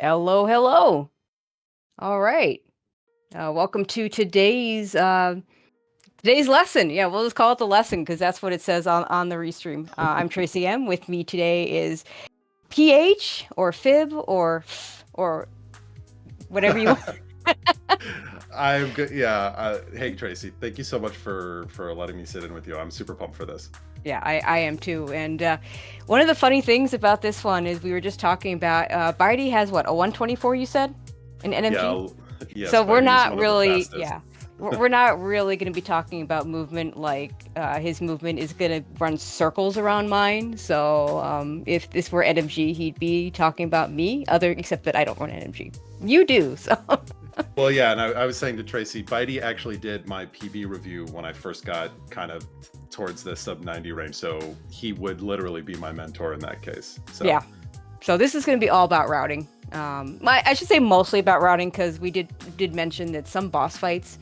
Hello, hello. All right. Welcome to today's lesson. Yeah, we'll just call it the lesson because that's what it says on the restream. I'm TracieM. With me today is PH or Fib or whatever you want. I'm good. Yeah. Hey, Tracie. Thank you so much for letting me sit in with you. I'm super pumped for this. Yeah, I am too. And one of the funny things about this one is we were just talking about Bydey has what, a 124 you said? An Yeah. NMG? Yes, So we're Bidey is not one of the really, fastest. yeah, we're not really going to be talking about movement like his movement is going to run circles around mine. So if this were NMG, he'd be talking about me, except that I don't run NMG. You do, so. Well, yeah, and I was saying to Tracie, Bidey actually did my PB review when I first got kind of towards the sub 90 range, so he would literally be my mentor in that case. So Yeah. So this is going to be all about routing. I should say mostly about routing because we did mention that some boss fights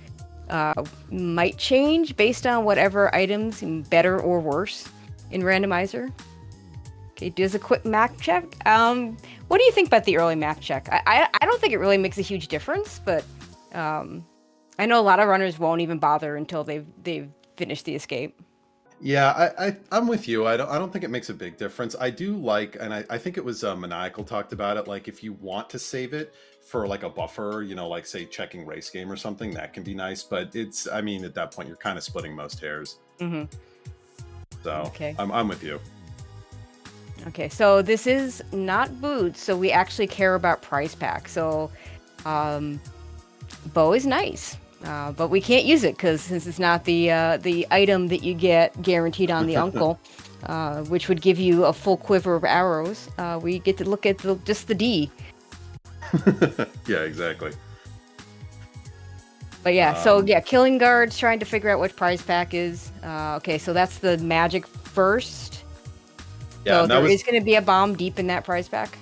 might change based on whatever items seem better or worse in randomizer. Okay, does a quick map check. What do you think about the early map check? I don't think it really makes a huge difference, but I know a lot of runners won't even bother until they've finished the escape. yeah, I'm with you. I don't think it makes a big difference. I do like, and I think it was Maniacal talked about it. Like if you want to save it for like a buffer, like say checking race game or something, that can be nice. But I mean, at that point, you're kind of splitting most hairs. Hmm. So Okay. I'm with you. Okay, so this is not boots, so we actually care about price pack. So, um, bow is nice, but we can't use it because since it's not the item that you get guaranteed on the uncle, which would give you a full quiver of arrows, we get to look at just the D. Yeah, exactly. But yeah, so Um, yeah, killing guards, trying to figure out what prize pack is. Okay, so that's the magic first. yeah, So and that there was is going to be a bomb deep in that prize pack.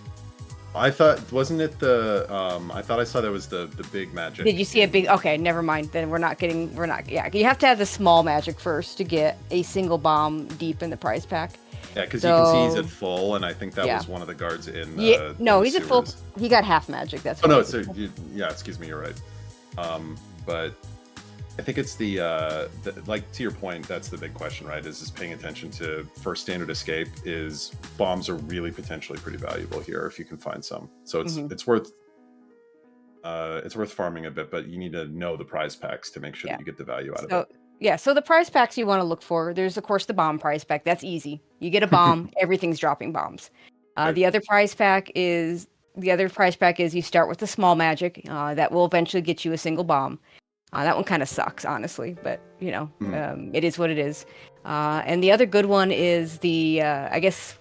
I thought wasn't it the I thought I saw there was the big Did you magic see a big? in. Okay, never mind. Then we're not. Yeah, you have to have the small magic first to get a single bomb deep in the prize pack. Yeah, because you can see he's at So full, and I think that yeah, was one of the guards in yeah. No, the he's at full. sewers. He got half magic. That's Oh why no, he's at so full. yeah, excuse me, you're right. But I think it's like to your point, that's the big question, right? Is paying attention to first standard escape is bombs are really potentially pretty valuable here if you can find some. So Hmm. it's worth farming a bit, but you need to know the prize packs to make sure Yeah. that you get the value out of So yeah. So the prize packs you want to look for. There's of course the bomb prize pack. That's easy. You get a it. bomb. Everything's dropping bombs. Right. The other prize pack is you start with the small magic. That will eventually get you a single bomb. That one kind of sucks, honestly, but Mhm. it is what it is. And the other good one is I guess,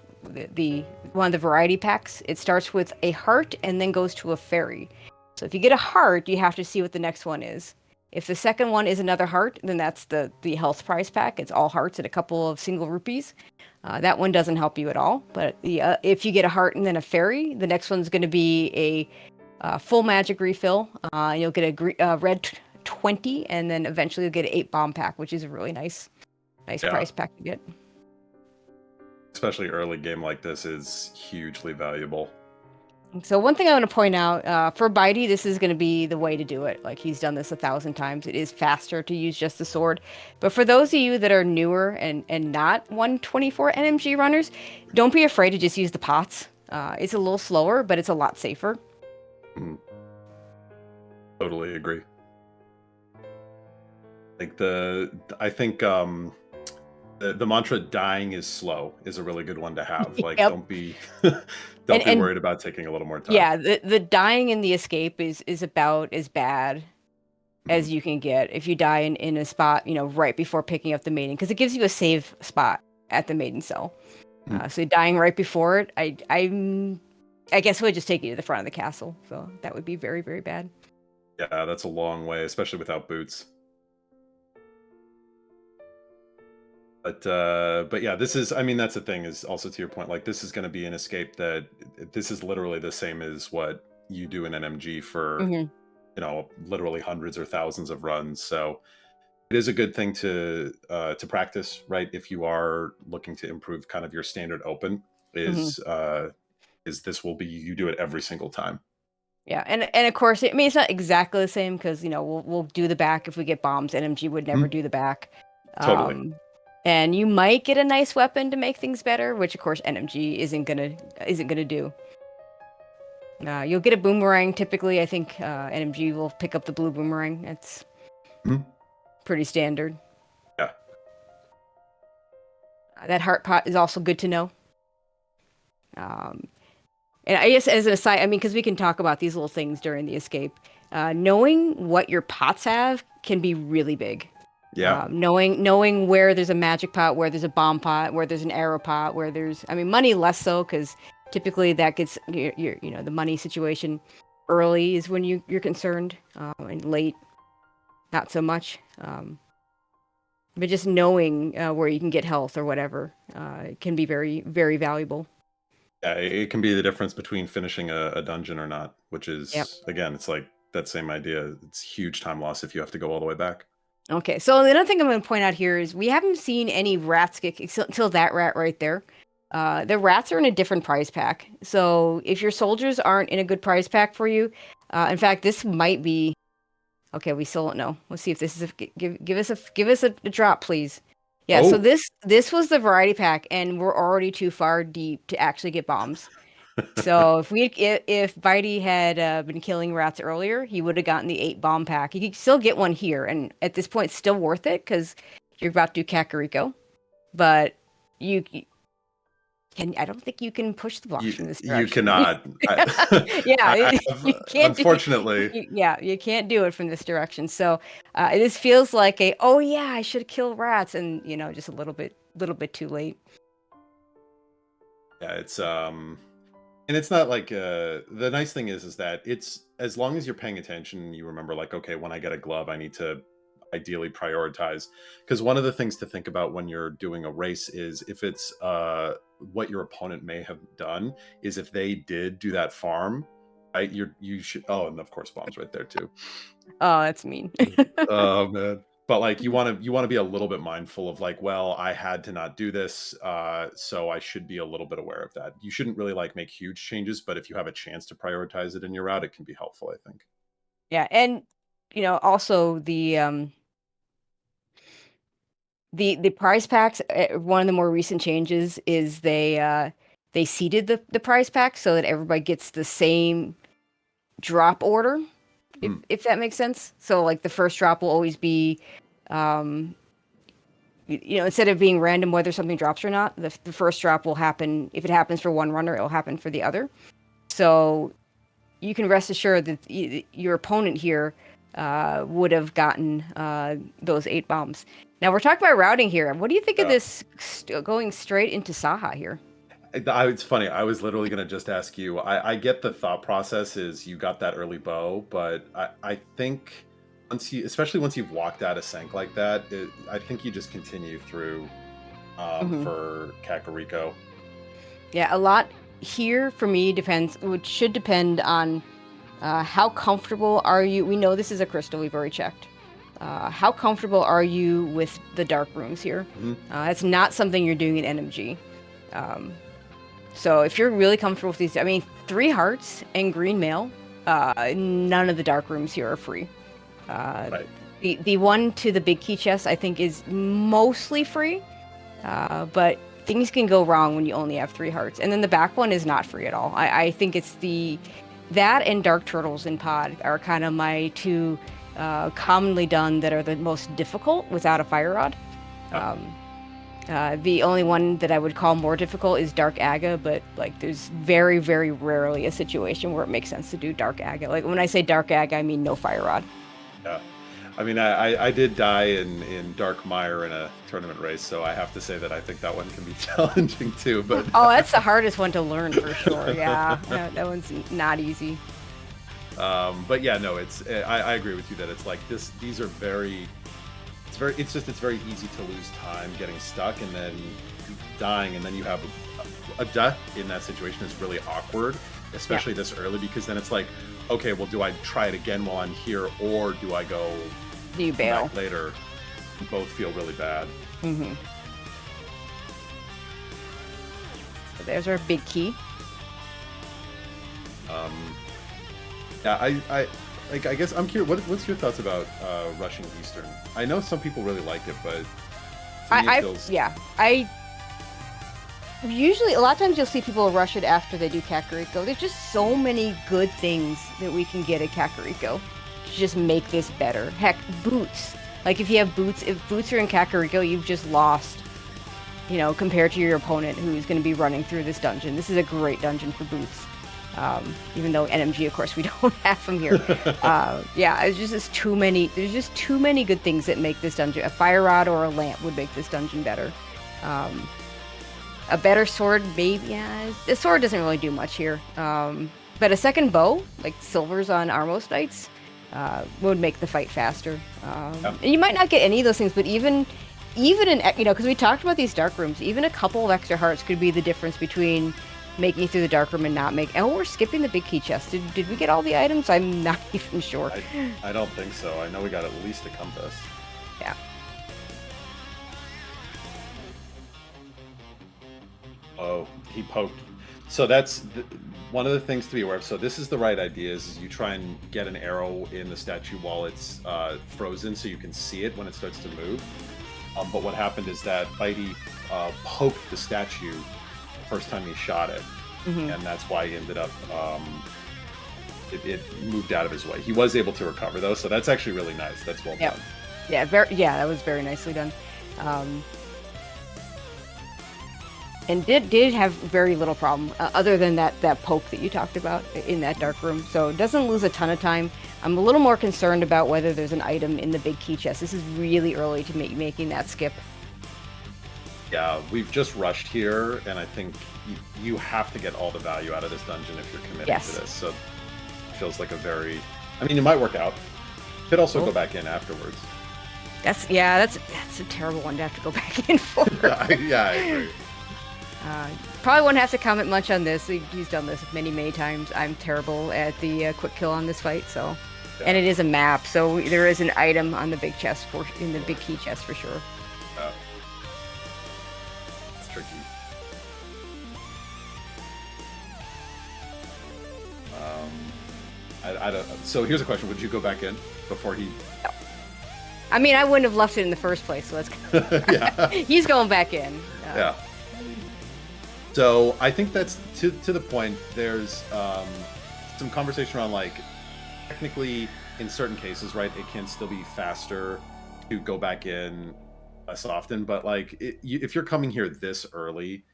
the one of the variety packs. It starts with a heart and then goes to a fairy. So if you get a heart, you have to see what the next one is. If the second one is another heart, then that's the health prize pack. It's all hearts and a couple of single rupees. That one doesn't help you at all. But if you get a heart and then a fairy, the next one's going to be a full magic refill. You'll get a red 20, and then eventually you'll get an 8 bomb pack, which is a really nice Yeah. price pack to get. Especially early game like this is hugely valuable. So one thing I want to point out, for Bydey, this is going to be the way to do it. Like he's done this 1,000 times. It is faster to use just the sword. But for those of you that are newer and not 124 NMG runners, don't be afraid to just use the pots. It's a little slower, but it's a lot safer. Mhm. Totally agree. Like I think the mantra "dying is slow" is a really good one to have. Like, Yep. don't be And don't be and worried about taking a little more time. yeah, the dying in the escape is about as bad Mhm. as you can get if you die in a spot, right before picking up the maiden, because it gives you a save spot at the maiden cell. Mhm. So dying right before it, I guess it would just take you to the front of the castle. So that would be very, very bad. Yeah, that's a long way, especially without boots. But yeah, this is. I mean, that's the thing. Is also to your point. Like, this is going to be an escape that this is literally the same as what you do in an MG for Hmm. literally hundreds or thousands of runs. So it is a good thing to practice, right? If you are looking to improve kind of your standard open, Hmm. is this will be you do it every single time. Yeah, and of course, I mean, it's not exactly the same because we'll do the back if we get bombs. NMG would never Mhm. do the back. Totally. And you might get a nice weapon to make things better, which of course NMG isn't gonna do. You'll get a boomerang typically. I think NMG will pick up the blue boomerang. It's Mhm. pretty standard. Yeah. That heart pot is also good to know. Um, and I guess as an aside, I mean, because we can talk about these little things during the escape. Knowing what your pots have can be really big. Yeah. Knowing where there's a magic pot, where there's a bomb pot, where there's an arrow pot, where there's, I mean, money less so because typically that gets the money situation early is when you're concerned, and late not so much. But just knowing where you can get health or whatever can be very, very valuable. Yeah, it can be the difference between finishing a dungeon or not, which Yep. is, again, it's like that same idea. It's huge time loss if you have to go all the way back. Okay, so the other thing I'm going to point out here is we haven't seen any rats get until that rat right there. The rats are in a different prize pack. So if your soldiers aren't in a good prize pack for you, in fact, this might be. Okay, we still don't know. Let's see if this is give us a drop, please. Yeah, so Oh, this was the variety pack, and we're already too far deep to actually get bombs. So if Bydey had been killing rats earlier, he would have gotten the 8 bomb pack. You could still get one here, and at this point, it's still worth it because you're about to do Kakariko. But you can. I don't think you can push the blocks from this you direction. cannot. Yeah, I have, you can't do. unfortunately. Yeah, you can't do it from this direction. So this feels like oh yeah, I should kill rats, and just a little bit too late. Yeah, it's and it's not like the nice thing is that it's as long as you're paying attention, you remember like, okay, when I get a glove, I need to ideally prioritize. Because one of the things to think about when you're doing a race is if it's what your opponent may have done is if they did do that farm, right? You should. Oh, and of course, bombs right there too. Oh, that's mean. Oh man. But like you want to be a little bit mindful of like, well, I had to not do this, so I should be a little bit aware of that. You shouldn't really like make huge changes, but if you have a chance to prioritize it in your route, it can be helpful, I think. Yeah, and also the prize packs. One of the more recent changes is they seeded the prize pack so that everybody gets the same drop order, Hmm. if that makes sense. So like the first drop will always be, um, instead of being random whether something drops or not, the first drop will happen. If it happens for one runner, it'll happen for the other. So you can rest assured that your opponent here would have gotten those 8 bombs. Now we're talking about routing here. What do you think of Yeah. this going straight into Saha here? It's funny. I was literally going to just ask you. I get the thought process is you got that early bow, but I think especially once you've walked out a Senk like that, I think you just continue through Hmm. for Kakariko. Yeah, a lot here for me depends, which should depend on how comfortable are you. We know this is a crystal, we've already checked. How comfortable are you with the dark rooms here? Mhm. That's not something you're doing in NMG. Um, so if you're really comfortable with these, I mean, 3 hearts and green mail, none of the dark rooms here are free. Right. The one to the big key chest, I think, is mostly free. But things can go wrong when you only have 3 hearts. And then the back one is not free at all. I think it's that and Dark Turtles in Pod are kind of my 2 commonly done that are the most difficult without a fire rod. Yeah. The only one that I would call more difficult is Dark Aga, but like there's very, very rarely a situation where it makes sense to do Dark Aga. Like when I say Dark Aga, I mean no fire rod. Yeah. I mean, I did die in Dark Mire in a tournament race, so I have to say that I think that one can be challenging too. But Oh, that's the hardest one to learn for sure. Yeah, that one's not easy. but yeah, no, I agree with you that it's like this. These are it's very easy to lose time getting stuck and then dying, and then you have a death in that situation is really awkward, especially this early, because then it's like, okay, well, do I try it again while I'm here, or do I go Do you come bail? back later? Both feel really bad. Mm-hmm. So there's our big key. Um, Yeah, I guess I'm curious. What's your thoughts about rushing Eastern? I know some people really like it, but to me it feels. I usually a lot of times you'll see people rush it after they do Kakariko. There's just so many good things that we can get at Kakariko to just make this better. Heck, boots. Like if you have boots, if boots are in Kakariko, you've just lost. You know, compared to your opponent who's going to be running through this dungeon. This is a great dungeon for boots. Even though NMG, of course, we don't have them here. Yeah, it's too many. There's just too many good things that make this dungeon. A fire rod or a lamp would make this dungeon better. A better sword, maybe. Yeah, the sword doesn't really do much here. But a second bow, like Silver's on Armos Knights, would make the fight faster. And you might not get any of those things, but even in, you know, because we talked about these dark rooms, even a couple of extra hearts could be the difference between making it through the dark room and not make. Oh, we're skipping the big key chest. Did we get all the items? I'm not even sure. I don't think so. I know we got at least a compass. Yeah. Oh, he poked. So that's one of the things to be aware of. So this is the right idea: is you try and get an arrow in the statue while it's frozen, so you can see it when it starts to move. But what happened is that Bydey poked the statue the first time he shot it, and that's why he ended up. It moved out of his way. He was able to recover though, so that's actually really nice. That's well done. Yeah, that was very nicely done. And did have very little problem other than that poke that you talked about in that dark room. So it doesn't lose a ton of time. I'm a little more concerned about whether there's an item in the big key chest. This is really early to making that skip. Yeah, we've just rushed here, and I think you have to get all the value out of this dungeon if you're committing to this. So it feels like a very... I mean, it might work out. Could also go back in afterwards. That's a terrible one to have to go back in for. Yeah, I agree. Probably won't have to comment much on this. He's done this many times. I'm terrible at the quick kill on this fight, so. Yeah. And it is a map, so there is an item on the big chest in the big key chest for sure. It's tricky. I don't. So here's a question: would you go back in before he? No. I mean, I wouldn't have left it in the first place, so that's. Yeah. He's going back in. Yeah. So I think that's to the point. There's some conversation around like technically in certain cases, right? It can still be faster to go back in less often, but like if you're coming here this early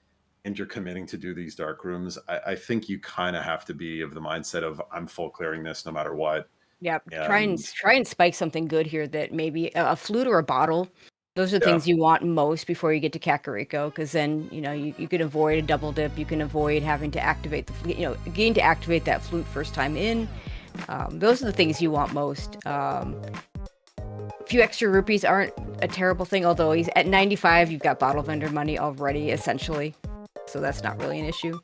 and you're committing to do these dark rooms, I think you kind of have to be of the mindset of I'm full clearing this no matter what. Yeah, try and spike something good here that maybe a flute or a bottle. Those are the things you want most before you get to Kakariko, because then, you know, you can avoid a double dip. You can avoid having to activate getting to activate that flute first time in. Those are the things you want most. A few extra rupees aren't a terrible thing, although he's at 95. You've got bottle vendor money already, essentially. So that's not really an issue.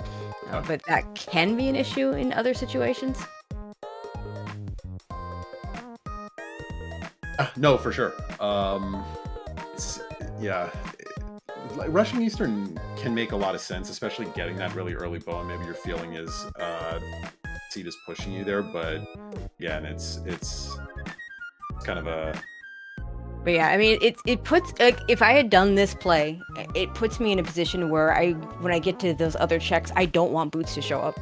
But that can be an issue in other situations. No, for sure. Rushing Eastern can make a lot of sense, especially getting that really early bow, and maybe your feeling is Seed is pushing you there, but yeah, and it's kind of a... But yeah, I mean, it puts, like, if I had done this play, it puts me in a position where when I get to those other checks, I don't want boots to show up.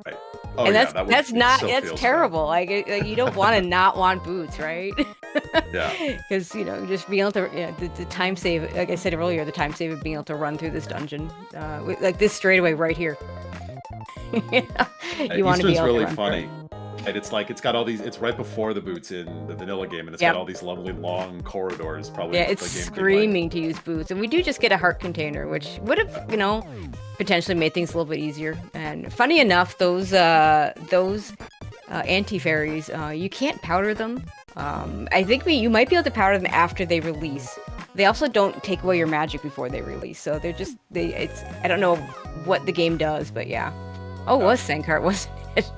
Right. Oh, and yeah, that's terrible. Like you don't want to not want boots, right? Yeah. Because, you know, just being able to, the time save, like I said earlier, the time save of being able to run through this dungeon, like this straightaway right here. You want to be able really to run funny. through. And it's like, it's got all these, it's right before the boots in the vanilla game, and it's got all these lovely long corridors. Probably. Yeah, it's screaming to use boots. And we do just get a heart container, which would have, you know, potentially made things a little bit easier. And funny enough, those anti-fairies, you can't powder them. I think you might be able to powder them after they release. They also don't take away your magic before they release. So they're just, I don't know what the game does, but yeah. Oh, it was Sankart, wasn't it?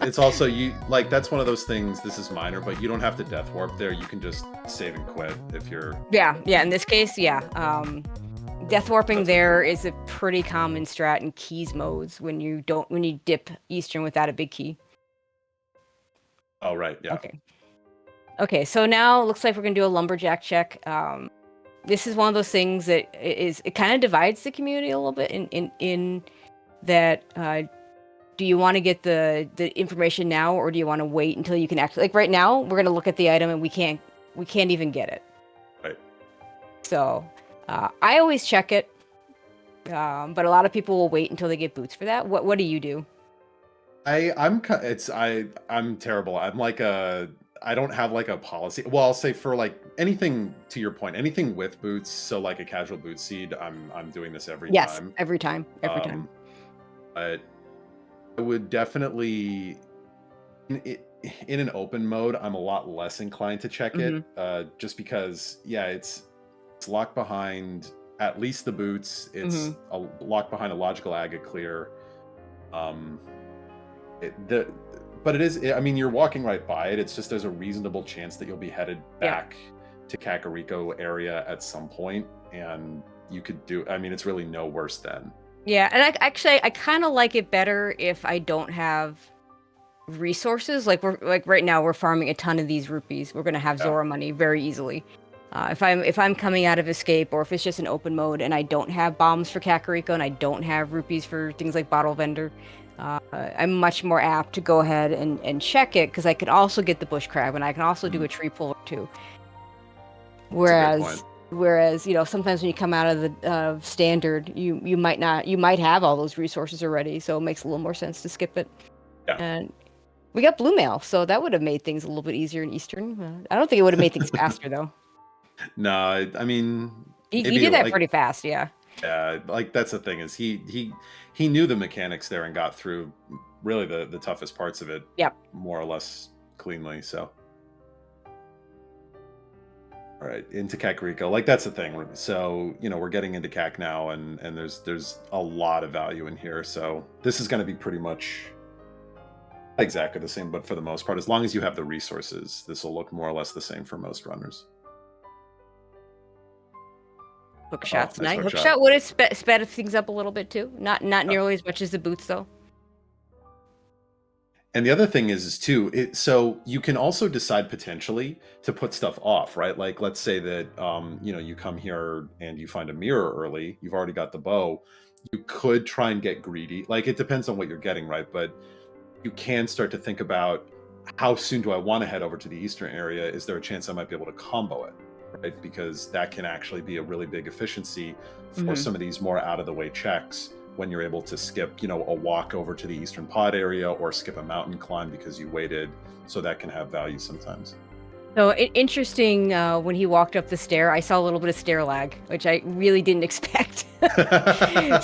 It's also, that's one of those things, this is minor, but you don't have to death warp there. You can just save and quit if you're... Yeah, in this case, yeah. Death warping there is a pretty common strat in keys modes when you dip Eastern without a big key. Oh, right. Yeah. Okay. Okay, so now it looks like we're gonna do a lumberjack check. This is one of those things that it kind of divides the community a little bit in that do you want to get the information now, or do you want to wait until you can actually, like right now we're gonna look at the item and we can't even get it. Right. So I always check it, but a lot of people will wait until they get boots for that. What do you do? I'm terrible. I'm like I don't have like a policy. Well, I'll say for like anything, to your point, anything with boots, so like a casual boot seed, I'm doing this every Yes, time. every time. But I would definitely in, in an open mode, I'm a lot less inclined to check it, Hmm. just because, yeah, it's locked behind at least the boots. Hmm. It's locked behind a logical agate clear. Um, the but it is, I mean, you're walking right by it. It's just there's a reasonable chance that you'll be headed Yep. back to Kakariko area at some point, and you could do, I mean, it's really no worse then. Yeah, and I kind of like it better if I don't have resources. Like right now we're farming a ton of these rupees. We're gonna have Yeah. Zora money very easily. If I'm coming out of escape, or if it's just an open mode and I don't have bombs for Kakariko and I don't have rupees for things like bottle vendor, I'm much more apt to go ahead and check it, because I can also get the bush crab and I can also do a tree pull or two. That's a great point. Whereas, sometimes when you come out of the standard, you might have all those resources already, so it makes a little more sense to skip it. Yeah. And we got blue mail, so that would have made things a little bit easier in Eastern. I don't think it would have made things faster though. No, I mean, He maybe did that like, pretty fast, yeah. yeah, like that's the thing, is he knew the mechanics there and got through really the toughest parts of it, Yep. more or less cleanly. So, all right, into Kakariko. Like that's the thing. So we're getting into CAC now, and there's a lot of value in here. So this is going to be pretty much exactly the same, but for the most part, as long as you have the resources, this will look more or less the same for most runners. Hook shot's Nice nice. hook Hook shot. shot would have sped things up a little bit too. Not nearly as much as the boots though. And the other thing is too, so you can also decide potentially to put stuff off, right? Like let's say that you come here and you find a mirror early, you've already got the bow. You could try and get greedy. Like it depends on what you're getting, right? But you can start to think about, how soon do I want to head over to the eastern area? Is there a chance I might be able to combo it, right? Because that can actually be a really big efficiency for some of these more out of the way checks, when you're able to skip, a walk over to the eastern pod area, or skip a mountain climb because you waited. So that can have value sometimes. So interesting. When he walked up the stair, I saw a little bit of stair lag, which I really didn't expect.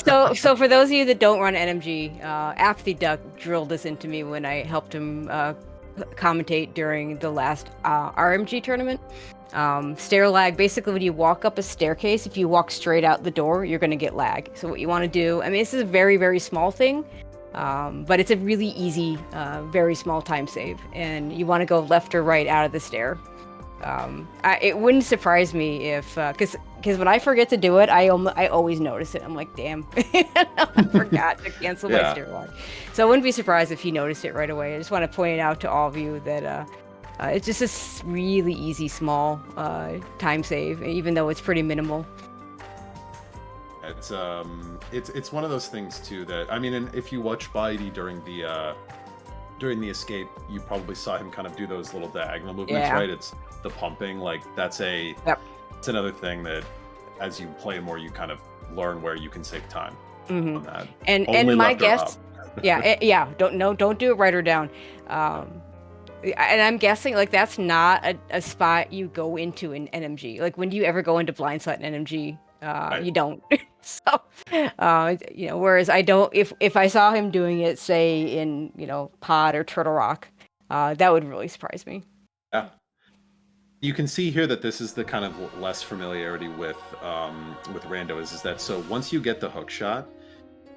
So for those of you that don't run NMG, Apathy Duck drilled this into me when I helped him commentate during the last RMG tournament. Stair lag, basically when you walk up a staircase, if you walk straight out the door, you're going to get lag. So what you want to do, I mean, this is a very, very small thing, but it's a really easy, very small time save. And you want to go left or right out of the stair. It wouldn't surprise me if, because when I forget to do it, I always notice it. I'm like, damn, I forgot to cancel my stair lag. So I wouldn't be surprised if he noticed it right away. I just want to point it out to all of you that it's just a really easy, small time save, even though it's pretty minimal. It's one of those things too that, I mean, and if you watch Bydey during the escape, you probably saw him kind of do those little diagonal movements, right? It's the pumping, like that's it's another thing that as you play more, you kind of learn where you can save time on that. And my guess, don't do it right or down. And I'm guessing like that's not a spot you go into in NMG. Like when do you ever go into blind sight in NMG? Right. You don't. So, whereas I don't, if I saw him doing it, say in, Pod or Turtle Rock, that would really surprise me. Yeah. You can see here that this is the kind of less familiarity with Rando is that, so once you get the hook shot,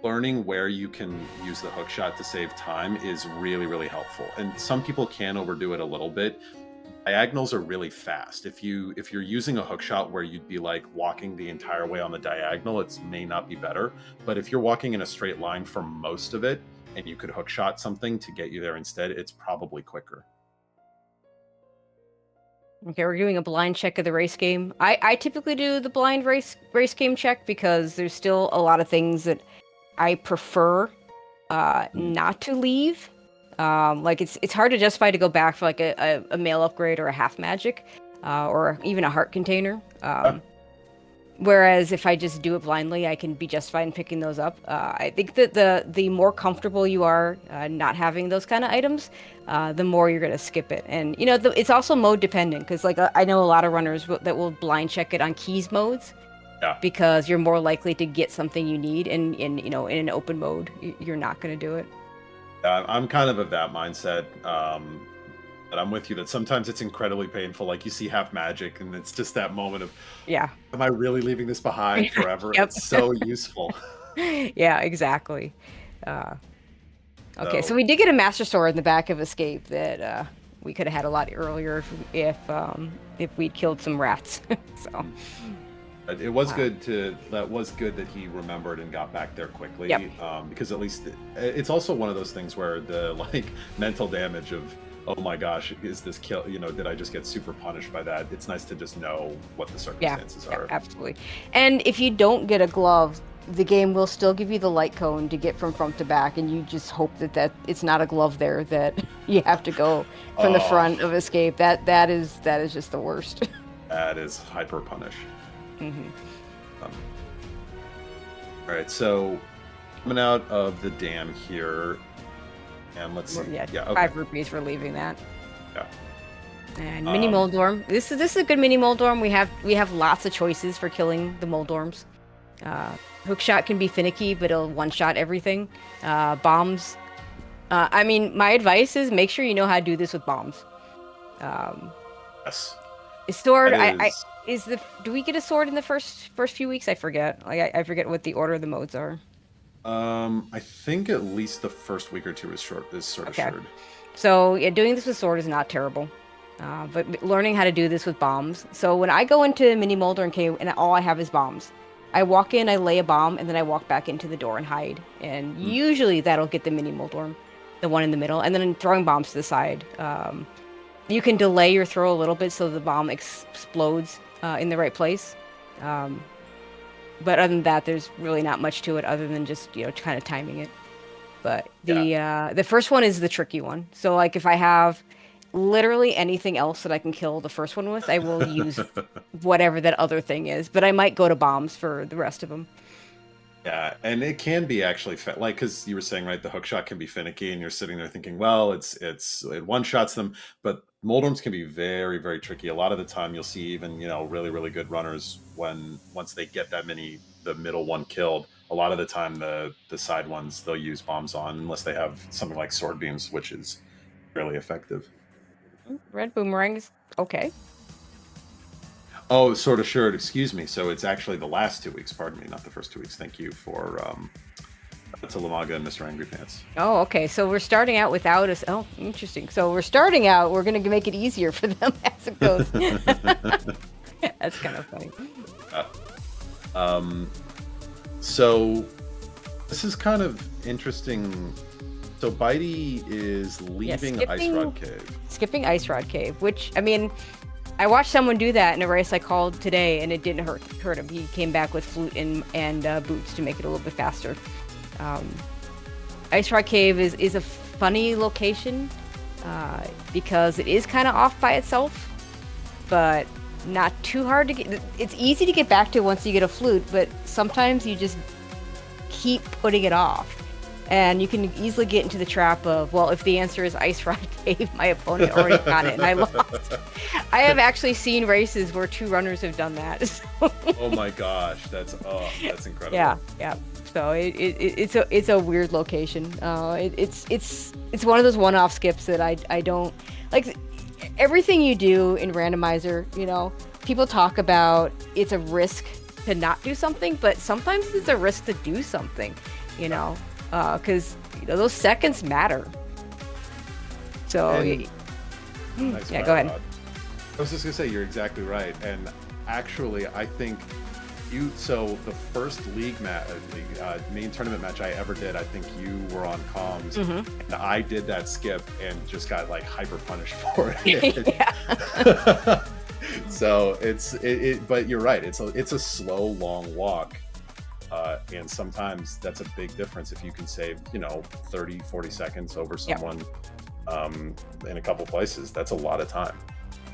learning where you can use the hook shot to save time is really, really helpful. And some people can overdo it a little bit. Diagonals are really fast. If you're using a hook shot where you'd be like walking the entire way on the diagonal, it may not be better. But if you're walking in a straight line for most of it, and you could hook shot something to get you there instead, it's probably quicker. Okay, we're doing a blind check of the race game. I typically do the blind race game check because there's still a lot of things that I prefer not to leave. Like it's hard to justify to go back for like a male upgrade or a half magic, or even a heart container. Whereas if I just do it blindly, I can be justified in picking those up. I think that the more comfortable you are not having those kind of items, the more you're gonna skip it. And you know, it's also mode dependent because like I know a lot of runners that will blind check it on keys modes Yeah. because you're more likely to get something you need. And in you know in an open mode, you're not gonna do it. I'm kind of that mindset. But I'm with you that sometimes it's incredibly painful. Like you see half magic, and it's just that moment of, Yeah. am I really leaving this behind forever? Yep. It's so useful. Yeah, exactly. Uh, okay, so So we did get a master sword in the back of Escape that we could have had a lot earlier if we'd killed some rats. So it was good that was good that he remembered and got back there quickly. Yep. Because at least it's also one of those things where the like mental damage of, oh my gosh, is this kill? You know, did I just get super punished by that? It's nice to just know what the circumstances yeah, are. absolutely. And if you don't get a glove, the game will still give you the light cone to get from front to back, and you just hope that it's not a glove there that you have to go from the front of Escape. That is just the worst. That is hyper punish. Mm-hmm. All right, so coming out of the dam here, and let's see. Yeah, okay. 5 rupees for leaving that. Yeah. And mini Moldorm. This is a good mini Moldorm. We have lots of choices for killing the Moldorms. Hookshot can be finicky, but it'll one-shot everything. Bombs. I mean, my advice is make sure you know how to do this with bombs. Yes. Sword. Do we get a sword in the first few weeks? I forget. Like I forget what the order of the modes are. I think at least the first week or two is sort of assured. So yeah, doing this with sword is not terrible. But learning how to do this with bombs. So when I go into Mini Molder and Cave and all I have is bombs, I walk in, I lay a bomb, and then I walk back into the door and hide. And usually that'll get the Mini Moldorm, the one in the middle. And then throwing bombs to the side. You can delay your throw a little bit so the bomb explodes in the right place. But other than that, there's really not much to it other than just, kind of timing it. But the first one is the tricky one. So like if I have literally anything else that I can kill the first one with, I will use whatever that other thing is. But I might go to bombs for the rest of them. Yeah, and it can be actually like, because you were saying, right, the hook shot can be finicky, and you're sitting there thinking, well, it one shots them, but Moldorms can be very, very tricky. A lot of the time, you'll see even really, really good runners once they get the middle one killed. A lot of the time, the side ones they'll use bombs on unless they have something like sword beams, which is really effective. Red boomerang is okay. Oh, sword assured. Excuse me. So it's actually the last 2 weeks. Pardon me, not the first 2 weeks. Thank you for to Lamaga and Mr. Angry Pants. Oh, okay. So we're starting out without us. Oh, interesting. So we're starting out. We're going to make it easier for them as it goes. That's kind of funny. So this is kind of interesting. So Bydey is leaving Ice Rod Cave. Skipping Ice Rod Cave, which, I mean, I watched someone do that in a race I called today, and it didn't hurt him. He came back with flute and boots to make it a little bit faster. Ice Rod Cave is a funny location because it is kind of off by itself, but not too hard to get. It's easy to get back to once you get a flute, but sometimes you just keep putting it off. And you can easily get into the trap of, well, if the answer is Ice Rod Cave, my opponent already got it and I lost. I have actually seen races where 2 runners have done that. So. Oh my gosh, that's incredible. Yeah. So it's a weird location. It's one of those one-off skips that I don't like. Everything you do in randomizer, people talk about it's a risk to not do something, but sometimes it's a risk to do something, because those seconds matter. So nice yeah, go ahead. I was just gonna say you're exactly right, and actually I think so the first main tournament match I ever did, I think you were on comms, and I did that skip and just got like hyper punished for it. So but you're right. It's a slow, long walk. And sometimes that's a big difference if you can save, 30, 40 seconds over Yep. someone in a couple places. That's a lot of time.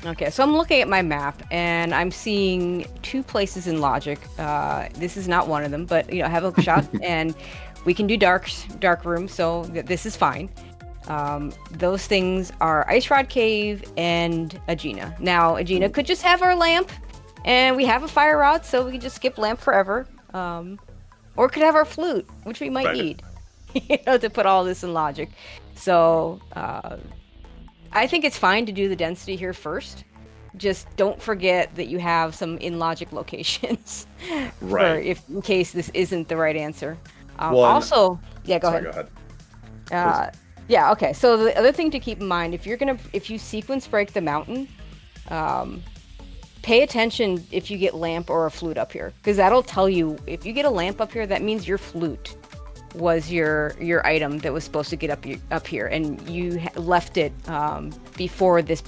Okay, so I'm looking at my map and I'm seeing 2 places in Logic. This is not one of them, but have a look shot and we can do dark room, so this is fine. Those things are Ice Rod Cave and Aegina. Now, Aegina could just have our lamp, and we have a fire rod, so we can just skip lamp forever. Or could have our flute, which we might need, to put all this in Logic. So, I think it's fine to do the density here first. Just don't forget that you have some in Logic locations, in case this isn't the right answer. Go ahead. Yeah, okay. So the other thing to keep in mind, if you sequence break the mountain, pay attention if you get lamp or a flute up here, because that'll tell you if you get a lamp up here, that means your flute was your item that was supposed to get up here, and you left it before this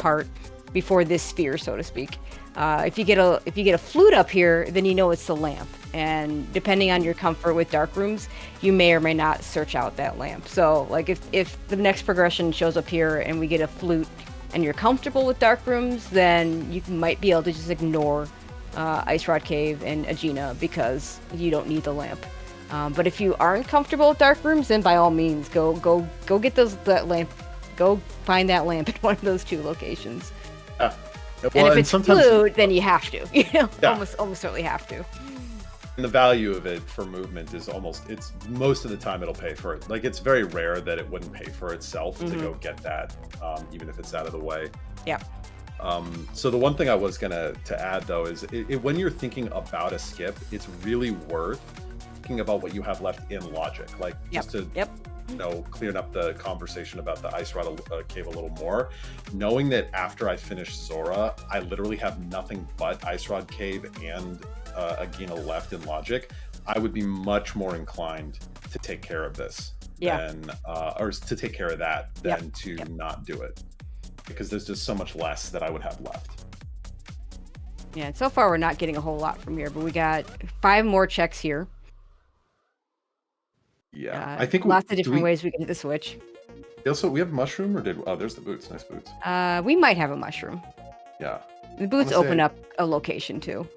sphere, so to speak. If you get a flute up here, then you know it's the lamp, and depending on your comfort with dark rooms, you may or may not search out that lamp. So like if the next progression shows up here and we get a flute and you're comfortable with dark rooms, then you might be able to just ignore Ice Rod Cave and Aegina because you don't need the lamp. But if you aren't comfortable with dark rooms, then by all means go get that lamp. Go find that lamp at one of those 2 locations. And if it's flute, then you have to. Almost certainly have to. And the value of it for movement is most of the time it'll pay for it. Like, it's very rare that it wouldn't pay for itself to go get that, even if it's out of the way. Yeah. So the one thing I was to add though is when you're thinking about a skip, it's really worth thinking about what you have left in Logic. Like just to clearing up the conversation about the Ice Rod Cave a little more, knowing that after I finish Zora, I literally have nothing but Ice Rod Cave and Aegina left in Logic, I would be much more inclined to take care of this or to take care of that than to not do it, because there's just so much less that I would have left. Yeah, and so far we're not getting a whole lot from here, but we got 5 more checks here. Yeah, I think lots of different ways we can hit the switch. Also, we have mushroom, or there's the boots. Nice boots. We might have a mushroom. Yeah. The boots open up a location too.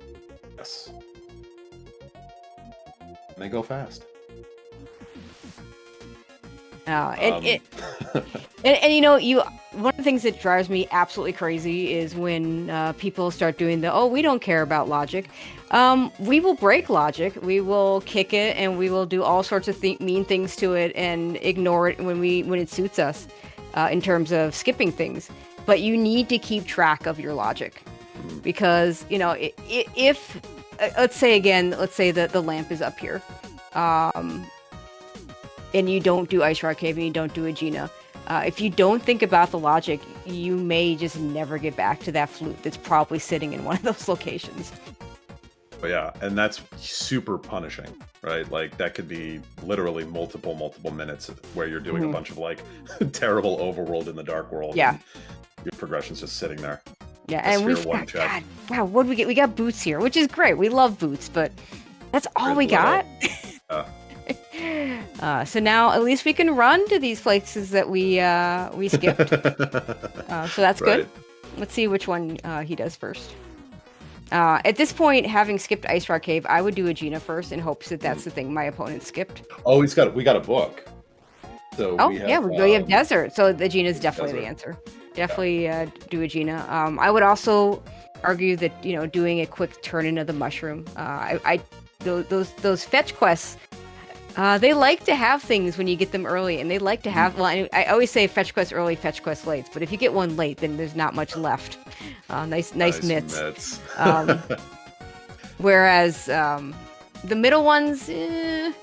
Yes. And they go fast. And one of the things that drives me absolutely crazy is when people start doing we don't care about Logic. We will break Logic, we will kick it, and we will do all sorts of mean things to it and ignore it when it suits us in terms of skipping things. But you need to keep track of your Logic, because if let's say that the lamp is up here, and you don't do Ice Rod Cave and you don't do Aegina, if you don't think about the Logic, you may just never get back to that flute that's probably sitting in one of those locations. But yeah, and that's super punishing, right? Like, that could be literally multiple minutes where you're doing a bunch of terrible overworld in the dark world. Yeah. And your progression's just sitting there. Yeah, and we've got, God, wow, what did we get? We got boots here, which is great. We love boots, but that's all we got. So now at least we can run to these places that we skipped. So that's good. Let's see which one he does first. At this point, having skipped Ice Rod Cave, I would do Aegina first in hopes that that's the thing my opponent skipped. Oh, we got a book. So we have Desert. So Aegina is definitely the answer. Definitely do Aegina. I would also argue that doing a quick turn into the mushroom. Those fetch quests. They like to have things when you get them early, and they like to have. Well, I always say fetch quest early, fetch quest late. But if you get one late, then there's not much left. Nice mitts. Whereas the middle ones, we'll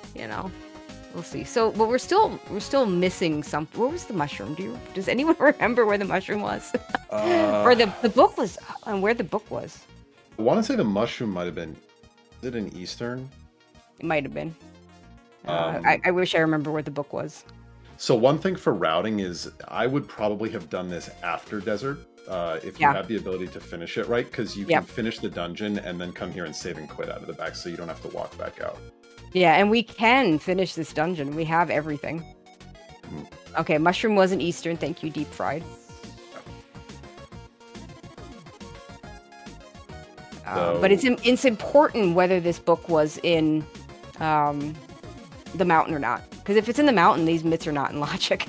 see. So, but we're still missing something. Where was the mushroom? Does anyone remember where the mushroom was, or the book was, and where the book was? I want to say the mushroom might have been. Is it in Eastern? It might have been. I wish I remember where the book was. So one thing for routing is I would probably have done this after Desert, if you Yeah. have the ability to finish it right, because you can Yep. finish the dungeon and then come here and save and quit out of the back, so you don't have to walk back out. Yeah, and we can finish this dungeon. We have everything. Mhm. Okay, mushroom wasn't Eastern. Thank you, deep fried. But it's important whether this book was in the mountain or not. Because if it's in the mountain, these myths are not in logic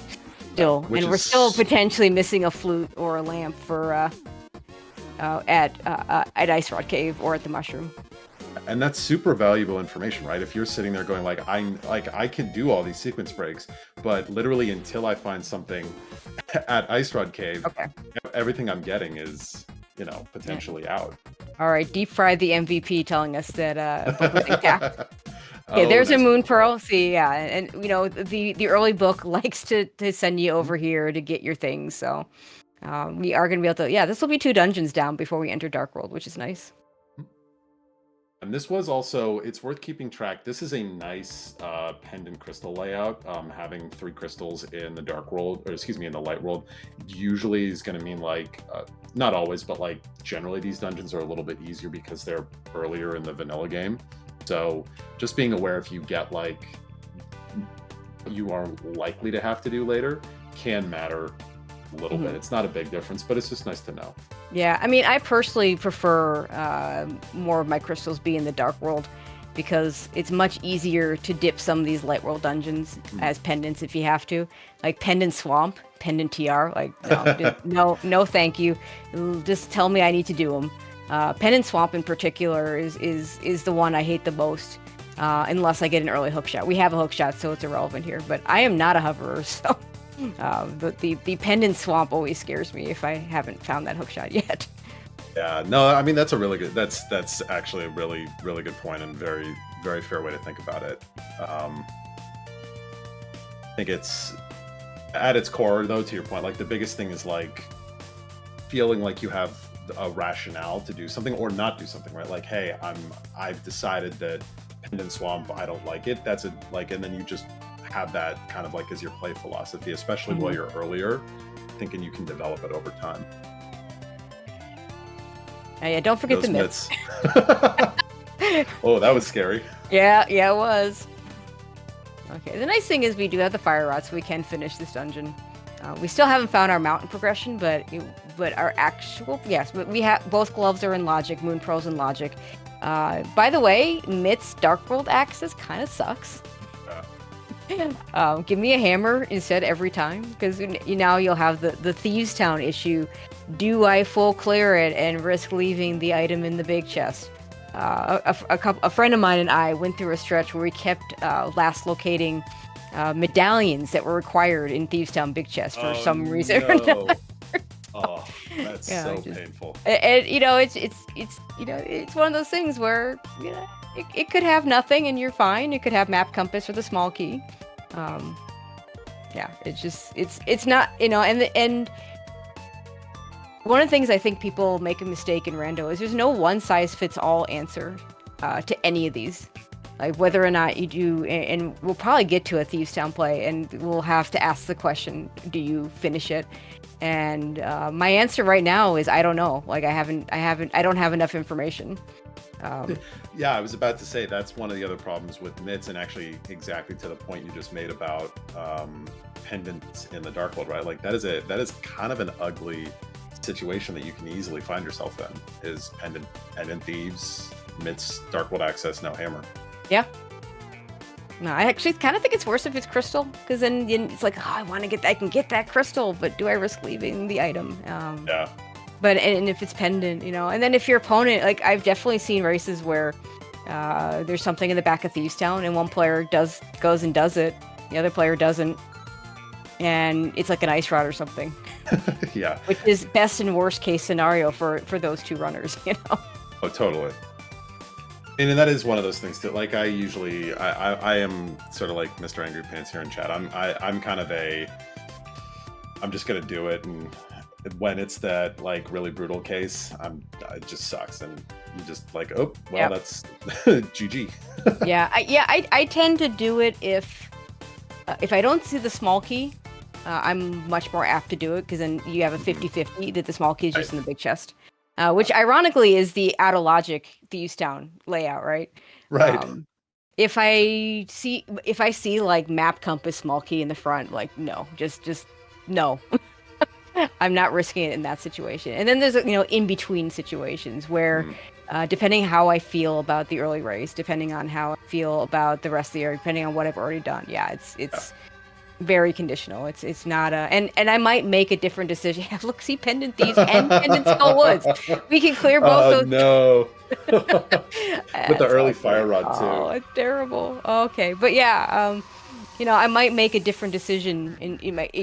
still. Which And we're is- still potentially missing a flute or a lamp for at Ice Rod Cave or at the mushroom. And that's super valuable information, right? If you're sitting there going like, I can do all these sequence breaks, but literally until I find something at Ice Rod Cave, Okay. everything I'm getting is, you know, potentially out. All right, deep fried the MVP telling us that a book was intact. Okay, Oh, there's nice a moon one. pearl. See, yeah, and you know the early book likes to send you over here to get your things. So we are gonna be able to. Yeah, this will be 2 dungeons down before we enter Dark World, which is nice. And this was also, it's worth keeping track. This is a nice pendant crystal layout. Having 3 crystals in the dark world, or excuse me, in the light world, usually is going to mean like, not always, but like generally these dungeons are a little bit easier because they're earlier in the vanilla game. So just being aware if you get like, you are likely to have to do later can matter a little bit. It's not a big difference, but it's just nice to know. Yeah, I mean, I personally prefer more of my crystals be in the Dark World because it's much easier to dip some of these light world dungeons as pendants if you have to. Like Pendant Swamp, Pendant TR, like no, thank you. Just tell me I need to do them. Pendant Swamp in particular is the one I hate the most, unless I get an early hook shot. We have a hook shot, so it's irrelevant here. But I am not a hoverer, so. The Pendant Swamp always scares me if I haven't found that hookshot yet. Yeah, no, I mean that's a really good. That's actually a really good point and very fair way to think about it. I think it's at its core, though, to your point, like the biggest thing is like feeling like you have a rationale to do something or not do something, right? Like, hey, I've decided that Pendant Swamp, I don't like it. That's a like, and then you just have that kind of like as your play philosophy, especially while you're earlier, thinking you can develop it over time. Yeah, don't forget the myths. Oh, that was scary. Yeah, it was. Okay, the nice thing is we do have the fire rod, so we can finish this dungeon. We still haven't found our mountain progression, but our actual, yes, but we have both gloves are in logic, moon pearls in logic. By the way, Myth's Dark World access kind of sucks. Give me a hammer instead every time, because now you'll have the Thieves Town issue. Do I full clear it and risk leaving the item in the big chest? A friend of mine and I went through a stretch where we kept last locating medallions that were required in Thieves Town big chest for some reason. No. Oh, that's so painful. And you know, it's one of those things where it could have nothing and you're fine. It could have map compass or the small key. Yeah, it's not, and one of the things I think people make a mistake in Rando is there's no one size fits all answer to any of these. Like whether or not you do, and we'll probably get to a Thieves Town play and we'll have to ask the question, do you finish it? And my answer right now is I don't know. Like I don't have enough information. Yeah, I was about to say that's one of the other problems with myths, and actually exactly to the point you just made about pendants in the dark world, right? Like that is kind of an ugly situation that you can easily find yourself in, is pendant thieves, myths, dark world access, no hammer. Yeah. No, I actually kind of think it's worse if it's crystal, because then it's like, oh, I can get that crystal, but do I risk leaving the item? Yeah. But and if it's pendant, and then if your opponent, like I've definitely seen races where there's something in the back of Thieves Town and one player goes and does it, the other player doesn't, and it's like an ice rod or something. Yeah. Which is best and worst case scenario for those 2 runners, Oh, totally. And that is one of those things that, like, I am sort of like Mr. Angry Pants here in chat. I'm kind of I'm just gonna do it, and when it's that like really brutal case, it just sucks, and you just like, oh well, that's GG. Yeah, I tend to do it if If I don't see the small key, I'm much more apt to do it because then you have a 50-50 that the small key is just in the big chest, which ironically is the out of logic Thieves Town layout, right? Right. If I see like map compass small key in the front, like no, just no. I'm not risking it in that situation. And then there's in between situations where, depending how I feel about the early race, depending on how I feel about the rest of the area, depending on what I've already done, yeah, it's very conditional. It's not a and I might make a different decision. Look, see Pendant Thieves and Pendant Skull Woods. We can clear both Oh those. no. With the It's early all good. fire rod Oh, too. it's terrible. Okay, but yeah, I might make a different decision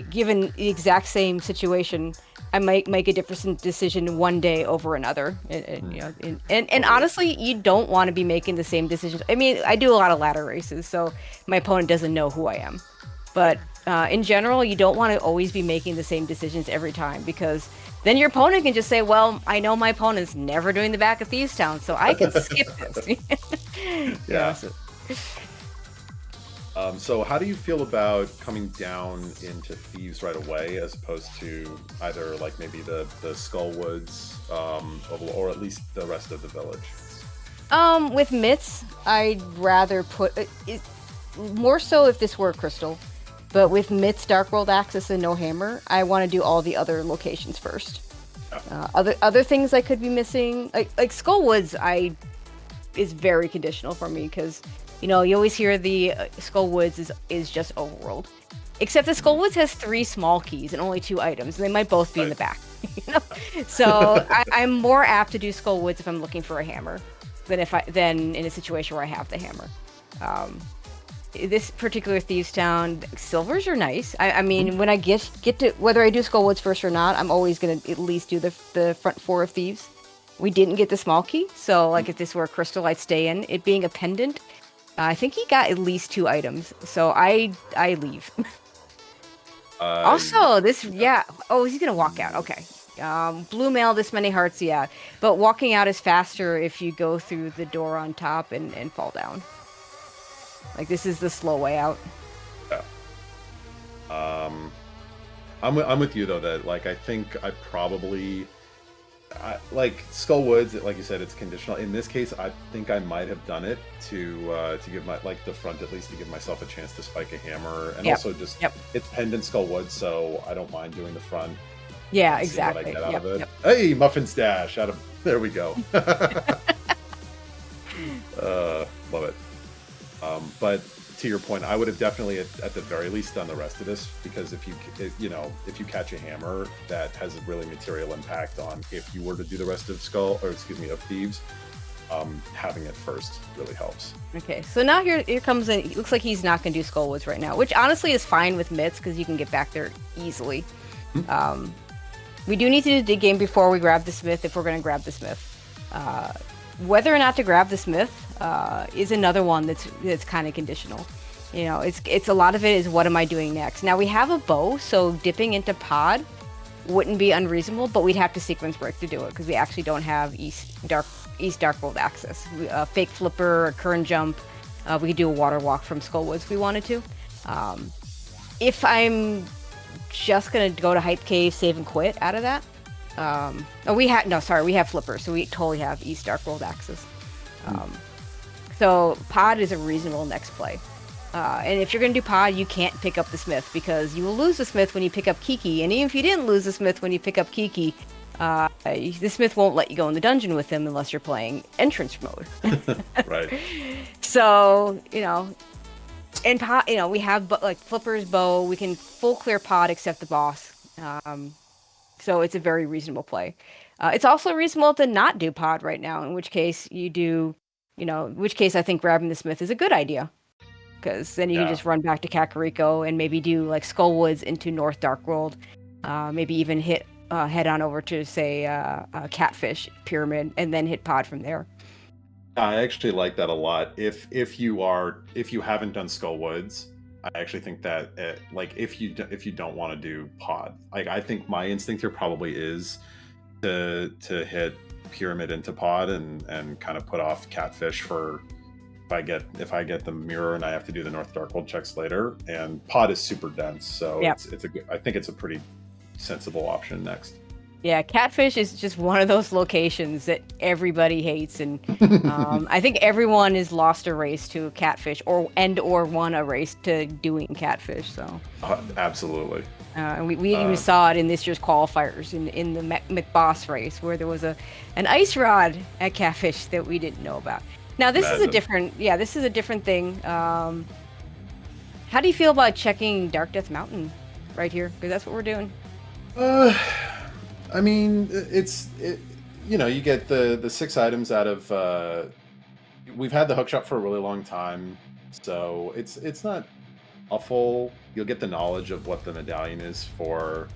given the exact same situation. I might make a different decision one day over another. And Totally. honestly, you don't want to be making the same decisions. I mean, I do a lot of ladder races, so my opponent doesn't know who I am. But in general, you don't want to always be making the same decisions every time because then your opponent can just say, well, I know my opponent's never doing the back of Thieves Town, so I can skip this. Yeah. So, So how do you feel about coming down into Thieves right away as opposed to either like maybe the Skull Woods, or at least the rest of the village? with mitts, I'd rather put it, more so if this were a crystal. But with mitts, Dark World Access, and no hammer, I want to do all the other locations first. Other things I could be missing, like Skull Woods, is very conditional for me because you always hear the Skull Woods is just overworld, except the Skull Woods has 3 small keys and only 2 items, and they might both be in the back. So I'm more apt to do Skull Woods if I'm looking for a hammer than in a situation where I have the hammer. This particular Thieves Town, silvers are nice. I mean, when I get to whether I do Skull Woods first or not, I'm always gonna at least do the front 4 of Thieves. We didn't get the small key, so like if this were a crystal, I'd stay in. It being a pendant, I think he got at least 2 items, so I leave. Also, this oh, he's gonna walk out. Okay. Blue mail, this many hearts, yeah. But walking out is faster if you go through the door on top and fall down. Like this is the slow way out. Yeah. I'm with you though that like I think I probably like Skull Woods, like you said, it's conditional. In this case, I think I might have done it to give my like the front at least to give myself a chance to spike a hammer, and also just it's pendant Skull Woods, so I don't mind doing the front. Yeah, See exactly. what I get out of it. Hey, muffin stash out of there we go. Love it. But to your point, I would have definitely at the very least done the rest of this because if you catch a hammer, that has a really material impact on if you were to do the rest of of Thieves. Having it first really helps. Okay, so now here comes in. It looks like he's not going to do Skull Woods right now, which honestly is fine with mitts because you can get back there easily. We do need to do the dig game before we grab the smith if we're going to grab the smith. Whether or not to grab the smith is another one that's kind of conditional. It's a lot of it is what am I doing next. Now we have a bow, so dipping into pod wouldn't be unreasonable, but we'd have to sequence break to do it because we actually don't have East Dark World access. Fake flipper, a current jump. We could do a water walk from Skull Woods if we wanted to. If I'm just gonna go to Hype Cave, save and quit out of that. We have flippers, so we totally have East Dark World access. So pod is a reasonable next play. And if you're going to do pod, you can't pick up the smith because you will lose the smith when you pick up Kiki. And even if you didn't lose the smith when you pick up Kiki, the smith won't let you go in the dungeon with him unless you're playing entrance mode. Right. So, and pod, we have like flippers, bow. We can full clear pod except the boss. So it's a very reasonable play. It's also reasonable to not do pod right now, in which case you do, in which case I think grabbing the smith is a good idea. Because then you can just run back to Kakariko and maybe do like Skull Woods into North Dark World. Maybe even head on over to say Catfish Pyramid and then hit pod from there. I actually like that a lot. If you haven't done Skull Woods, I actually think that if you don't want to do pod, like I think my instinct here probably is to hit Pyramid into pod and kind of put off Catfish for if I get the mirror and I have to do the North Darkhold checks later. And pod is super dense, so Yeah. I think it's a pretty sensible option next. Yeah, Catfish is just one of those locations that everybody hates, and I think everyone has lost a race to Catfish, or won a race to doing Catfish. So absolutely. And we even saw it in this year's qualifiers in the McBoss race, where there was an ice rod at Catfish that we didn't know about. Now this is a different thing. How do you feel about checking Dark Death Mountain right here? Because that's what we're doing. I mean, you get the 6 items out of. We've had the hookshot for a really long time, so it's not awful. You'll get the knowledge of what the medallion is for.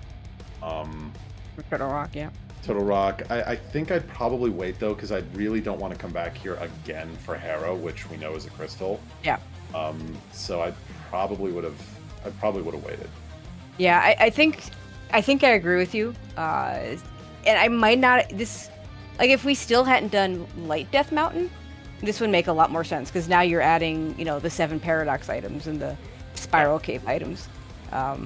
Turtle Rock, yeah. Turtle Rock. I think I'd probably wait though, because I really don't want to come back here again for Hera, which we know is a crystal. Yeah. So I probably would have waited. Yeah, I think I agree with you. And I might not if we still hadn't done Light Death Mountain, this would make a lot more sense, because now you're adding, the 7 paradox items and the spiral cave items. I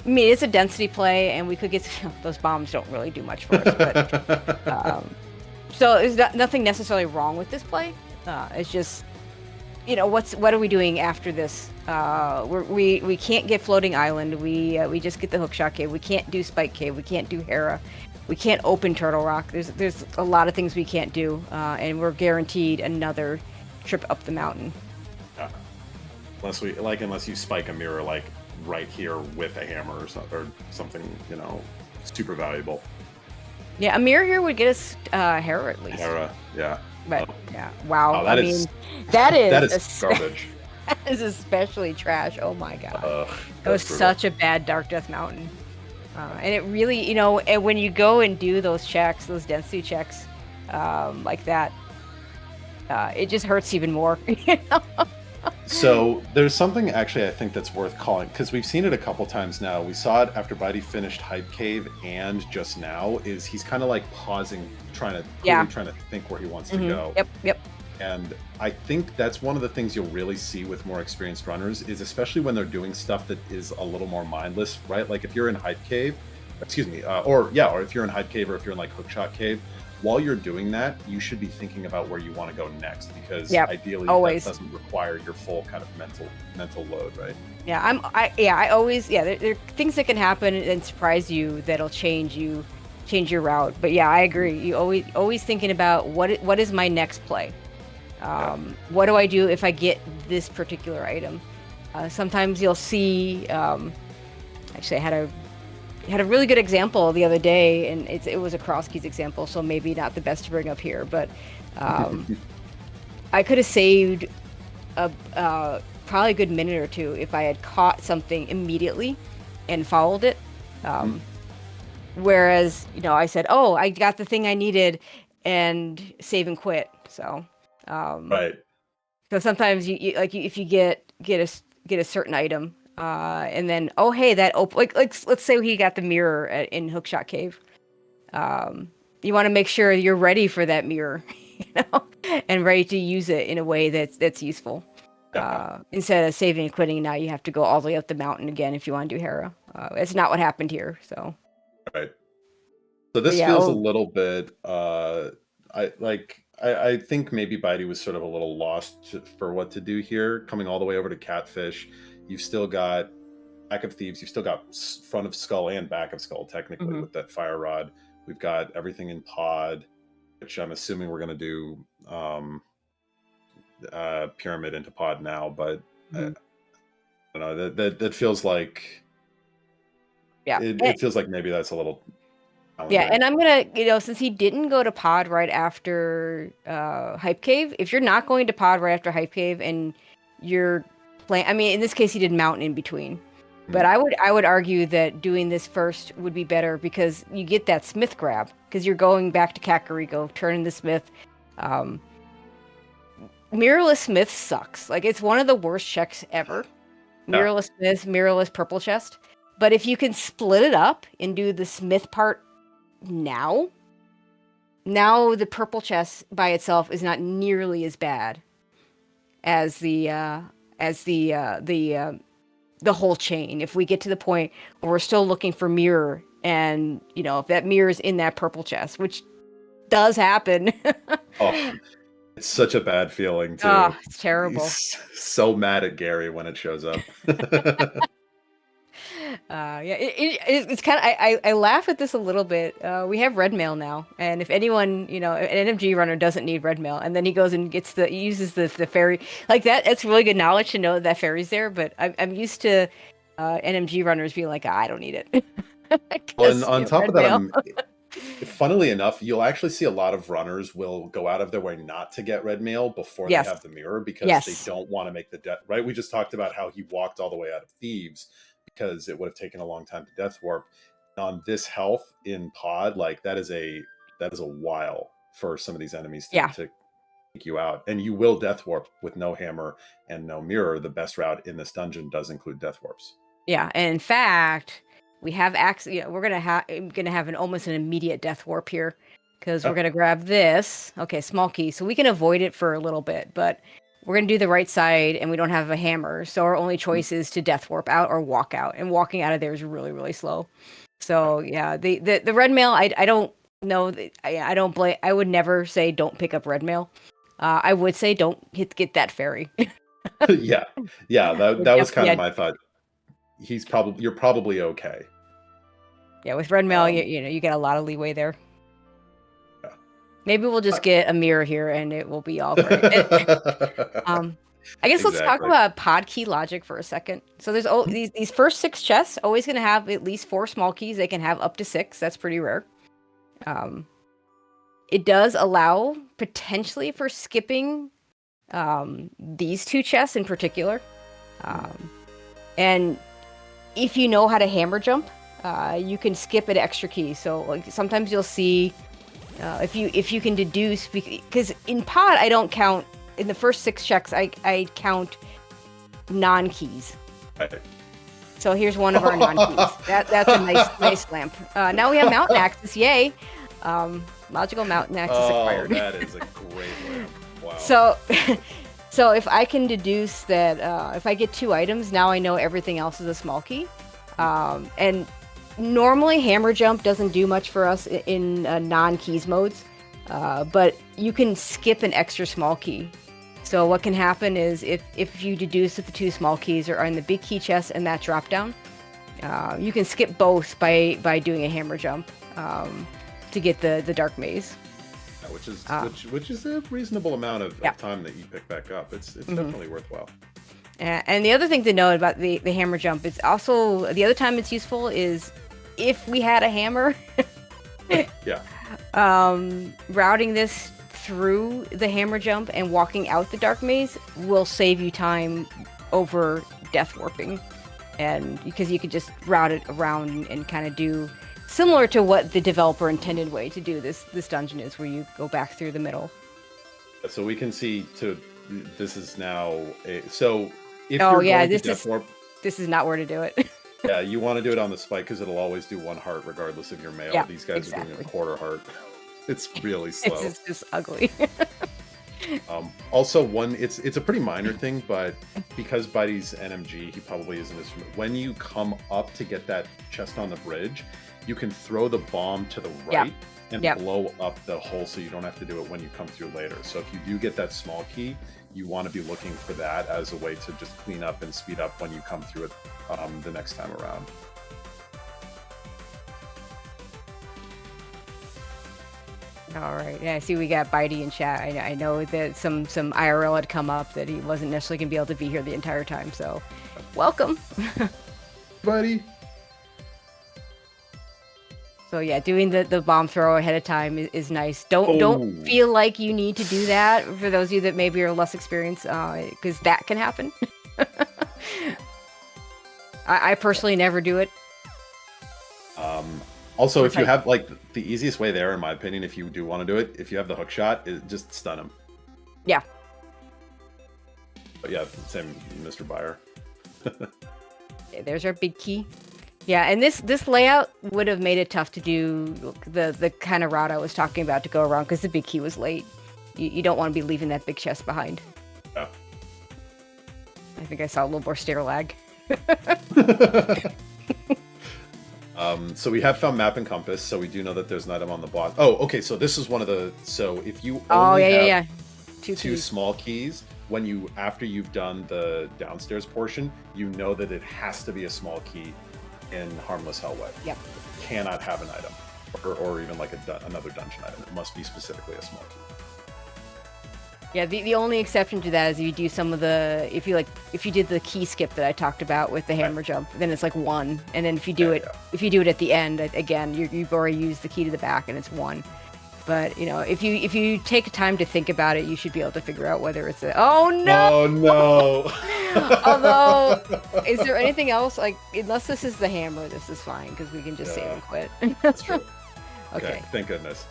mean, it's a density play, and we could get those bombs don't really do much for us, but so there's nothing necessarily wrong with this play. It's just, what are we doing after this? We can't get Floating Island. We just get the Hookshot Cave. We can't do Spike Cave. We can't do Hera. We can't open Turtle Rock. There's a lot of things we can't do, and we're guaranteed another trip up the mountain. Yeah. Unless you spike a mirror right here with a hammer or something, super valuable. Yeah, a mirror here would get us Hera at least. Hera, yeah. But yeah, wow. That is garbage. That is especially trash. Oh my god, that was brutal. Such a bad Dark Death Mountain. And it really, and when you go and do those checks, those density checks, like that, it just hurts even more. So there's something actually I think that's worth calling, because we've seen it a couple times now. We saw it after Bydey finished Hype Cave, and just now is he's kind of pausing, trying to think where he wants to go. Yep. And I think that's one of the things you'll really see with more experienced runners, is especially when they're doing stuff that is a little more mindless, right? Like if you're in Hype Cave, or if you're in Hype Cave, or if you're in Hookshot Cave, while you're doing that, you should be thinking about where you want to go next, because ideally that doesn't require your full kind of mental load, right? Yeah, there are things that can happen and surprise you that'll change your route. But yeah, I agree. You always thinking about what is my next play. What do I do if I get this particular item? Sometimes you'll see. Actually, I had a really good example the other day, and it was a cross keys example, so maybe not the best to bring up here, but I could have saved probably a good minute or two if I had caught something immediately and followed it. Whereas, I said, "Oh, I got the thing I needed," and save and quit. So, right. So sometimes you if you get a certain item. And then, oh hey, that let's say he got the mirror in Hookshot Cave. You want to make sure you're ready for that mirror, and ready to use it in a way that's useful. Instead of saving and quitting, now you have to go all the way up the mountain again if you want to do Hera. It's not what happened here. So. Right. So this feels a little bit. I think maybe Bydey was sort of a little lost for what to do here, coming all the way over to Catfish. You've still got Back of Thieves. You've still got Front of Skull and Back of Skull, technically, with that Fire Rod. We've got everything in Pod, which I'm assuming we're going to do Pyramid into Pod now. But I don't know. That feels like... Yeah. It feels like maybe that's a little... Yeah, and I'm going to, since he didn't go to Pod right after Hype Cave, if you're not going to Pod right after Hype Cave and you're... I mean, in this case, he did Mountain in between, but I would argue that doing this first would be better, because you get that Smith grab, because you're going back to Kakariko, turning the Smith. Mirrorless Smith sucks. It's one of the worst checks ever. Mirrorless Smith, mirrorless purple chest. But if you can split it up and do the Smith part now the purple chest by itself is not nearly as bad as the whole chain. If we get to the point where we're still looking for mirror, and if that mirror is in that purple chest, which does happen. Oh, it's such a bad feeling too. Oh, it's terrible. He's so mad at Gary when it shows up. Yeah, it's kind of, I laugh at this a little bit. We have red mail now, and if anyone, an NMG runner doesn't need red mail, and then he goes and uses the fairy like that, it's really good knowledge to know that fairy's there. But I'm used to NMG runners being like, I don't need it. Well, and on top red of that, mail. funnily enough, you'll actually see a lot of runners will go out of their way not to get red mail before they Yes. have the mirror because Yes. they don't want to make the death. Right? We just talked about how he walked all the way out of Thieves because it would have taken a long time to death warp. On this health in pod, like that is a while for some of these enemies to take you out, and you will death warp with no hammer and no mirror. The best route in this dungeon does include death warps. Yeah, and in fact, we have access. We're gonna have almost an immediate death warp here because we're gonna grab this. Okay, small key, so we can avoid it for a little bit, but we're gonna do the right side, and we don't have a hammer, so our only choice is to death warp out or walk out, and walking out of there is really, really slow. So yeah, the red mail, I don't know. I don't blame. I would never say don't pick up red mail. I would say don't get that fairy. yeah, that was kind of my thought. You're probably okay. Yeah, with red mail, you get a lot of leeway there. Yeah. Maybe we'll just get a mirror here, and it will be all right. I guess let's talk about pod key logic for a second. So there's these first 6 chests always going to have at least 4 small keys. They can have up to 6. That's pretty rare. It does allow potentially for skipping these 2 chests in particular. And if you know how to hammer jump, you can skip an extra key. So like sometimes you'll see if you can deduce, because in pod I don't count. In the first 6 checks, I count non-keys. Right. So here's one of our non-keys. That's a nice lamp. Now we have mountain axis. Yay! Logical mountain axis acquired. That is a great lamp. Wow. So if I can deduce that if I get 2 items, now I know everything else is a small key. And normally hammer jump doesn't do much for us in non-keys modes, but you can skip an extra small key. So what can happen is if you deduce that the 2 small keys are in the big key chest and that drop down, you can skip both by doing a hammer jump to get the dark maze. Yeah, which is a reasonable amount of time that you pick back up. It's definitely worthwhile. And the other thing to note about the hammer jump, it's also the other time it's useful is if we had a hammer. Yeah. Routing this through the hammer jump and walking out the dark maze will save you time over death warping, and because you could just route it around and kind of do similar to what the developer intended way to do this dungeon is, where you go back through the middle. So we can see this is now so if you're going to death warp, this is not where to do it. Yeah, you want to do it on the spike because it'll always do 1 heart regardless of your mail. Yeah, these guys are doing a quarter heart. It's really slow. It's just ugly. Also, it's a pretty minor thing, but because Bydey's NMG, he probably isn't as familiar. When you come up to get that chest on the bridge, you can throw the bomb to the right and blow up the hole, so you don't have to do it when you come through later. So if you do get that small key, you want to be looking for that as a way to just clean up and speed up when you come through it the next time around. All right. Yeah, I see we got Bydey in chat. I know that some IRL had come up that he wasn't necessarily going to be able to be here the entire time. So, welcome. Bydey. So yeah, doing the bomb throw ahead of time is nice. Don't feel like you need to do that for those of you that maybe are less experienced, because that can happen. I personally never do it. Also, if you have like the easiest way there, in my opinion, if you do want to do it, if you have the hook shot, just stun him. Yeah. But yeah, same Mr. Buyer. Okay, there's our big key. Yeah, and this layout would have made it tough to do the kind of route I was talking about to go around because the big key was late. You don't want to be leaving that big chest behind. Yeah. I think I saw a little more stair lag. So we have found map and compass, so we do know that there's an item on the bot. Oh, okay. So this is one of the. So if you only have two small keys, after you've done the downstairs portion, you know that it has to be a small key in Harmless Hellway. Yep. It cannot have an item, or even like another dungeon item. It must be specifically a small key. Yeah, the only exception to that is if you do some of the if you did the key skip that I talked about with the hammer jump, then it's like 1, and then if you do it at the end again, you've already used the key to the back and it's 1. But you know, if you take time to think about it, you should be able to figure out whether it's oh no. Although, is there anything else like unless this is the hammer, this is fine because we can just save and quit. That's true. Okay. Thank goodness.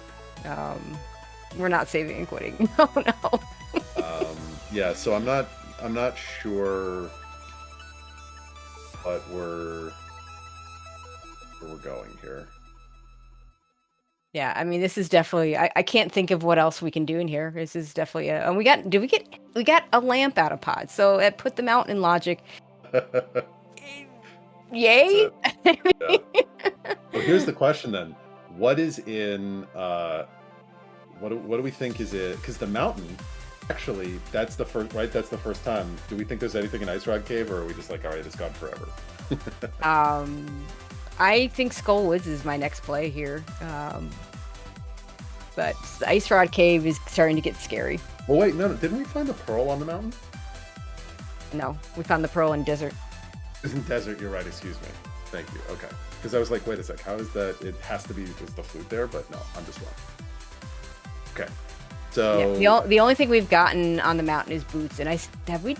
We're not saving and quitting. No. Yeah, so I'm not sure what where we're going here. Yeah, I mean, this is definitely. I can't think of what else we can do in here. This is definitely and we got a lamp out of pod, so it put them out in logic. Yay! Yeah. Well, here's the question then: what is in what do we think is it? Because the mountain, actually, that's the first, right? That's the first time. Do we think there's anything in Ice Rod Cave, or are we just like, all right, it's gone forever? I think Skull Woods is my next play here. But the Ice Rod Cave is starting to get scary. Well, wait, no, didn't we find a pearl on the mountain? No, we found the pearl in desert. It's in desert, you're right, excuse me. Thank you, okay. Because I was like, wait a sec, how is that? It has to be, is the flute there? But no, I'm just wrong. Okay, so... Yeah, the only thing we've gotten on the mountain is boots, and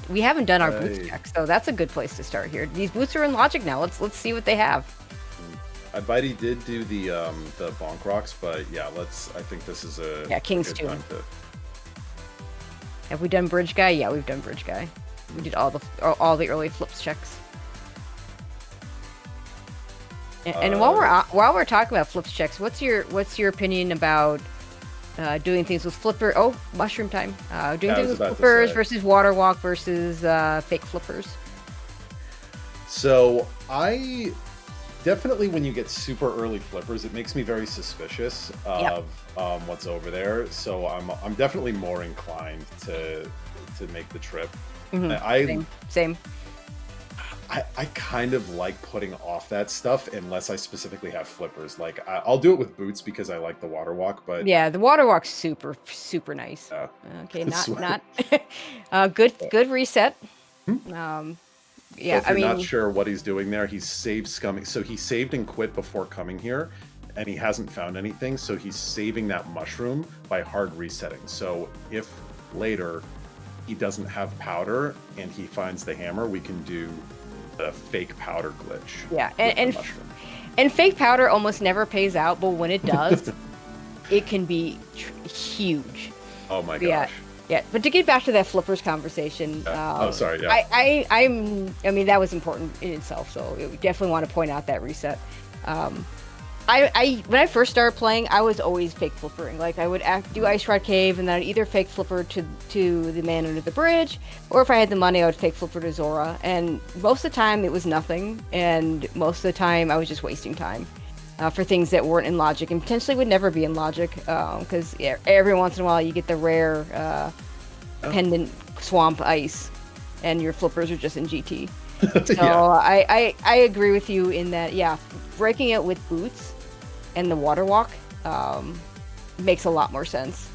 we haven't done our boots check, so that's a good place to start here. These boots are in logic now, let's see what they have. Bydey did do the bonk rocks, but yeah, I think this is a King's Tomb. Have we done Bridge Guy? Yeah, we've done Bridge Guy. We did all the early flips checks. And while we're talking about flips checks, what's your opinion about doing things with flipper? Oh, mushroom time. Doing things with flippers versus water walk versus fake flippers. So I definitely, when you get super early flippers, it makes me very suspicious of what's over there. So I'm definitely more inclined to make the trip. Mm-hmm. Same. I kind of like putting off that stuff unless I specifically have flippers. Like I'll do it with boots because I like the water walk, but yeah, the water walk's super nice. Okay, not good reset. Yeah, so if you're not sure what he's doing there, he's saved scumming. So he saved and quit before coming here, and he hasn't found anything. So he's saving that mushroom by hard resetting. So if later he doesn't have powder and he finds the hammer, we can do the fake powder glitch. Yeah, and fake powder almost never pays out, but when it does, it can be huge. Oh my gosh. Yeah, but to get back to that flippers conversation, sorry. Yeah, I mean that was important in itself, so we definitely want to point out that reset. When I first started playing, I was always fake flippering. Like I would do Ice Rod Cave, and then I'd either fake flipper to the man under the bridge, or if I had the money, I would fake flipper to Zora. And most of the time, it was nothing, and most of the time, I was just wasting time for things that weren't in logic and potentially would never be in logic. Because every once in a while, you get the rare pendant swamp ice, and your flippers are just in GT. So I agree with you in that. Yeah, breaking it with boots and the water walk makes a lot more sense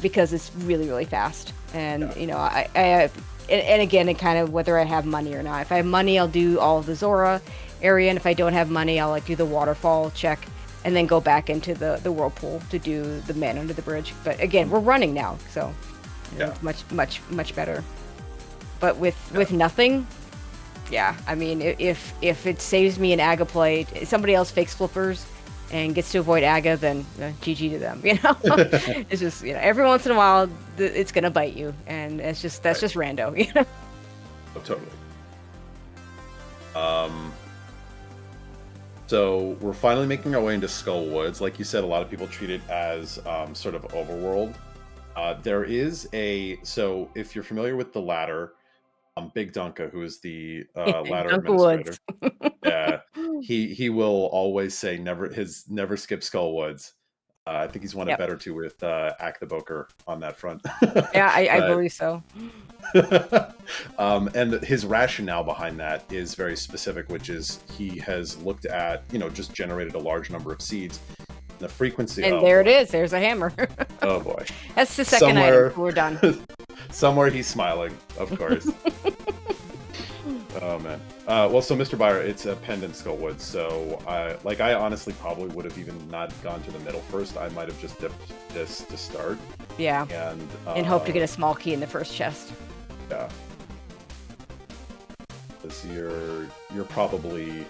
because it's really fast. And you know, and again, it kind of whether I have money or not. If I have money, I'll do all of the Zora area, and if I don't have money, I'll like do the waterfall check and then go back into the whirlpool to do the man under the bridge. But again, we're running now, so it's much better. But with nothing. Yeah, I mean, if it saves me an Aga play, somebody else fakes flippers and gets to avoid Aga, then GG to them. You know, it's just every once in a while it's gonna bite you, and that's just rando. You know. Oh, totally. So we're finally making our way into Skull Woods. Like you said, a lot of people treat it as sort of overworld. There is so if you're familiar with the ladder. Big Dunka, who is the ladder Dunker Woods. administrator. Yeah, he will always say never skip Skull Woods. I think he's won it Yep. better too with Ack the Boker on that front. Yeah, I But believe so. and his rationale behind that is very specific, which is he has looked at, just generated a large number of seeds. The frequency. And there it is. There's a hammer. Oh boy. That's the second item. We're done. Somewhere he's smiling, of course. Oh man. Well, so Mr. Byer, it's a pendant Skullwood. So I honestly probably would have even not gone to the middle first. I might have just dipped this to start. Yeah. And hope to get a small key in the first chest. Yeah. Because you're probably,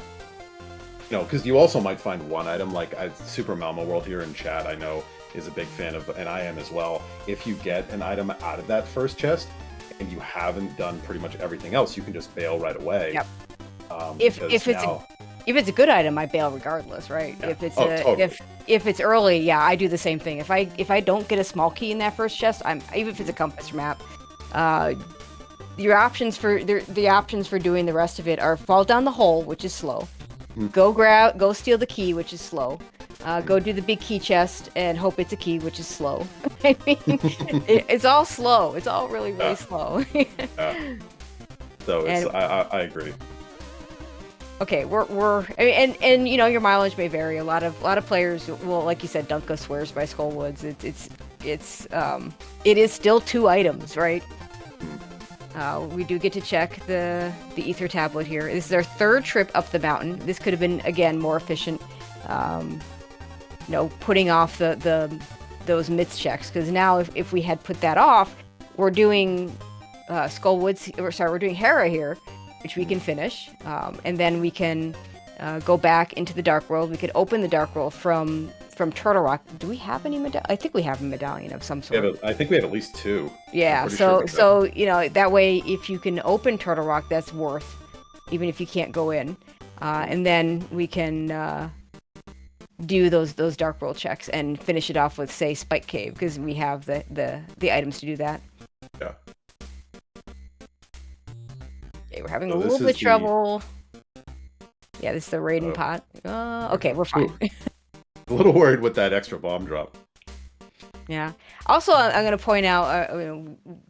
because you also might find one item like Super Malmo World here in chat. I know is a big fan of, and I am as well. If you get an item out of that first chest and you haven't done pretty much everything else, you can just bail right away. Yep. If it's a good item, I bail regardless, right? Yeah. If it's Totally. if it's early, yeah, I do the same thing. If I don't get a small key in that first chest, even if it's a compass map, the options for doing the rest of it are fall down the hole, which is slow. Go steal the key, which is slow. Go do the big key chest and hope it's a key, which is slow. I mean, it's all slow. It's all really, really slow. So I agree. Okay, and your mileage may vary. A lot of players will, like you said, Dunka swears by Skullwoods. It is still 2 items, right? We do get to check the ether tablet here. This is our 3rd trip up the mountain. This could have been, again, more efficient. Putting off those myths checks, because now if we had put that off, we're doing we're doing Hera here, which we can finish, and then we can go back into the Dark World. We could open the Dark World from Turtle Rock. Do we have any medallion? I think we have a medallion of some sort. I think we have at least 2. Yeah, so that way, if you can open Turtle Rock, that's worth, even if you can't go in, and then we can do those Dark World checks and finish it off with, say, Spike Cave, because we have the items to do that. Yeah. Okay, we're having a little bit of trouble. Yeah, this is the Raiden pot. Okay, we're fine. A little worried with that extra bomb drop. Yeah. Also, I'm going to point out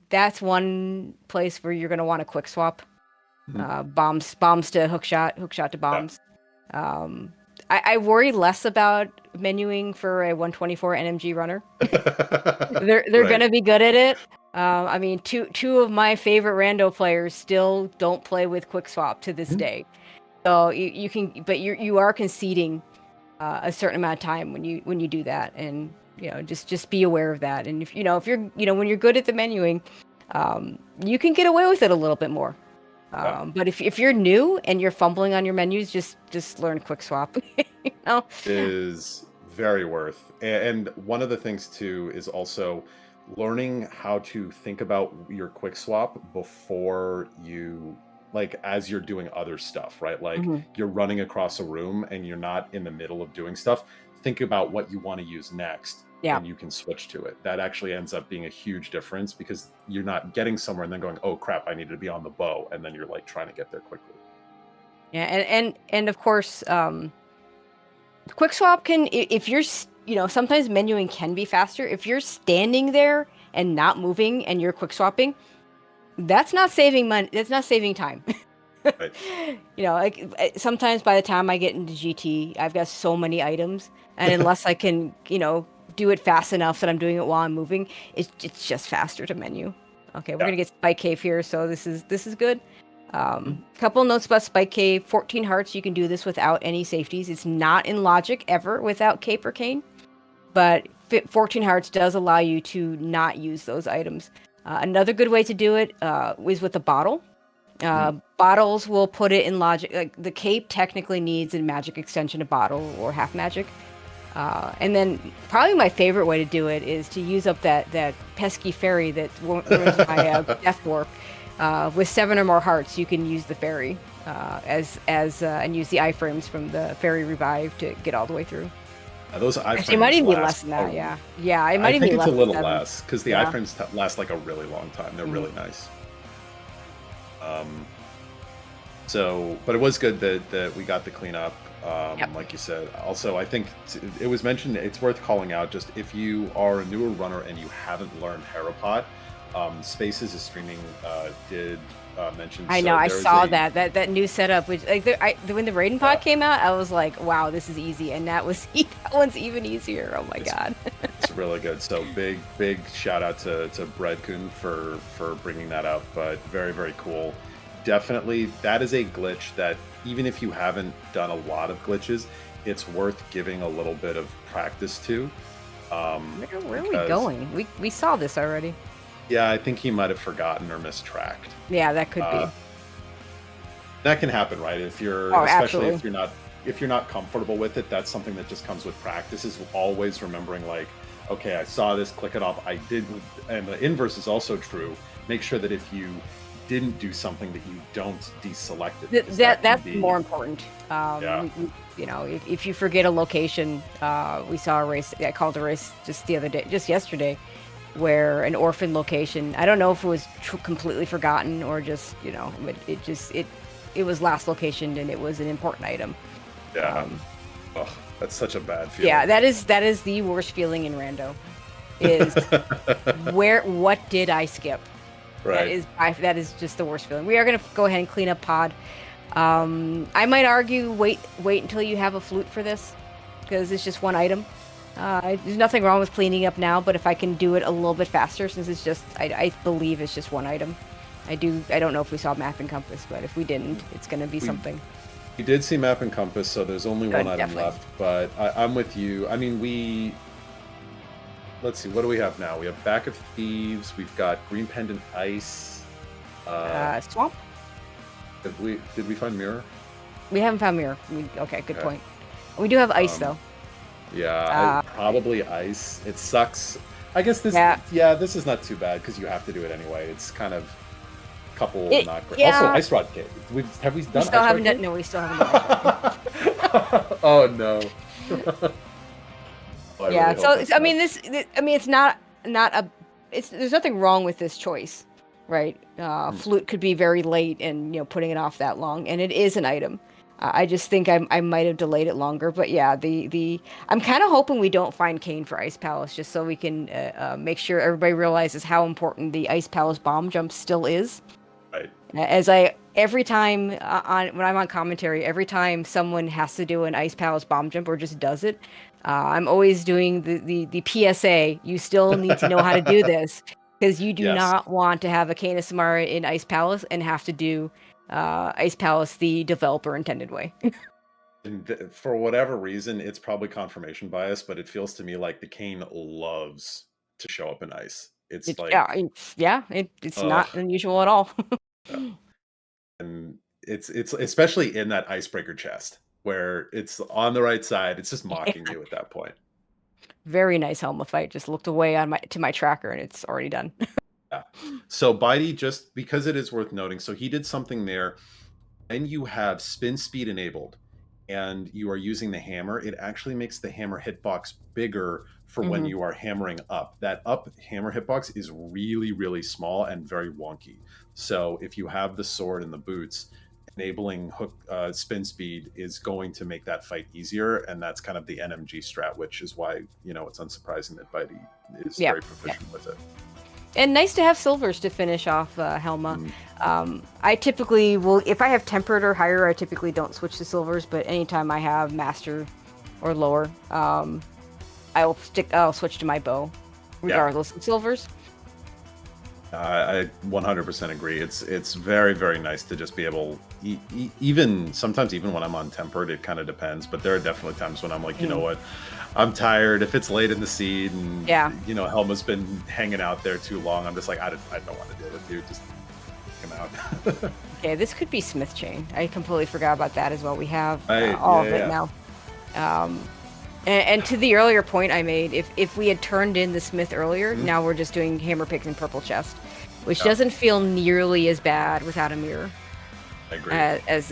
that's one place where you're going to want a quick swap. Bombs to hookshot to bombs. Yeah. I worry less about menuing for a 124 NMG runner. They're right. Going to be good at it. I mean, two of my favorite Rando players still don't play with quick swap to this day. So you can, but you are conceding a certain amount of time when you do that, and just be aware of that. And if you're when you're good at the menuing, you can get away with it a little bit more. But if you're new and you're fumbling on your menus, just learn quick swap. Is very worth. And one of the things too is also learning how to think about your quick swap before you, like, as you're doing other stuff, right? Like you're running across a room and you're not in the middle of doing stuff. Think about what you want to use next. Yeah. And you can switch to it. That actually ends up being a huge difference, because you're not getting somewhere and then going, oh crap, I needed to be on the bow, and then you're like trying to get there quickly. Yeah, and of course, quick swap can, if you're sometimes menuing can be faster. If you're standing there and not moving and you're quick swapping, that's not saving money. That's not saving time. Right. Like sometimes by the time I get into GT, I've got so many items, and unless I can, do it fast enough that I'm doing it while I'm moving, it's just faster to menu. Okay, we're gonna get Spike Cave here, so this is good. Couple notes about Spike Cave. 14 hearts, you can do this without any safeties. It's not in logic ever without Cape or Cane, but 14 hearts does allow you to not use those items. Another good way to do it is with a bottle. Bottles will put it in logic. Like the Cape technically needs a magic extension, a bottle, or half magic. And then probably my favorite way to do it is to use up that pesky fairy that ruins my death warp. With 7 or more hearts, you can use the fairy and use the iframes from the fairy revive to get all the way through. Those iframes it might even be less than that. Yeah. It might even be less. I think it's a little less, because the iframes last like a really long time. They're really nice. So, but it was good that we got the cleanup. Yep. Like you said. Also, I think it was mentioned. It's worth calling out. Just if you are a newer runner and you haven't learned Herapod, Spaces is streaming did mention. I So know. I there is saw a that new setup, which like when the Raiden pod came out, I was like, wow, this is easy, and that one's even easier. Oh my god. It's really good. So big shout out to Breadcoon for bringing that up. But very, very cool. Definitely, that is a glitch that even if you haven't done a lot of glitches, it's worth giving a little bit of practice to. Where are we going? We saw this already. Yeah, I think he might have forgotten or mistracked. Yeah, that could be. That can happen, right? If you're, especially if you're not comfortable with it, that's something that just comes with practice. Is always remembering, like, okay, I saw this, click it off. I did, and the inverse is also true. Make sure that if you didn't do something, that you don't deselect it. That's more important. You know, if you forget a location, we saw a race. I called a race just yesterday, where an orphan location. I don't know if it was completely forgotten or just, you know, but it was last location and it was an important item. Yeah. That's such a bad feeling. Yeah, that is the worst feeling in Rando. Is what did I skip? Right. That is just the worst feeling. We are going to go ahead and clean up pod. I might argue wait until you have a flute for this, because it's just one item. There's nothing wrong with cleaning up now, but if I can do it a little bit faster, since it's just I believe it's just one item. I don't know if we saw map and compass, but if we didn't, it's going to be something. We did see map and compass, so there's only one item left. But I'm with you. I mean, let's see, what do we have now? We have Back of Thieves. We've got Green Pendant Ice. Swamp. Did we find Mirror? We haven't found Mirror. Okay, good point. We do have Ice though. Yeah, probably Ice. It sucks. I guess this. Yeah, this is not too bad because you have to do it anyway. It's kind of couple not great. Also, Ice Rod Cave. Have we done? We still haven't done. No, we still haven't done. Oh no. Yeah. Really, so I mean, it's not a. There's nothing wrong with this choice, right? Flute could be very late, and putting it off that long, and it is an item. I just think I might have delayed it longer, but yeah, I'm kind of hoping we don't find Kane for Ice Palace, just so we can make sure everybody realizes how important the Ice Palace bomb jump still is. Right. As every time when I'm on commentary, every time someone has to do an Ice Palace bomb jump or just does it, I'm always doing the PSA. You still need to know how to do this, because you do not want to have a Kane Samara in Ice Palace and have to do Ice Palace the developer intended way. And for whatever reason, it's probably confirmation bias, but it feels to me like the Kane loves to show up in ice. It's not unusual at all. And it's especially in that icebreaker chest where it's on the right side. It's just mocking you at that point. Very nice Helma fight. Just looked away to my tracker and it's already done. Yeah. So Bydey, just because it is worth noting, so he did something there. When you have spin speed enabled and you are using the hammer, it actually makes the hammer hitbox bigger for when you are hammering up. That up hammer hitbox is really, really small and very wonky. So if you have the sword and the boots, enabling hook spin speed is going to make that fight easier, and that's kind of the NMG strat, which is why it's unsurprising that Bydey is very proficient with it. And nice to have silvers to finish off Helma. I typically will, if I have tempered or higher, I typically don't switch to silvers, but anytime I have master or lower, I'll switch to my bow, regardless of silvers. I 100% agree. It's very, very nice to just be able, even sometimes when I'm on tempered, it kind of depends, but there are definitely times when I'm like, you know what, I'm tired. If it's late in the seed and Helma's been hanging out there too long, I'm just like, I don't want to deal with you. Just him out. Okay, this could be Smith Chain. I completely forgot about that as well. We have all of it now. And to the earlier point I made, if we had turned in the Smith earlier, now we're just doing hammer picks and purple chest, which doesn't feel nearly as bad without a mirror. I agree. As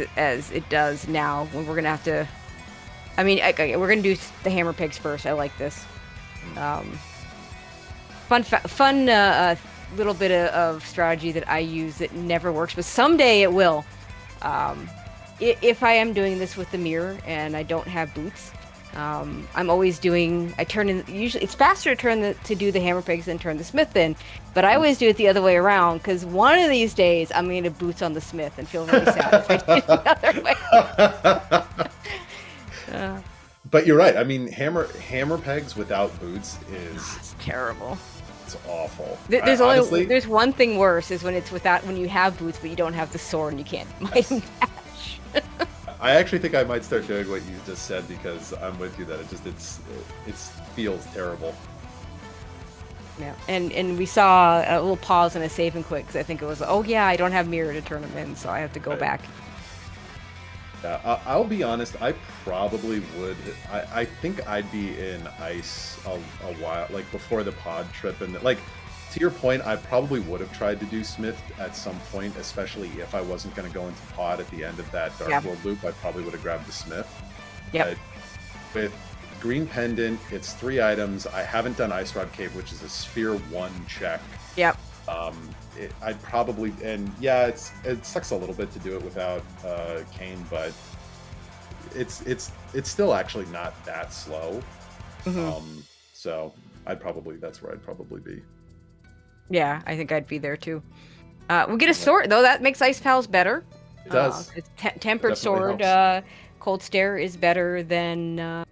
it does now, when we're gonna have to. I mean, okay, we're gonna do the hammer picks first. I like this. Fun little bit of strategy that I use that never works, but someday it will. If I am doing this with the mirror and I don't have boots, I'm always doing. I turn in. Usually, it's faster to do the hammer pegs than turn the smith in, but I always do it the other way around because one of these days I'm gonna get boots on the smith and feel really sad if I do it the other way. But you're right. I mean, hammer pegs without boots It's terrible. It's awful. Honestly, there's one thing worse is when you have boots but you don't have the sword and you can't match. I actually think I might start doing what you just said because I'm with you that it feels terrible. Yeah, and we saw a little pause and a save and quit because I think it was, oh yeah, I don't have mirror to turn them in, so I have to go back. I'll be honest, I probably would. I think I'd be in ice a while, like before the pod trip, and like to your point, I probably would have tried to do Smith at some point, especially if I wasn't going to go into pod at the end of that Dark World loop. I probably would have grabbed the Smith. Yep. But with Green Pendant, it's 3 items. I haven't done Ice Rod Cave, which is a Sphere 1 check. Yep. I'd probably, and yeah, it sucks a little bit to do it without Kane, but it's still actually not that slow. Mm-hmm. So that's where I'd probably be. Yeah, I think I'd be there too. We'll get a sword though. That makes Ice Pals better. It does. Tempered Sword, Cold Stare is better than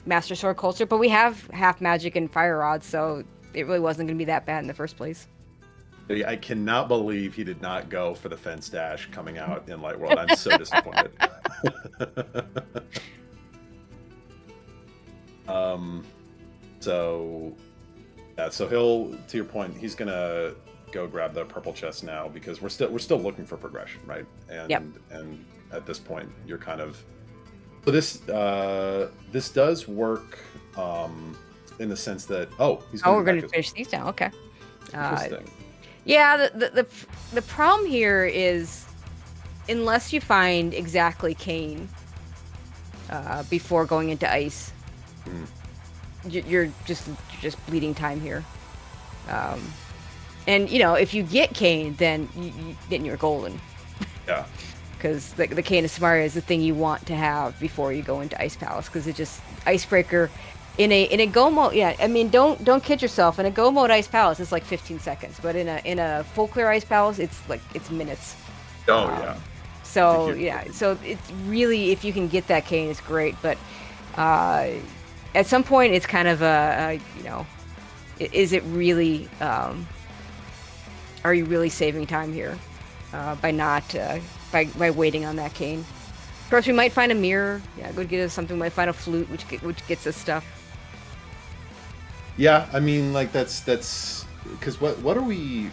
Master Sword, Cold Stare, but we have half magic and Fire Rod, so it really wasn't going to be that bad in the first place. I cannot believe he did not go for the Fence Dash coming out in Light World. I'm so disappointed. So he'll, to your point, he's gonna go grab the purple chest now because we're still looking for progression, right? And and at this point, you're kind of, so this does work in the sense that we're going to finish these now. Okay. Interesting. Yeah, the problem here is unless you find exactly Kane before going into ice, you're just bleeding time here. And if you get Kane, then you're golden. Yeah. Because the Kane of Samaria is the thing you want to have before you go into Ice Palace, because it just Icebreaker in a go mode. Yeah, I mean don't kid yourself. In a go mode Ice Palace, it's like 15 seconds, but in a full clear Ice Palace, it's minutes. Oh yeah. So so it's really, if you can get that Kane, it's great. But at some point, it's kind of is it really? Are you really saving time here by not by waiting on that Kane? Of course, we might find a mirror. Yeah, go get us something. We might find a flute, which gets us stuff. Yeah, I mean, like that's because what are we?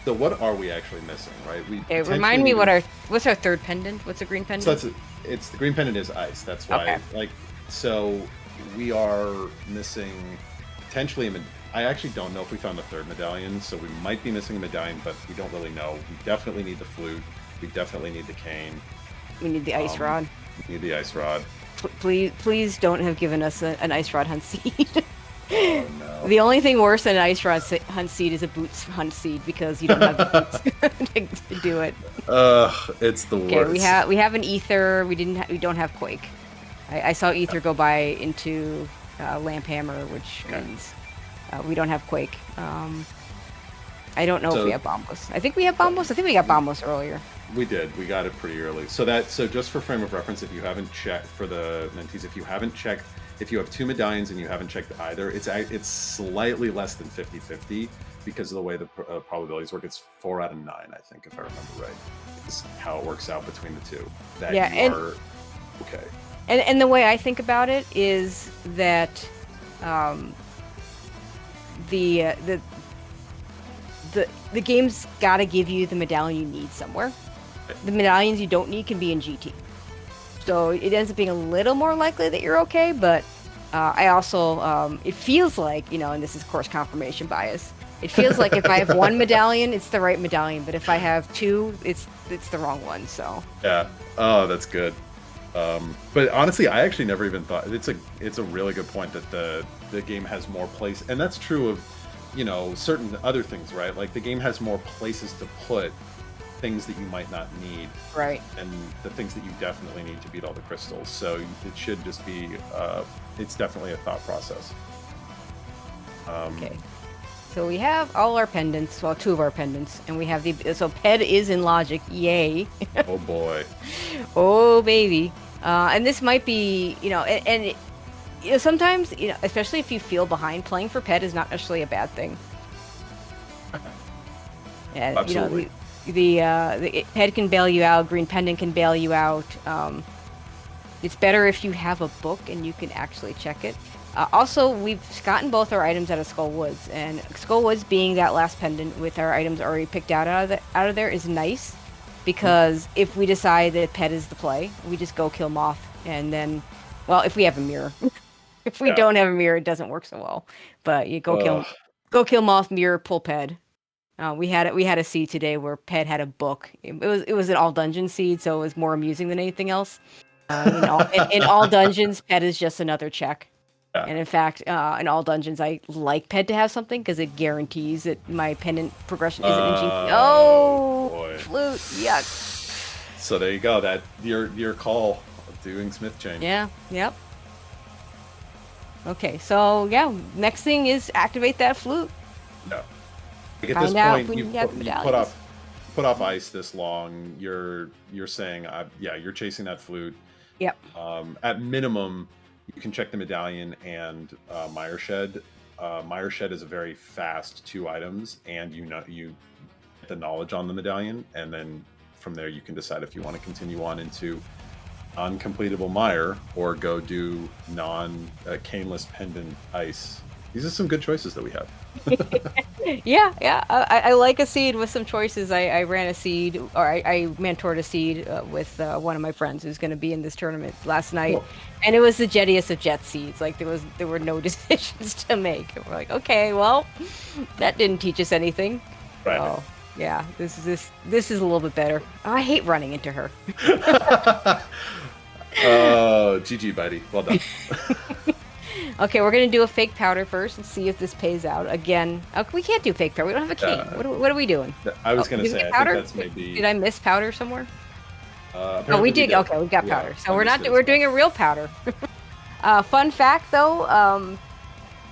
So what are we actually missing, right? Remind me what's our third pendant? What's a green pendant? So it's the green pendant is ice. That's why so we are missing potentially I actually don't know if we found the third medallion, so we might be missing a medallion, but we don't really know. We definitely need the flute. We definitely need the cane. We need the ice rod. We need the ice rod. Please don't have given us an ice rod hunt seed. Oh no. The only thing worse than an ice rod hunt seed is a boots hunt seed, because you don't have the boots to do it. It's the worst. Okay, we have an ether. We don't have quake. I saw ether go by into lamp hammer, which means we don't have quake. I don't know if we have bombos. I think we have bombos. I think we got bombos earlier. We did. We got it pretty early. So just for frame of reference, if you haven't checked for the mentees, if you have 2 medallions and you haven't checked either, it's slightly less than 50-50 because of the way the probabilities work. It's 4 out of 9, I think, if I remember right. Is how it works out between the two. Okay. And the way I think about it is that the game's got to give you the medallion you need somewhere. The medallions you don't need can be in GT. So it ends up being a little more likely that you're okay, but I also, it feels like, and this is of course confirmation bias, it feels like if I have 1 medallion, it's the right medallion, but if I have 2, it's the wrong one, so. Yeah, oh, that's good. But honestly, I actually never even thought, it's a really good point that the game has more place, and that's true of you know, certain other things, right? Like the game has more places to put things that you might not need, Right. and the things that you definitely need to beat all the crystals. So it should just be, it's definitely a thought process. Okay. So we have all our pendants, well, 2 of our pendants, and we have so Ped is in logic, yay. Oh boy. Oh baby. And this might be, you know, sometimes, especially if you feel behind, playing for Ped is not necessarily a bad thing. Yeah, Absolutely. The Ped can bail you out, Green Pendant can bail you out. It's better if you have a book and you can actually check it. Also, we've gotten both our items out of Skull Woods, and Skull Woods being that last pendant with our items already picked out of there is nice, because if we decide that Pet is the play, we just go kill Moth, and then, well, if we have a mirror. If we Yeah. don't have a mirror, it doesn't work so well. But you go kill Moth, mirror, pull Ped. We had a seed today where Ped had a book. It was an all dungeon seed, so it was more amusing than anything else. In all dungeons, Ped is just another check. Yeah. And in fact, in all dungeons, I like Ped to have something because it guarantees that my pendant progression isn't in GP. Oh, boy. flute! Yuck. So there you go. That your call of doing Smith Chain. Yeah. Yep. Okay. So yeah, next thing is activate that flute. No. Like at this point, you put off ice this long. You're saying, yeah, you're chasing that flute. Yep. At minimum, you can check the medallion and Mire Shed. Mire Shed is a very fast 2 items, and you get the knowledge on the medallion, and then from there you can decide if you want to continue on into uncompletable mire or go do caneless pendant ice. These are some good choices that we have. Yeah. I like a seed with some choices. I ran a seed, or I mentored a seed with one of my friends who's going to be in this tournament last night, Cool. and it was the jettiest of jet seeds. Like there were no decisions to make. And we're like, okay, well, that didn't teach us anything. Right. Oh, yeah, this is a little bit better. Oh, I hate running into her. Oh, GG, Bydey. Well done. Okay, we're gonna do a fake powder first and see if this pays out. Again, we can't do fake powder. We don't have a king. What are we doing? I was gonna say, I think that's maybe. Did I miss powder somewhere? Oh, we did. Okay, we got powder. So we're doing a real powder. Fun fact though,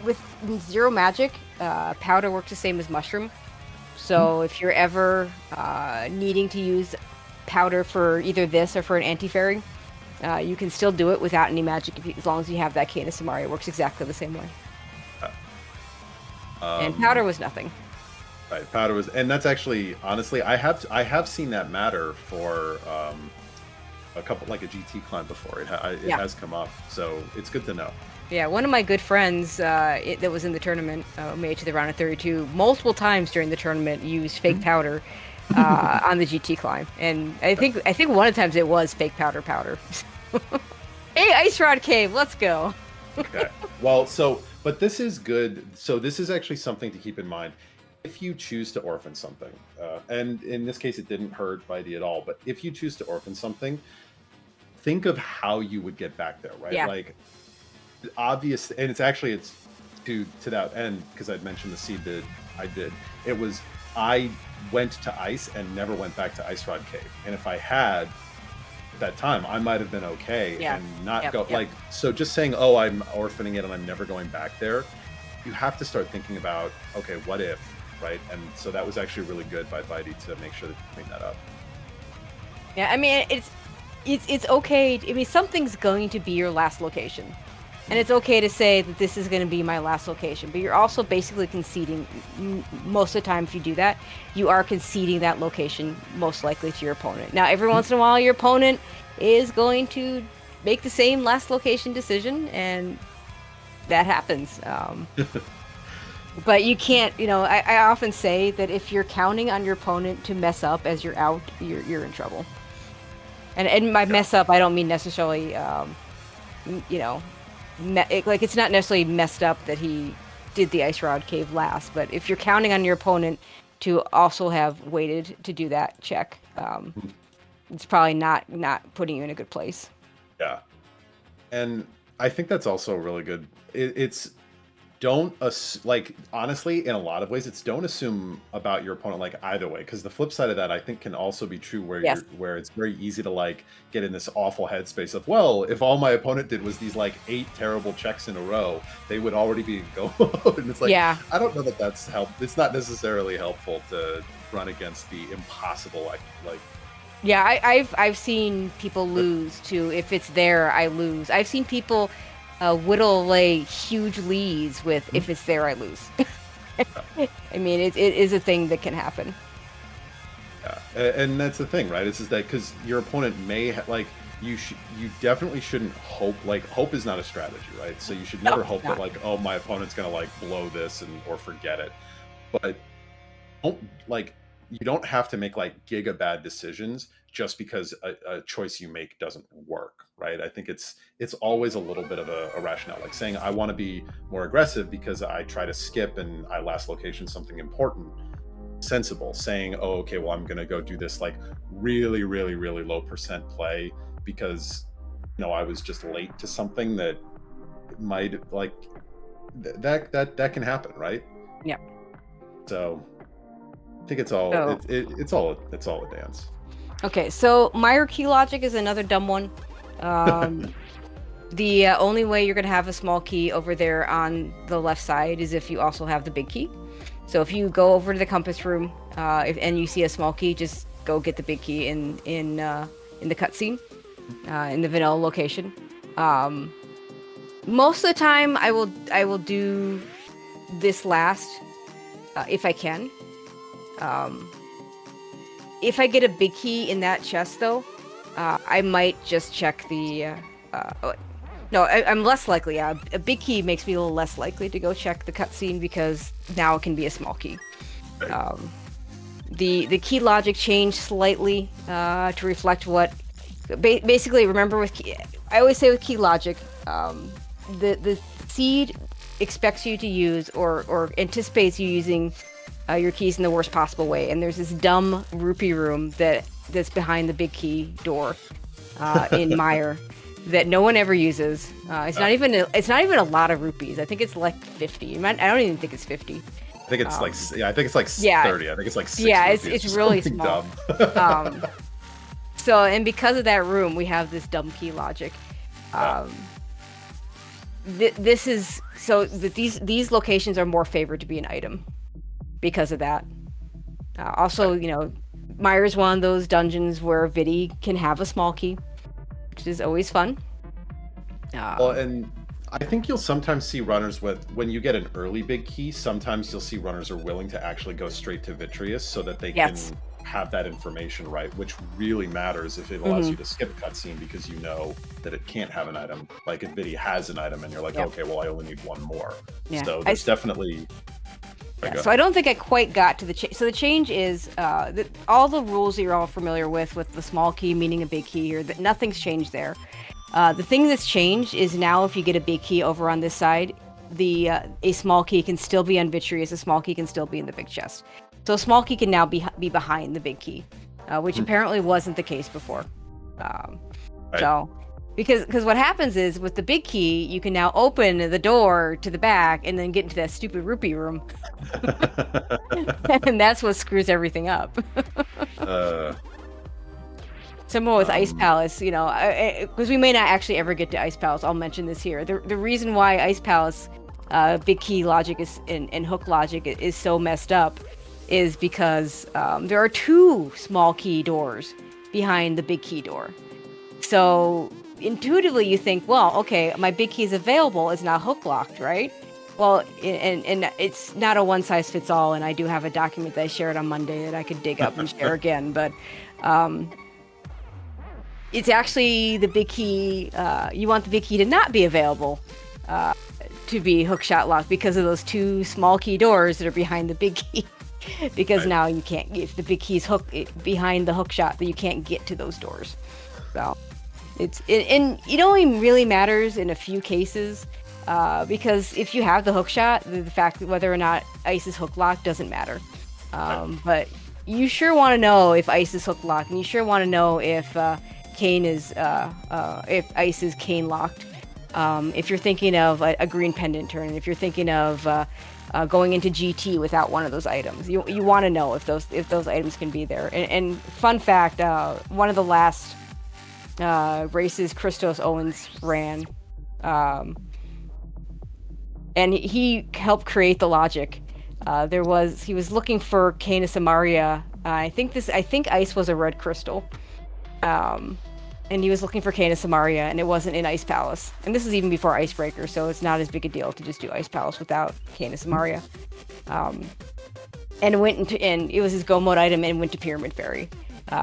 with 0 magic, powder works the same as mushroom. So if you're ever needing to use powder for either this or for an anti-fairy, you can still do it without any magic as long as you have that Cane of Samaria. It works exactly the same way. And powder was nothing. Right, powder was, and that's actually, honestly, I have seen that matter for a couple, like a GT climb before. It has come up, so it's good to know. Yeah, one of my good friends that was in the tournament, made it to the round of 32, multiple times during the tournament used fake powder on the GT climb, and I think one of the times it was fake powder. Hey, Ice Rod Cave, let's go. Okay. Well, but this is good. So this is actually something to keep in mind. If you choose to orphan something, and in this case it didn't hurt Bydey at all, but if you choose to orphan something, think of how you would get back there, right? Yeah. Like, obvious, and it's to that end, because I'd mentioned the seed that I did. It was, I went to ice and never went back to Ice Rod Cave, and if I had at that time, I might have been okay and not go like, so just saying, oh, I'm orphaning it and I'm never going back there, you have to start thinking about, okay, what if, right? And so that was actually really good by Bydey to make sure that you clean that up. Yeah, I mean, it's okay. I mean, something's going to be your last location, and it's okay to say that this is going to be my last location, but you're also basically conceding, most of the time if you do that, you are conceding that location most likely to your opponent. Now, every once in a while, your opponent is going to make the same last location decision, and that happens. But you can't, I often say that if you're counting on your opponent to mess up as you're out, you're in trouble. And by mess up, I don't mean necessarily, it's not necessarily messed up that he did the Ice Rod Cave last, but if you're counting on your opponent to also have waited to do that check, it's probably not putting you in a good place. Yeah. And I think that's also really good. It's don't like, honestly, in a lot of ways, it's don't assume about your opponent like either way, because the flip side of that I think can also be true where Yes. where it's very easy to like get in this awful headspace of, well, if all my opponent did was these like 8 terrible checks in a row, they would already be in go mode. And it's like, Yeah. I don't know that that's it's not necessarily helpful to run against the impossible like Yeah, I've seen people lose too. If it's there, I lose. I've seen people whittle away huge leads with if it's there, I lose. I mean, it is a thing that can happen. Yeah, and that's the thing, right? It's just that because your opponent may like you definitely shouldn't hope. Like, hope is not a strategy, right? So you should never No, hope not. that like, oh, my opponent's gonna like blow this and or forget it. But don't like you don't have to make like giga bad decisions just because a choice you make doesn't work, right? I think it's always a little bit of a rationale, like saying I want to be more aggressive because I try to skip and I last location something important. Sensible. Saying, oh, okay, well, I'm gonna go do this like really, really, really low percent play because I was just late to something that might like that can happen, right? Yeah. So I think it's all So it's all a dance. okay, so Meyer key logic is another dumb one. The only way you're gonna have a small key over there on the left side is if you also have the big key. So if you go over to the compass room, and you see a small key, just go get the big key in the cutscene, in the vanilla location. Most of the time, I will do this last, if I can. If I get a big key in that chest, though, I might just check the. No, I'm less likely. A big key makes me a little less likely to go check the cutscene because now it can be a small key. Right. The key logic changed slightly to reflect what. Basically, remember with key, I always say with key logic, the seed expects you to use or anticipates you using your keys in the worst possible way, and there's this dumb rupee room that's behind the big key door in Meyer that no one ever uses. It's not even a lot of rupees. I think it's like 50. I don't even think it's 50. I think it's I think it's like 30. I think it's like 6 yeah, rupees it's or really something small. dumb. So, and because of that room, we have this dumb key logic. This is so that these locations are more favored to be an item because of that. Also, Meyer's one of those dungeons where Bydey can have a small key, which is always fun. Well, and I think you'll sometimes see runners when you get an early big key, sometimes you'll see runners are willing to actually go straight to Vitreous so that they Yes. can have that information, right? Which really matters if it allows you to skip a cutscene because you know that it can't have an item. Like if Bydey has an item and you're like, Yep. okay, well, I only need one more. Yeah. So there's definitely... Yeah, so I don't think I quite got to the change. So the change is that all the rules that you're all familiar with the small key meaning a big key here, that nothing's changed there. The thing that's changed is now if you get a big key over on this side, a small key can still be on Vitreous, a small key can still be in the big chest. So a small key can now be behind the big key, which apparently wasn't the case before. Right. So, because what happens is with the big key, you can now open the door to the back and then get into that stupid rupee room, and that's what screws everything up. Similar with Ice Palace, because we may not actually ever get to Ice Palace. I'll mention this here. The reason why Ice Palace, big key logic is and hook logic is so messed up is because there are 2 small key doors behind the big key door. So intuitively you think, well, okay, my big key is available, it's not hook locked, right? Well, and it's not a one size fits all, and I do have a document that I shared on Monday that I could dig up and share again, but it's actually the big key, you want the big key to not be available to be hookshot locked because of those 2 small key doors that are behind the big key. Because Right. now you can't, if the big key's behind the hook shot, that you can't get to those doors. So and it only really matters in a few cases, because if you have the hook shot, the fact that whether or not Ice is hook locked doesn't matter. But you sure want to know if Ice is hook locked, and you sure want to know if Kane is if Ice is Kane locked. If you're thinking of a green pendant turn, if you're thinking of going into GT without one of those items, you want to know if those items can be there. And fun fact, one of the last races Christos Owens ran, and he helped create the logic. He was looking for Canis Amaria. I think ice was a red crystal. And he was looking for Canis Amaria, and it wasn't in Ice Palace. And this is even before Icebreaker, so it's not as big a deal to just do Ice Palace without Canis Amaria. And it was his go mode item, and went to Pyramid Fairy,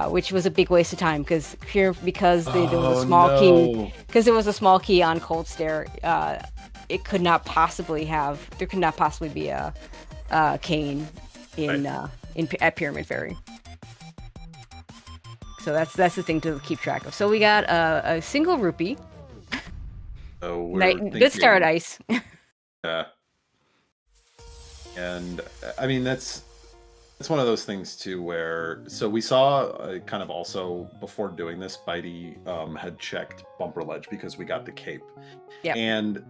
which was a big waste of time because there was a small key. Because there was a small key on Cold Stare, there could not possibly be a Kane at Pyramid Fairy. So that's the thing to keep track of. So we got a single rupee. So good start, Ice. Yeah. And I mean that's one of those things too where we saw kind of also before doing this, Bydey had checked Bumper Ledge because we got the cape. Yeah. And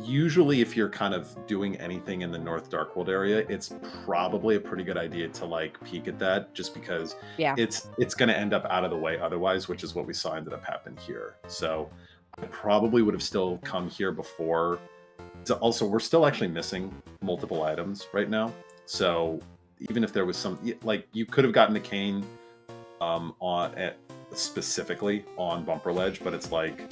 usually if you're kind of doing anything in the North Darkworld area, it's probably a pretty good idea to like peek at that just because it's going to end up out of the way otherwise, which is what we saw ended up happening here. So I probably would have still come here before. Also, we're still actually missing multiple items right now. So even if there was some, like you could have gotten the cane specifically on Bumper Ledge, but it's like,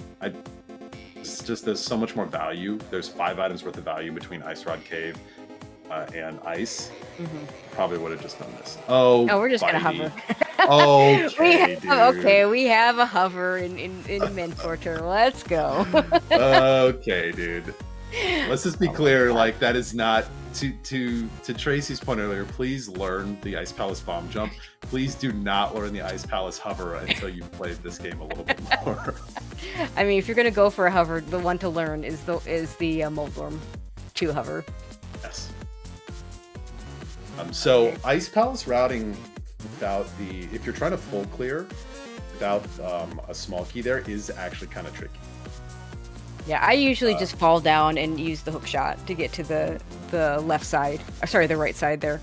it's just there's so much more value. There's 5 items worth of value between Ice Rod Cave and Ice. Mm-hmm. Probably would have just done this. Oh, we're just gonna hover. Okay, we have a hover in Mentor Turtle. Let's go. Okay, dude. Let's just be clear. Like that is not to Tracie's point earlier. Please learn the Ice Palace bomb jump. Please do not learn the Ice Palace hover until you've played this game a little bit more. I mean, if you're gonna go for a hover, the one to learn is the Moldorm 2 hover. Yes. So Ice Palace routing without if you're trying to full clear without a small key there is actually kind of tricky. Yeah, I usually just fall down and use the hook shot to get to the left side. Sorry, the right side there.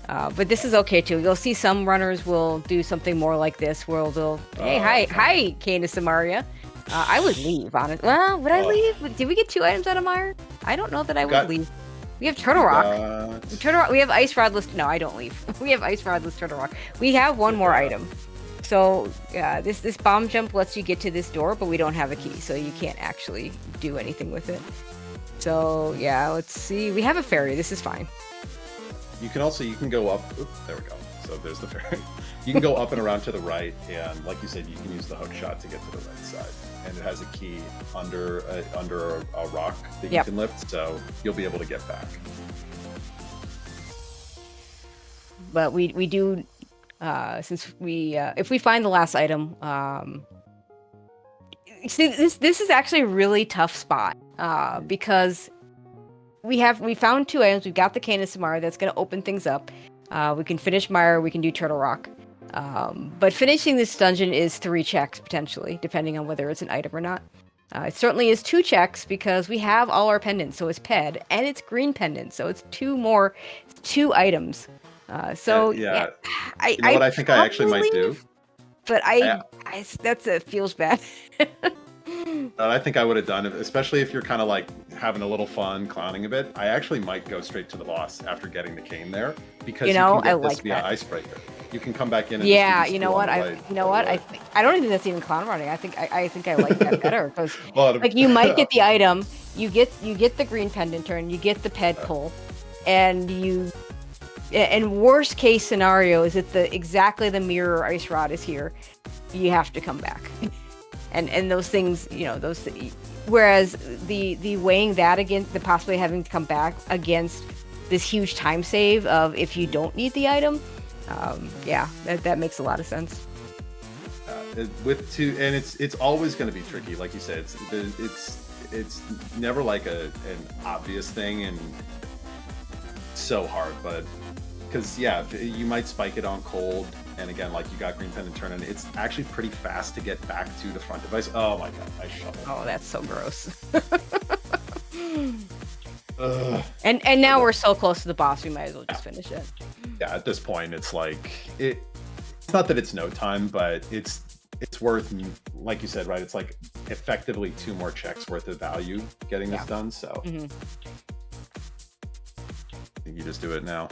But this is okay too. You'll see some runners will do something more like this, where they'll, hey, hi, Canis Amaria. I would leave on it. Well, would I leave? Did we get 2 items out of Mire? I don't know that I would leave. We have Turtle Rock. We have Ice Rodless. No, I don't leave. We have Ice Rodless Turtle Rock. We have one more item. So this bomb jump lets you get to this door, but we don't have a key, so you can't actually do anything with it. So yeah, let's see. We have a fairy. This is fine. You can go up. Oops, there we go. So there's the fairy. You can go up and around to the right, and like you said, you can use the hook shot to get to the right side. And it has a key under a rock that you can lift, so you'll be able to get back. But we do. Since if we find the last item, see this is actually a really tough spot because we found 2 items. We've got the Canis Amaria that's going to open things up. We can finish Mire. We can do Turtle Rock. But finishing this dungeon is 3 checks potentially, depending on whether it's an item or not. It certainly is 2 checks because we have all our pendants, so it's ped, and it's green pendant, so it's 2 items. So yeah. You know what I think I actually might do? But that feels bad. I think I would have done it, especially if you're kind of like having a little fun, clowning a bit. I actually might go straight to the boss after getting the cane there because you can get this via Icebreaker. You can get that. Yeah, you know what? I don't even think that's even clown running. I think I like that better because like you might get the item, you get the green pendant turn, you get the ped pull, and worst case scenario is that exactly the mirror ice rod is here. You have to come back, and those things, whereas the weighing that against the possibly having to come back against this huge time save of if you don't need the item, that makes a lot of sense. And it's always going to be tricky, like you said. It's never like an obvious thing and so hard, but because you might spike it on cold, And again, like you got green pendant turn in, it's actually pretty fast to get back to the front device. Oh my god, nice shovel. Oh, that's so gross. And now we're so close to the boss, we might as well just finish it. Yeah, at this point, it's like it's not that it's no time, but it's worth, like you said, right? It's like effectively 2 more checks worth of value getting this done. So I think you just do it now.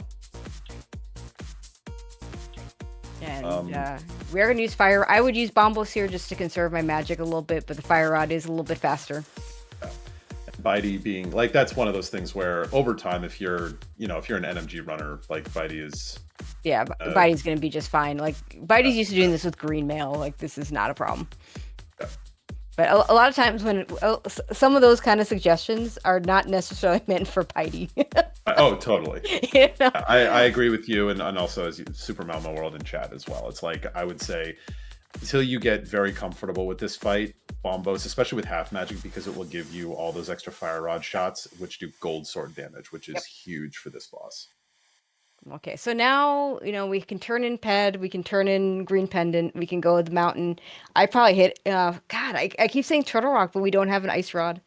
And we're gonna use fire. I would use bombos here just to conserve my magic a little bit, but the fire rod is a little bit faster. Bydey being like, that's one of those things where over time, if you're an NMG runner, like Bydey is. Yeah, Bydey's gonna be just fine. Like Bydey's used to doing this with green mail. Like this is not a problem. Yeah. But a lot of times when some of those kind of suggestions are not necessarily meant for Bydey. Oh, totally. You know? I agree with you, and also as Super Malmo World in chat as well. It's like I would say until you get very comfortable with this fight, bombos, especially with half magic, because it will give you all those extra fire rod shots, which do gold sword damage, which is huge for this boss. Okay, so now, we can turn in Ped, we can turn in Green Pendant, we can go to the mountain. I probably hit, God, I keep saying Turtle Rock, but we don't have an Ice Rod.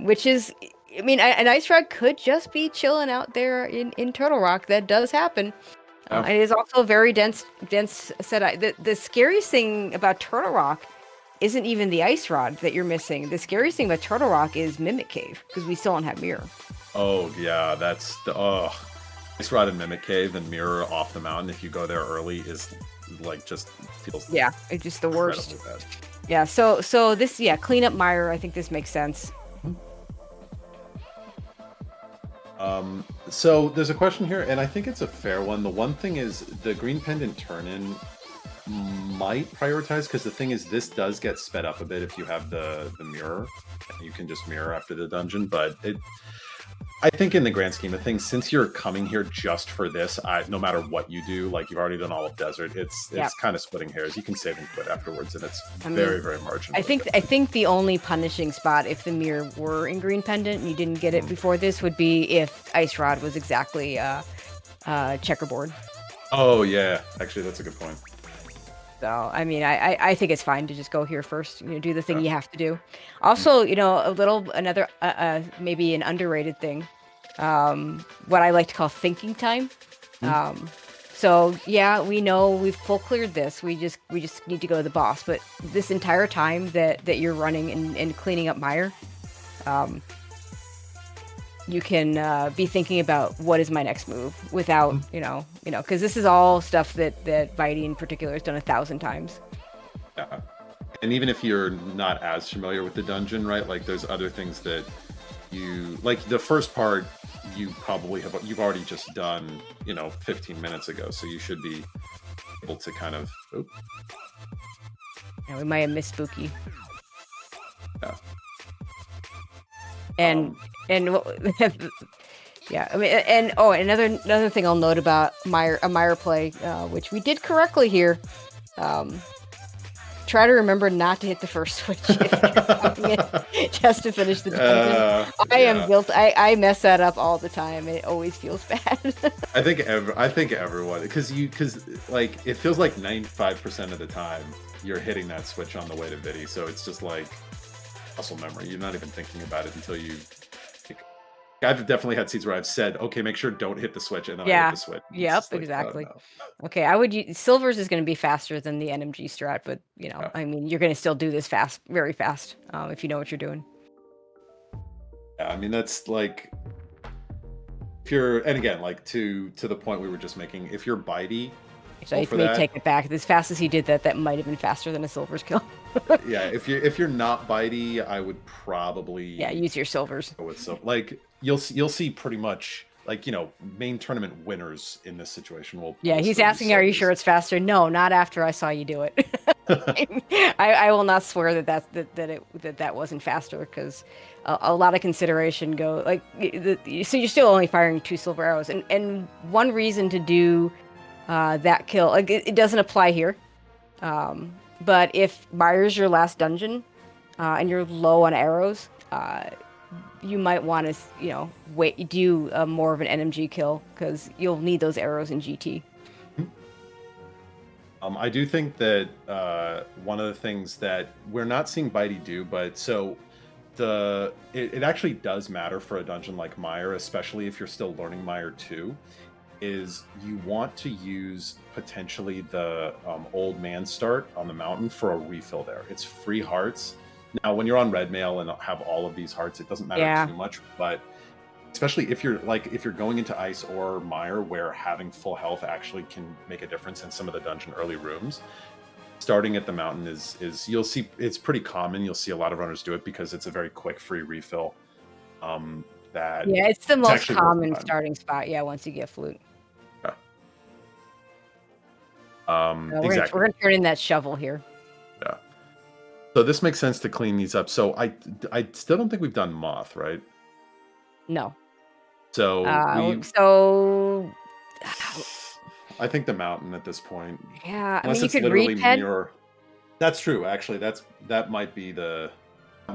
Which is, an Ice Rod could just be chilling out there in Turtle Rock. That does happen. And it is also a very dense set. The scariest thing about Turtle Rock isn't even the Ice Rod that you're missing. The scariest thing about Turtle Rock is Mimic Cave, because we still don't have Mirror. Oh, yeah, that's the, Ice Rod and Mimic Cave and Mirror off the mountain, if you go there early, is like just feels it's just the worst. bad. Yeah, so this clean up Mire. I think this makes sense. So there's a question here, and I think it's a fair one. The one thing is the Green Pendant turn-in might prioritize, because the thing is this does get sped up a bit if you have the mirror. You can just mirror after the dungeon, but I think in the grand scheme of things, since you're coming here just for this, no matter what you do, like you've already done all of Desert, it's kind of splitting hairs. You can save and quit afterwards, and it's very, very marginal. I think the only punishing spot, if the mirror were in Green Pendant and you didn't get it before this, would be if Ice Rod was exactly checkerboard. Oh yeah, actually that's a good point. So I think it's fine to just go here first. Do the thing you have to do. Also, another maybe an underrated thing, what I like to call thinking time. So yeah, we know we've full cleared this. We just need to go to the boss. But this entire time that you're running and cleaning up Mire, you can be thinking about what is my next move without, because this is all stuff that Bydey in particular has done 1,000 times. Yeah. And even if you're not as familiar with the dungeon, right? Like there's other things that you, like the first part, you've already just done, 15 minutes ago. So you should be able to kind of, Yeah, we might have missed Spooky. Yeah. And yeah, another thing I'll note about a Mire play, which we did correctly here. Try to remember not to hit the first switch just to finish the dungeon. I am guilty. I mess that up all the time. It always feels bad. I think everyone, because like it feels like 95% of the time you're hitting that switch on the way to Bydey, so it's just like muscle memory. You're not even thinking about it until you. I've definitely had seeds where I've said, "Okay, make sure don't hit the switch," and then I hit the switch. Yep, like, exactly. Oh, no. Okay, I would use Silver's is going to be faster than the NMG strat, but you're going to still do this very fast, if you know what you're doing. Yeah, that's like if you're, and again, like to the point we were just making, if you're Bydey. So I may take it back. As fast as he did that might have been faster than a Silver's kill. Yeah, if you're not Bydey, I would probably use your Silvers. Go with like you'll see pretty much like main tournament winners in this situation will. Yeah, he's asking, "Are you sure it's faster?" No, not after I saw you do it. I will not swear that wasn't faster, because a lot of consideration go like so you're still only firing 2 silver arrows, and one reason to do that kill, like it doesn't apply here, but if Mire's your last dungeon and you're low on arrows, you might want to do more of an NMG kill, because you'll need those arrows in GT. I do think that one of the things that we're not seeing Bydey do, but so it actually does matter for a dungeon like Mire, especially if you're still learning Mire 2, is you want to use potentially the old man start on the mountain for a refill there. It's free hearts. Now, when you're on red mail and have all of these hearts, it doesn't matter Yeah. too much, but especially if you're going into ice or mire where having full health actually can make a difference in some of the dungeon early rooms, starting at the mountain is you'll see it's pretty common. You'll see a lot of runners do it because it's a very quick free refill. That Yeah, it's the it's most actually worth the common time. starting spot. Yeah, once you get flute. Yeah. We're Exactly. gonna turn in that shovel here. Yeah. So this makes sense to clean these up. So I still don't think we've done moth, right? No. So So I think the mountain at this point, yeah, I mean, unless you it's could literally read ped. mirror. That's true. Actually, that might be that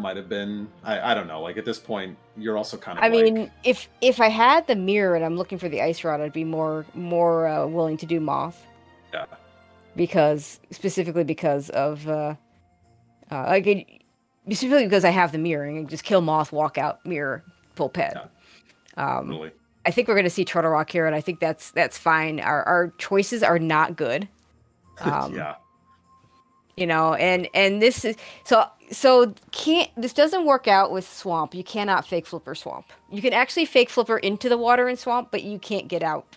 might have been. I don't know. Like at this point, you're also kind of I like, mean, if I had the mirror and I'm looking for the ice rod, I'd be more willing to do moth yeah, specifically because of like specifically because I have the mirror and just kill moth, walk out, mirror, pull ped. yeah, Um, really, I think we're going to see Turtle Rock here, and I think that's fine. Our choices are not good. Um, yeah, and this is can't this doesn't work out with swamp. You cannot fake flipper swamp. You can actually fake flipper into the water in swamp, but you can't get out. mm.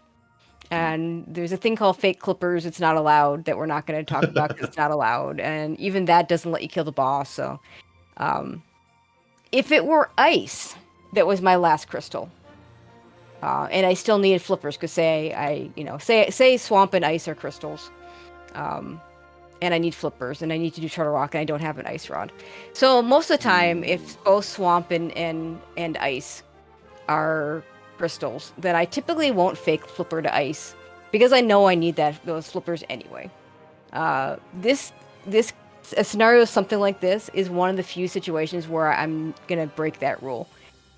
And there's a thing called fake clippers. It's not allowed that we're not going to talk about because it's not allowed. And even that doesn't let you kill the boss. So, um, if it were ice, that was my last crystal. And I still needed flippers because say swamp and ice are crystals. Um, and I need flippers and I need to do turtle rock and I don't have an ice rod. So most of the time, Ooh. if both swamp and ice are crystals, then I typically won't fake flipper to ice because I know I need those flippers anyway. This a scenario something like this is one of the few situations where I'm gonna break that rule,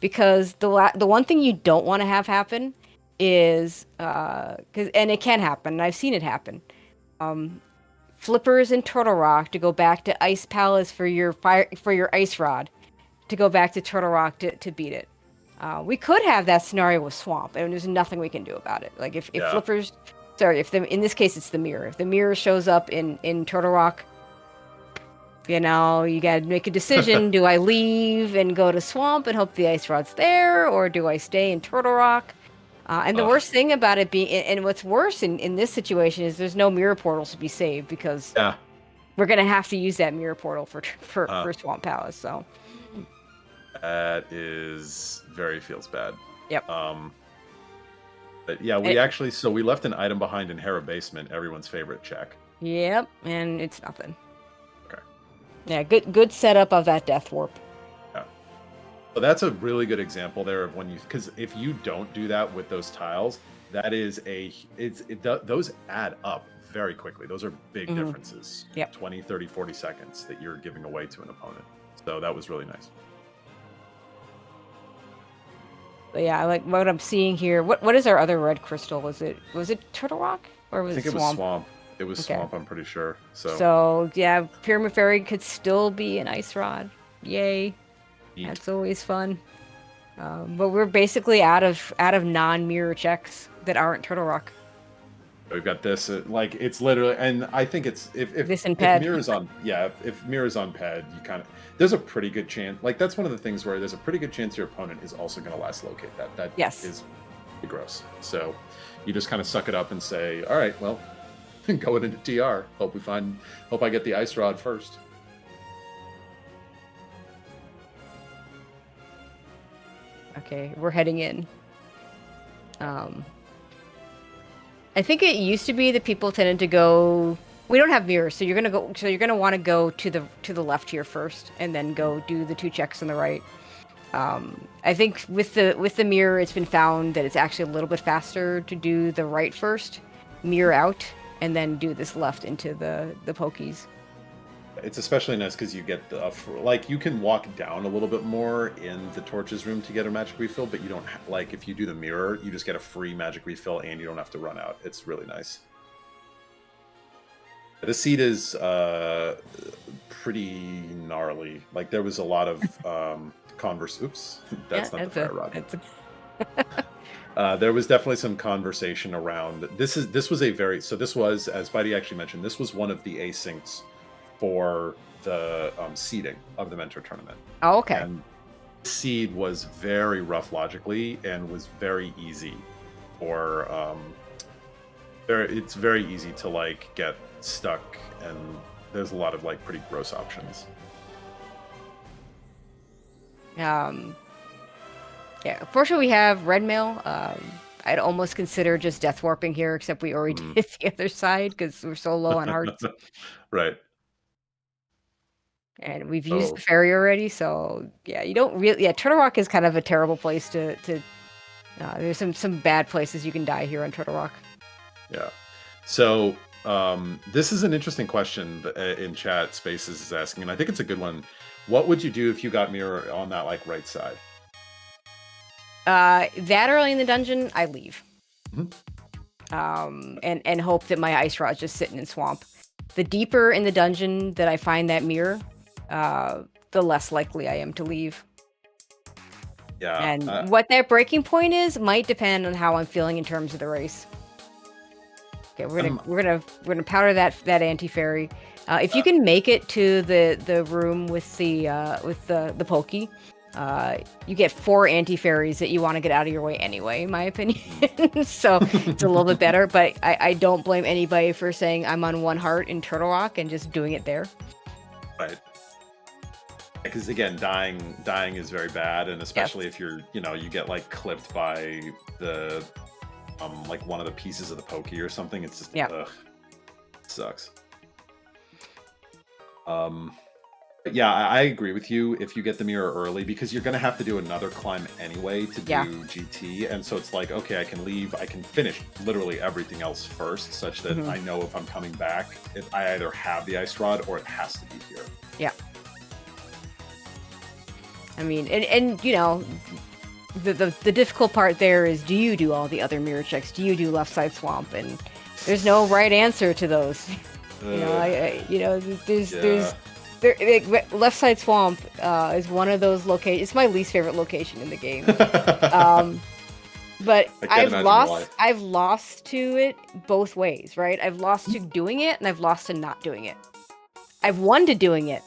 because the one thing you don't want to have happen is and it can happen, and I've seen it happen. Flippers in Turtle Rock to go back to Ice Palace for your ice rod, to go back to Turtle Rock to beat it. We could have that scenario with Swamp, and there's nothing we can do about it. Like if Yeah. Flippers, sorry, in this case it's the mirror. If the mirror shows up in Turtle Rock, you gotta make a decision. Do I leave and go to Swamp and hope the ice rod's there, or do I stay in Turtle Rock? And the Ugh. worst thing about it being, and what's worse in this situation is there's no mirror portals to be saved because Yeah. we're gonna have to use that mirror portal for Uh, Swamp Palace. So that feels bad. yep. But yeah, we left an item behind in Hera Basement, everyone's favorite check. Yep, and it's nothing. Okay. Yeah, good setup of that death warp. Yeah. So that's a really good example there of because if you don't do that with those tiles, that is those add up very quickly. Those are big differences. Yep. 20, 30, 40 seconds that you're giving away to an opponent. So that was really nice. But yeah, I like what I'm seeing here. What is our other red crystal? Was it Turtle Rock or was I think it it was Swamp? Swamp. It was Okay. Swamp, I'm pretty sure. So yeah, Pyramid Fairy could still be an ice rod. Yay. Neat. That's always fun. But we're basically out of non-mirror checks that aren't Turtle Rock. We've got this, it's literally, and I think it's if This and Ped. Mirror's on, if Mirror's on Ped, you kind of, there's a pretty good chance. Like that's one of the things where there's a pretty good chance your opponent is also going to last locate that. That Yes. is gross. So you just kind of suck it up and say, all right, well, going into TR. Hope I get the ice rod first. Okay, we're heading in. I think it used to be that people tended to go. We don't have mirrors, so you're gonna want to go to the left here first, and then go do the 2 checks on the right. I think with the mirror, it's been found that it's actually a little bit faster to do the right first, mirror out, and then do this left into the pokies. It's especially nice because you get you can walk down a little bit more in the torches room to get a magic refill, but you don't if you do the mirror, you just get a free magic refill and you don't have to run out. It's really nice. The seed is pretty gnarly. Like there was a lot of Oops, Yeah, that's not the fire rod. that's a There was definitely some conversation around this was a very this was, as Bydey actually mentioned, this was one of the asyncs for the seeding of the mentor tournament. Oh, okay. And seed was very rough logically and was very easy for it's very easy to like get stuck, and there's a lot of like pretty gross options. Yeah, fortunately we have red mail. I'd almost consider just death warping here, except we already did the other side because we're so low on hearts. Right. And we've used the ferry already, so yeah, you don't really. Yeah, Turtle Rock is kind of a terrible place to. There's some bad places you can die here on Turtle Rock. Yeah. So this is an interesting question in chat. Spaces is asking, and I think it's a good one. What would you do if you got mirror on that like right side? That early in the dungeon, I leave. Mm-hmm. And hope that my ice rod's just sitting in swamp. The deeper in the dungeon that I find that mirror, the less likely I am to leave. Yeah. And what that breaking point is might depend on how I'm feeling in terms of the race. Okay, we're gonna powder that anti-fairy. If you can make it to the room with the pokey, you get 4 anti-fairies that you want to get out of your way anyway, in my opinion. So it's a little bit better, but I don't blame anybody for saying I'm on 1 heart in Turtle Rock and just doing it there. Right. Because again, dying is very bad, and especially if you're, you get like clipped by the like one of the pieces of the pokey or something. It's just ugh, sucks. But yeah, I agree with you if you get the mirror early, because you're going to have to do another climb anyway to do GT. And so it's like, okay, I can leave, I can finish literally everything else first, such that I know if I'm coming back, if I either have the ice rod or it has to be here. Yeah. I mean, and the difficult part there is, do you do all the other mirror checks? Do you do left side swamp? And there's no right answer to those. There's left side swamp is one of those locations. It's my least favorite location in the game. But I've lost to it both ways, right? I've lost to doing it and I've lost to not doing it. I've won to doing it.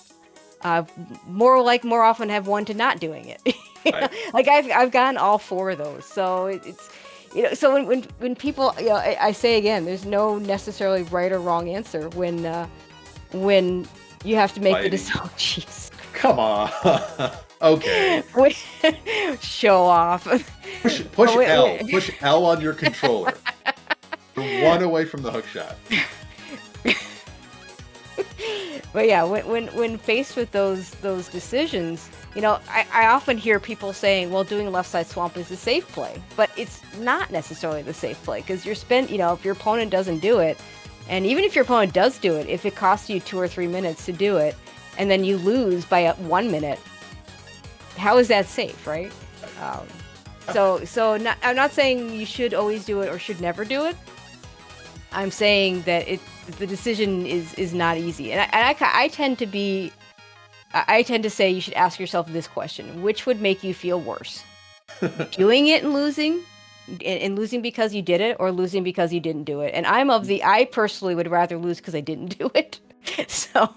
More often have won to not doing it. Right. Like I've gotten all 4 of those. So it's so when people, I say again, there's no necessarily right or wrong answer when you have to make the decision. Oh, jeez. Come on. Okay. Show off. Push L. Push L on your controller. You're 1 away from the hook shot. But yeah, when faced with those decisions, I often hear people saying, well, doing left side swamp is a safe play, but it's not necessarily the safe play, because if your opponent doesn't do it, and even if your opponent does do it, if it costs you 2 or 3 minutes to do it, and then you lose by 1 minute, how is that safe, right? I'm not saying you should always do it or should never do it. I'm saying that the decision is not easy, and I tend to say you should ask yourself this question: which would make you feel worse, doing it and losing because you did it, or losing because you didn't do it? And I personally would rather lose because I didn't do it. So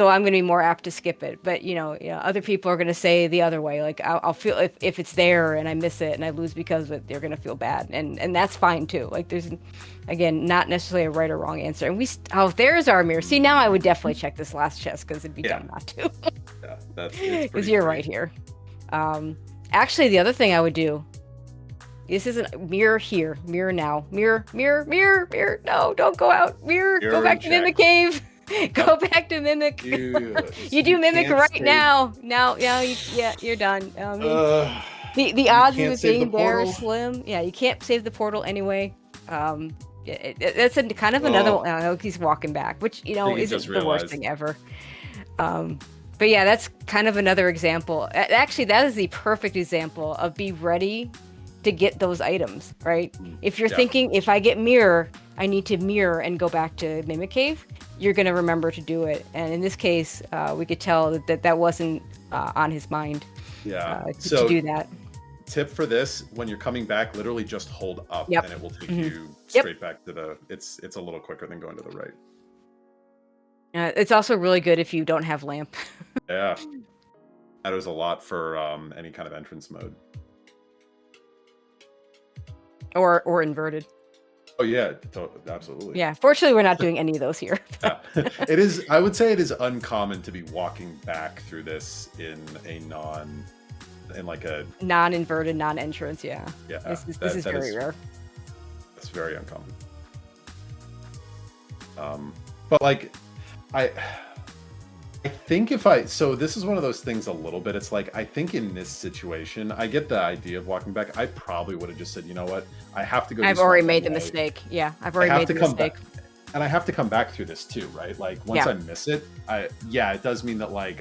I'm going to be more apt to skip it. But other people are going to say the other way. Like I'll feel if it's there and I miss it and I lose because of it, they're going to feel bad, and that's fine too. Like there's, again, not necessarily a right or wrong answer. And there's our mirror. See, now I would definitely check this last chest because it'd be dumb not to. Yeah, that's because you're right here. Actually, the other thing I would do. This isn't mirror here, mirror now, mirror. No, don't go out. Mirror, go back to Mimic Cave. Go back to Mimic. You do Mimic right now. You're done. The odds of it being there are slim. Yeah, you can't save the portal anyway. That's kind of another one. I know he's walking back, which isn't the worst thing ever. But yeah, that's kind of another example. Actually, that is the perfect example of be ready to get those items, right? If you're Yeah. thinking, if I get mirror, I need to mirror and go back to Mimic Cave, you're going to remember to do it. And in this case, we could tell that wasn't on his mind to do that. Tip for this, when you're coming back, literally just hold up Yep. and it will take Mhm. you straight back to the, it's a little quicker than going to the right. It's also really good if you don't have lamp. Yeah. Matters a lot for any kind of entrance mode. Or inverted. Oh yeah, absolutely. Yeah, fortunately we're not doing any of those here. Yeah. It is, I would say it is uncommon to be walking back through this in a like a non-inverted, non-entrance, yeah. Yeah. This is very rare. That's very uncommon. But like I think so this is one of those things a little bit. It's like, I think in this situation, I get the idea of walking back. I probably would have just said, you know what? I have to go. I've already made the mistake. Yeah, I've already made the mistake. And I have to come back through this too, right? Like once I miss it, it does mean that like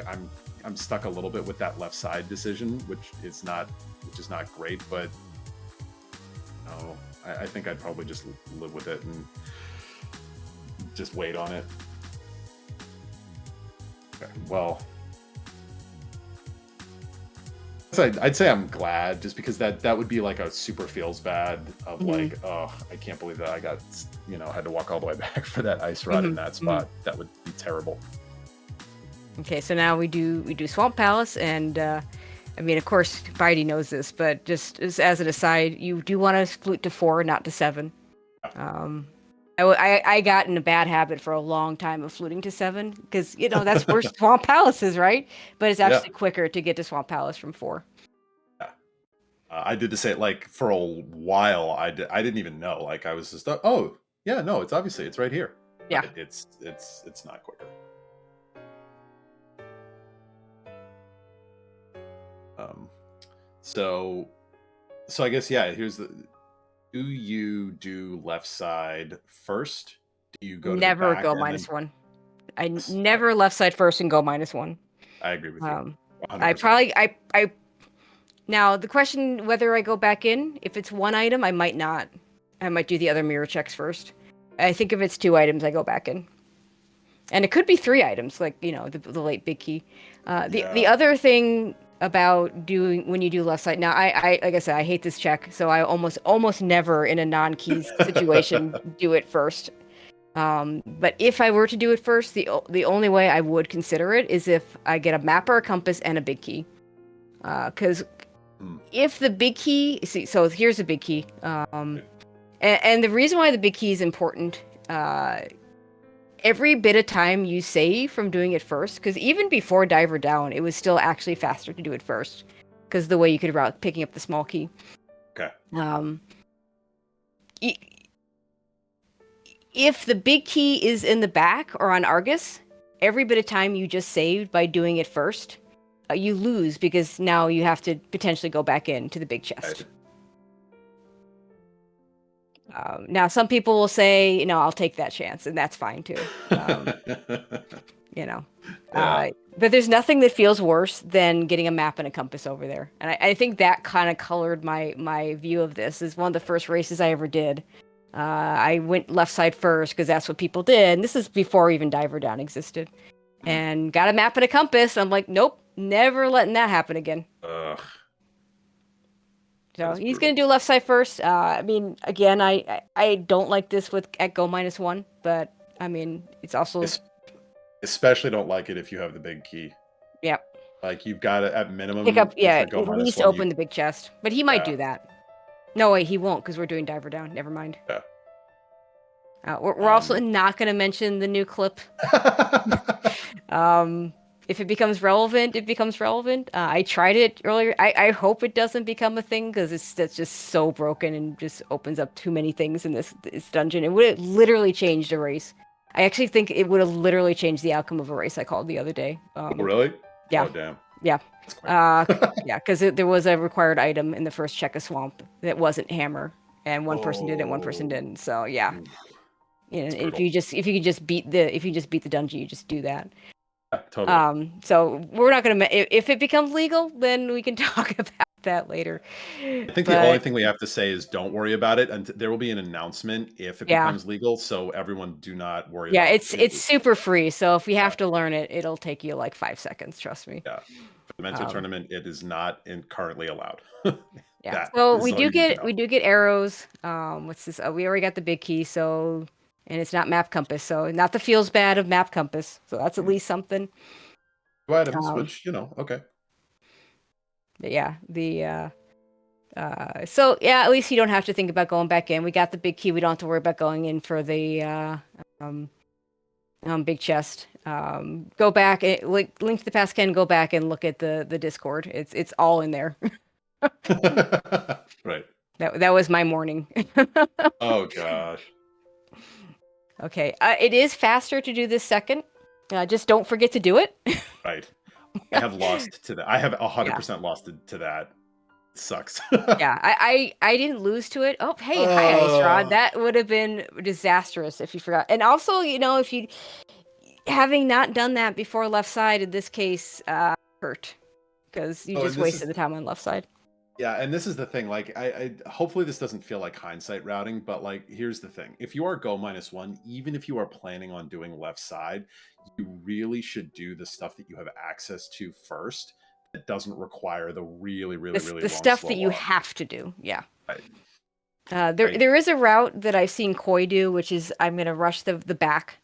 I'm stuck a little bit with that left side decision, which is not great, but no, I think I'd probably just live with it and just wait on it. Okay, well, I'd say I'm glad, just because that would be like a super feels bad of like, oh, I can't believe that I got, had to walk all the way back for that ice rod in that spot. That would be terrible. Okay, so now we do Swamp Palace, and I mean, of course, Bydey knows this, but just as an aside, you do want to flute to 4, not to 7. I got in a bad habit for a long time of fluting to 7, because that's where Swamp Palace is, right? But it's actually quicker to get to Swamp Palace from 4. Yeah, I did the same. Like for a while, I didn't even know. Like I was just, oh yeah, no, it's right here. Yeah, but it's not quicker. So I guess here's the. Do you do left side first? Do you go never to the back go -1? I never left side first and go -1. I agree with you. 100%. I probably now the question whether I go back in, if it's 1 item, I might not. I might do the other mirror checks first. I think if it's 2 items, I go back in. And it could be 3 items, like the late big key. The other thing about doing when you do left side, now I like I said, I hate this check, so I almost never in a non-keys situation do it first. But if I were to do it first, the only way I would consider it is if I get a map or a compass and a big key. Because if the big key, so here's the big key. And the reason why the big key is important, every bit of time you save from doing it first, because even before Diver Down, it was still actually faster to do it first, because the way you could route picking up the small key. Okay. If the big key is in the back or on Argus, every bit of time you just saved by doing it first, you lose, because now you have to potentially go back into the big chest. Now, some people will say, I'll take that chance, and that's fine too. But there's nothing that feels worse than getting a map and a compass over there. And I think that kind of colored my view of this. Is one of the first races I ever did. I went left side first because that's what people did. And this is before even Diver Down existed. And got a map and a compass. I'm like, nope, never letting that happen again. Ugh. So he's going to do left side first. I mean, again, I don't like this at go -1, but I mean, it's also... Especially don't like it if you have the big key. Yep. Like, you've got to, at minimum... Pick up, at least open the big chest. But he might do that. No, wait, he won't, because we're doing Diver Down. Never mind. Yeah. We're also not going to mention the new clip. If it becomes relevant, it becomes relevant. I tried it earlier. I hope it doesn't become a thing, because that's just so broken and just opens up too many things in this dungeon. It would have literally changed a race. I actually think it would have literally changed the outcome of a race I called the other day. Really? Yeah. Oh, damn. Yeah. Yeah, because there was a required item in the first check of Swamp that wasn't hammer, and one person did it, one person didn't. So yeah. If you could just beat the dungeon, you just do that. Yeah, totally. So we're not gonna. If it becomes legal, then we can talk about that later. I think the only But thing we have to say is don't worry about it, and there will be an announcement if it yeah, becomes legal. So everyone, do not worry yeah, about it's it. super free. So if we Yeah, have to learn it, it'll take you like 5 seconds. Trust me. yeah. For the Mentor Um, tournament, it is not currently allowed. yeah. That So is all you need to know. we do get arrows. What's this? We already got the big key. So and it's not map compass. So not the feels bad of map compass. So that's at Mhm. least something. Two items, Um, which okay. but yeah. So yeah, at least you don't have to think about going back in. We got the big key. We don't have to worry about going in for the um, big chest. Go back, link to the past can go back and look at the Discord. It's all in there. Right. That was my morning. Oh gosh. Okay, it is faster to do this second. Just don't forget to do it. Right. I have lost to that. I have Yeah, 100% lost to that. Sucks. yeah. I didn't lose to it. Oh, hey, hi, Ice Rod. Oh, That would have been disastrous if you forgot. And also, if you having not done that before left side in this case hurt because you oh, just and this is wasted the time on left side. yeah, and this is the thing. Like, I hopefully this doesn't feel like hindsight routing, but like, here's the thing: if you are go -1, even if you are planning on doing left side, you really should do the stuff that you have access to first. That doesn't require the really, really, really The long stuff slow that you walk. have to do. Yeah. Right. There Right. there is a route that I've seen Koi do, which is I'm gonna rush the back.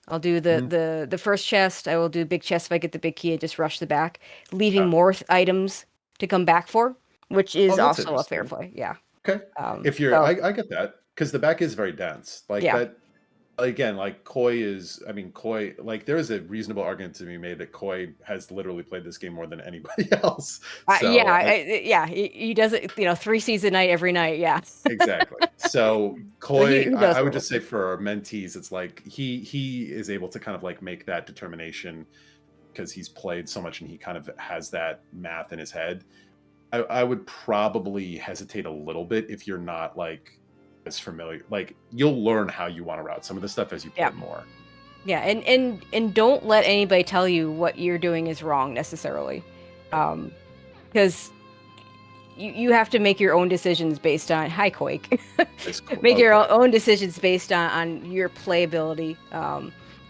I'll do Mhm. the first chest. I will do big chest if I get the big key and just rush the back, leaving Yeah. more items to come back for, which Oh, is that's also a fair interesting. play. Yeah. Okay. If you're, So I get that because the back is very dense. Like yeah. that again, like Koi is. I mean, Koi. Like there is a reasonable argument to be made that Koi has literally played this game more than anybody else. Yeah, So yeah, he does it, 3 seeds a night every night. Yeah. exactly. So So Koi, he I knows would what we're just say doing. for our mentees, it's like he is able to kind of like make that determination because he's played so much and he kind of has that math in his head. I would probably hesitate a little bit if you're not like as familiar. Like you'll learn how you want to route some of the stuff as you Yeah. play more. Yeah, and don't let anybody tell you what you're doing is wrong necessarily. Right. Because you have to make your own decisions based on hi Quake. It's cool. Make your Okay. own decisions based on your playability.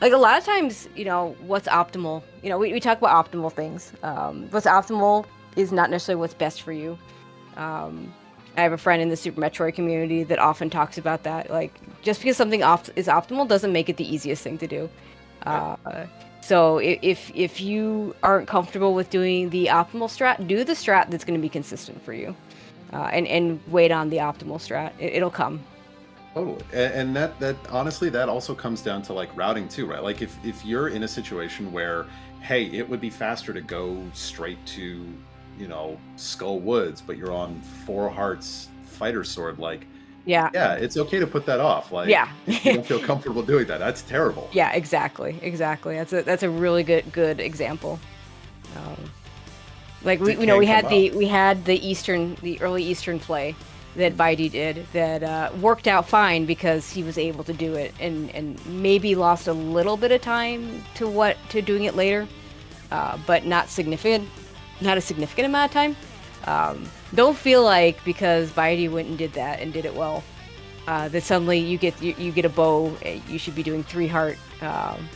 Like a lot of times, what's optimal. We talk about optimal things. What's optimal is not necessarily what's best for you. I have a friend in the Super Metroid community that often talks about that. Like, just because something is optimal doesn't make it the easiest thing to do. Right. Uh, so if you aren't comfortable with doing the optimal strat, do the strat that's going to be consistent for you, and wait on the optimal strat. It'll come. Totally. And that honestly, that also comes down to like routing too, right? Like if you're in a situation where, hey, it would be faster to go straight to, Skull Woods, but you're on Four Hearts Fighter Sword, like, Yeah, yeah, it's okay to put that off. yeah, Like if you don't feel comfortable doing that, that's terrible. yeah. Exactly. That's a really good example. Um, like It we can come had up. the early Eastern play that Bydey did that worked out fine because he was able to do it and maybe lost a little bit of time to doing it later, but not a significant amount of time. Don't feel like because Bydey went and did that and did it well, that suddenly you get a bow. You should be doing 3 heart. Um,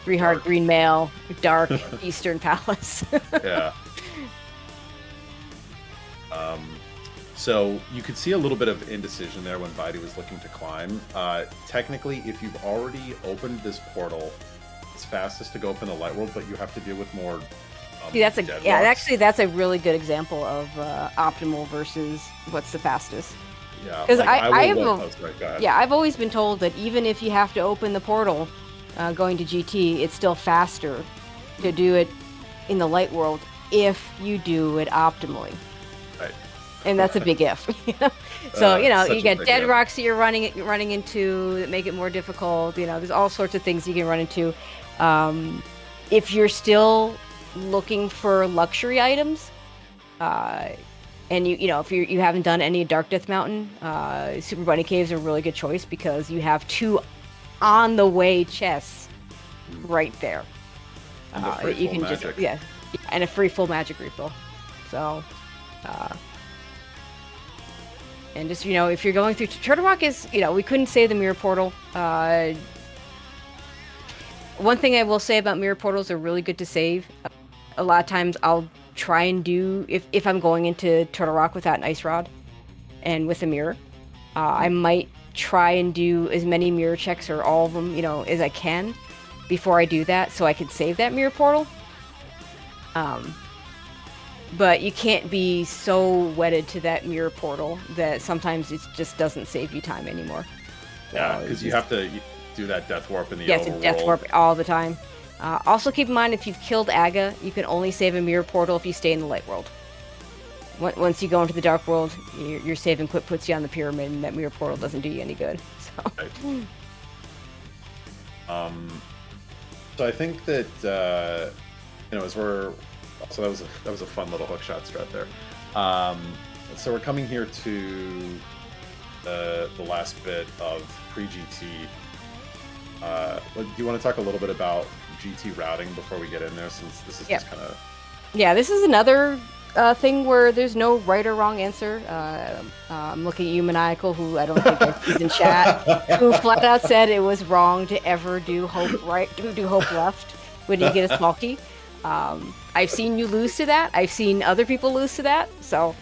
3 heart Dark. green mail, dark Eastern Palace. Yeah. Um, so you could see a little bit of indecision there when Bidey was looking to climb. Technically, if you've already opened this portal, it's fastest to go up in the light world, but you have to deal with more See, dead rocks. actually, that's a really good example of optimal versus what's the fastest. Yeah, Because like I I will have look. a, Oh, sorry, go ahead. yeah, I've always been told that even if you have to open the portal going to GT, it's still faster to do it in the light world if you do it optimally. Right. And that's a big if. So you Such a get big dead if. rocks that you're running into that make it more difficult. There's all sorts of things you can run into. If you're still looking for luxury items, and if you haven't done any Dark Death Mountain, Super Bunny Caves are a really good choice because you have 2 on the way chests right there. And the free You full can just magic. and a free full magic refill. So, and just, if you're going through Turtle Rock is, we couldn't save the mirror portal. One thing I will say about mirror portals, are really good to save. A lot of times I'll try and do, if I'm going into Turtle Rock without an ice rod and with a mirror, I might try and do as many mirror checks or all of them, as I can before I do that, so I can save that mirror portal. But you can't be so wedded to that mirror portal that sometimes it just doesn't save you time anymore. Yeah, because you have to do that death warp in the overworld. Yeah, it's a death warp all the time. Also keep in mind, if you've killed Aga, you can only save a mirror portal if you stay in the light world. Once you go into the dark world, your save and quit puts you on the pyramid, and that mirror portal doesn't do you any good. So, right. So I think that as we're so that was a fun little hookshot strat there. So we're coming here to the last bit of pre-GT. Do you want to talk a little bit about GT routing before we get in there, since this is just kind of... Yeah, this is another thing where there's no right or wrong answer. I'm looking at you, Maniacal, who I don't think is in chat, who flat out said it was wrong to ever do hope right, do hope left when you get a small key. I've seen you lose to that. I've seen other people lose to that. So,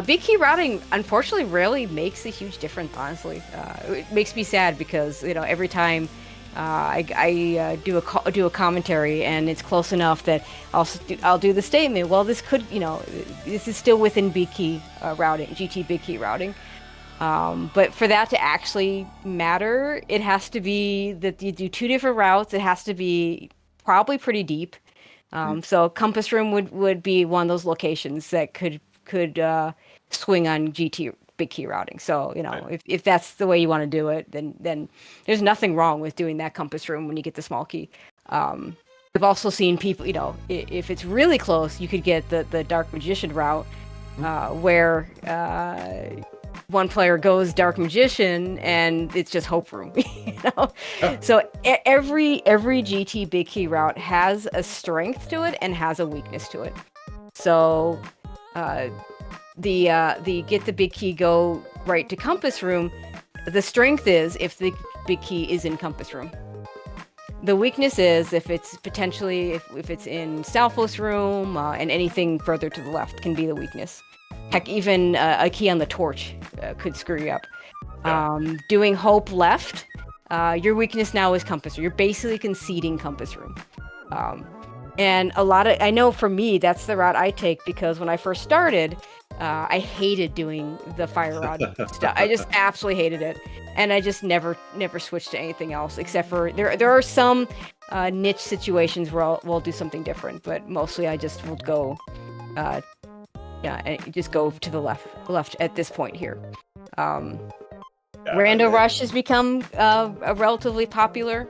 big key routing, unfortunately, rarely makes a huge difference, honestly. It makes me sad because, every time I do a commentary and it's close enough that I'll do the statement, well, this could, this is still within big key routing, GT big key routing. But for that to actually matter, it has to be that you do two different routes. It has to be probably pretty deep. So Compass Room would be one of those locations that could swing on GT big key routing. So, if that's the way you want to do it, then there's nothing wrong with doing that Compass Room when you get the small key. I've also seen people, if it's really close, you could get the Dark Magician route, where one player goes Dark Magician and it's just Hope Room, So every GT big key route has a strength to it and has a weakness to it. So the get the big key, go right to Compass Room, the strength is if the big key is in Compass Room. The weakness is if it's potentially if it's in Stalfos Room, and anything further to the left can be the weakness. Heck, even a key on the torch could screw you up. Doing Hope left, your weakness now is Compass Room. You're basically conceding Compass Room. And I know for me, that's the route I take, because when I first started, I hated doing the fire rod stuff. I just absolutely hated it. And I just never switched to anything else, except for there are some niche situations where we'll do something different, but mostly I just will go, just go to the left at this point here. Rando Rush has become a relatively popular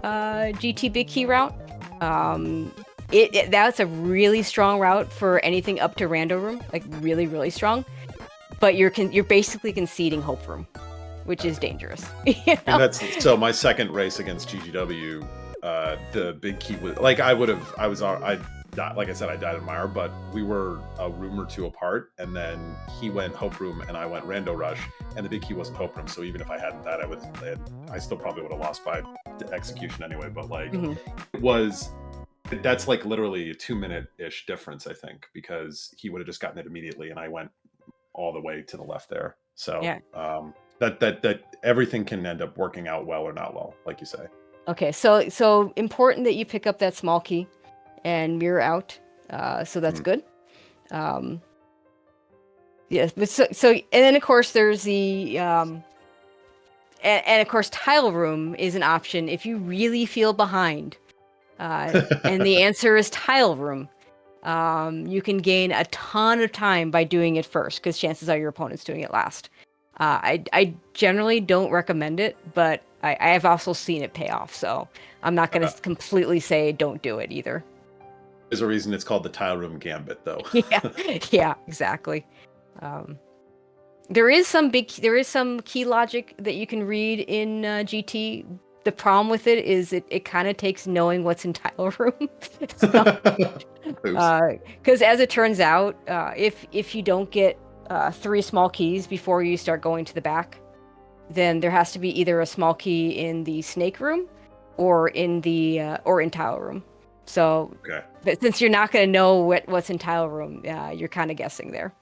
GT big key route. That's a really strong route for anything up to Rando Room, like really, really strong. But you're basically conceding Hope Room, which is dangerous. And that's so. My second race against GGW, the big key was like I like I said, I died in Mire, but we were a room or two apart, and then he went Hope Room and I went Rando Rush, and the big key wasn't Hope Room. So even if I hadn't that, I still probably would have lost by execution anyway. But that's like literally a 2-minute-ish difference, I think, because he would have just gotten it immediately, and I went all the way to the left there. So that everything can end up working out well or not well, like you say. Okay, so important that you pick up that small key and mirror out. So that's good. Yes, but so and then of course there's the and of course Tile Room is an option if you really feel behind. And the answer is Tile Room. You can gain a ton of time by doing it first, because chances are your opponent's doing it last. I generally don't recommend it, but I have also seen it pay off, so I'm not going to completely say don't do it either. There's a reason it's called the Tile Room Gambit, though. yeah, exactly. There is some key logic that you can read in GT the problem with it is it kind of takes knowing what's in tile room. So, Oops. because as it turns out, if you don't get 3 small keys before you start going to the back, then there has to be either a small key in the snake room or in the or in tile room. So, Okay. but since you're not going to know what's in tile room, you're kind of guessing there.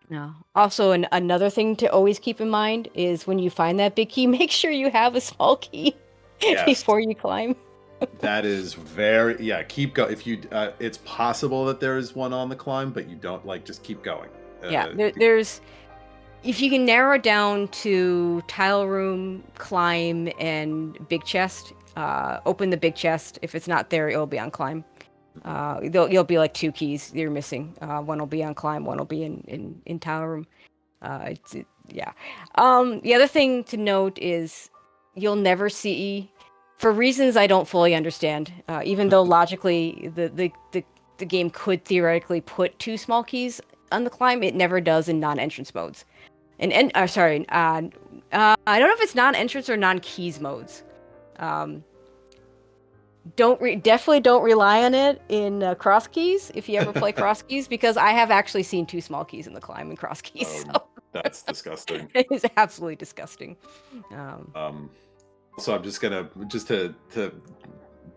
No. Also, another thing to always keep in mind is when you find that big key, make sure you have a small key Yes. before you climb. That is very, yeah, keep going. If you, it's possible that there is one on the climb, but you don't, like, just keep going. Yeah, there's, if you can narrow it down to tile room, climb, and big chest, open the big chest. If it's not there, it'll be on climb. You'll be like 2 keys you're missing. One will be on climb, one will be in tile room. Yeah. The other thing to note is you'll never see, for reasons I don't fully understand, even though logically the game could theoretically put 2 small keys on the climb, it never does in non-entrance modes. I don't know if it's non-entrance or non-keys modes. Definitely don't rely on it in cross keys if you ever play cross keys, because I have actually seen 2 small keys in the climb in cross keys. So. That's disgusting. It is absolutely disgusting. So I'm just gonna to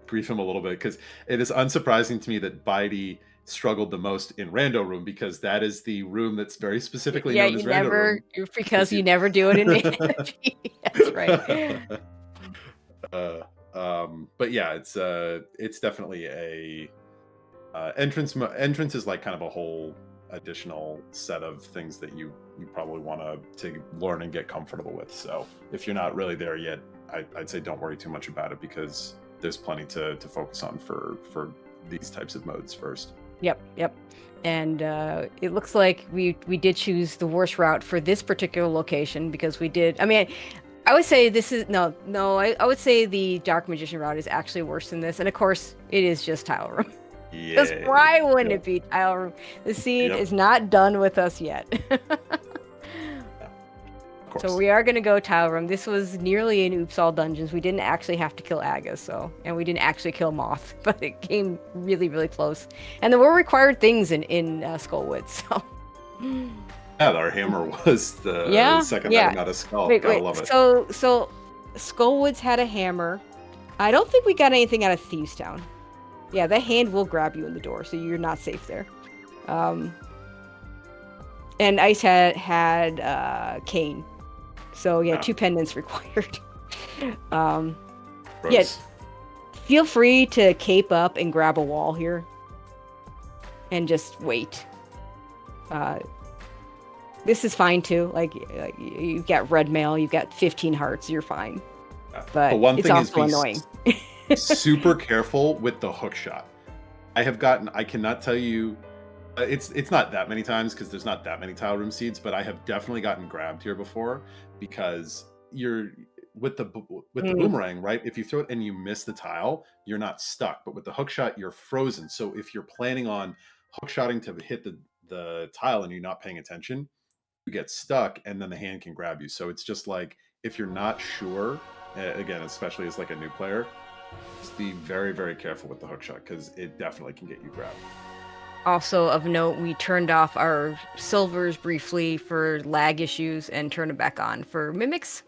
brief him a little bit, because it is unsurprising to me that Bydey struggled the most in Rando room, because that is the room that's very specifically known as Rando room. Because you never do it in managee. That's right. But yeah, it's definitely a entrance is like kind of a whole additional set of things that you probably want to learn and get comfortable with. So if you're not really there yet, I'd say don't worry too much about it, because there's plenty to focus on for these types of modes first. Yep. And it looks like we did choose the worst route for this particular location, because we did. I mean, I would say this is no. I would say the Dark Magician route is actually worse than this, and of course it is just tile room. Yeah. Because why wouldn't it be tile room? The seed is not done with us yet. So we are going to go tile room. This was nearly in Oops All Dungeons. We didn't actually have to kill Aga, and we didn't actually kill Moth, but it came really, really close. And there were required things in Skullwood, so. Yeah, our hammer was the second item out of Skull. Gotta love it. So Skullwoods had a hammer. I don't think we got anything out of Thievestown. Yeah, that hand will grab you in the door, so you're not safe there. And Ice had Cane. So yeah, 2 pendants required. Yeah, feel free to cape up and grab a wall here. And just wait. This is fine too. Like you've got red mail, you've got 15 hearts, you're fine. But one it's thing also is annoying. Super careful with the hook shot. I cannot tell you, it's not that many times, because there's not that many tile room seeds, but I have definitely gotten grabbed here before, because you're with the boomerang, right? If you throw it and you miss the tile, you're not stuck, but with the hook shot, you're frozen. So if you're planning on hook shotting to hit the tile and you're not paying attention, you get stuck, and then the hand can grab you. So it's just like, if you're not sure, again, especially as like a new player, just be very, very careful with the hook shot, because it definitely can get you grabbed. Also of note, we turned off our silvers briefly for lag issues and turned it back on for mimics.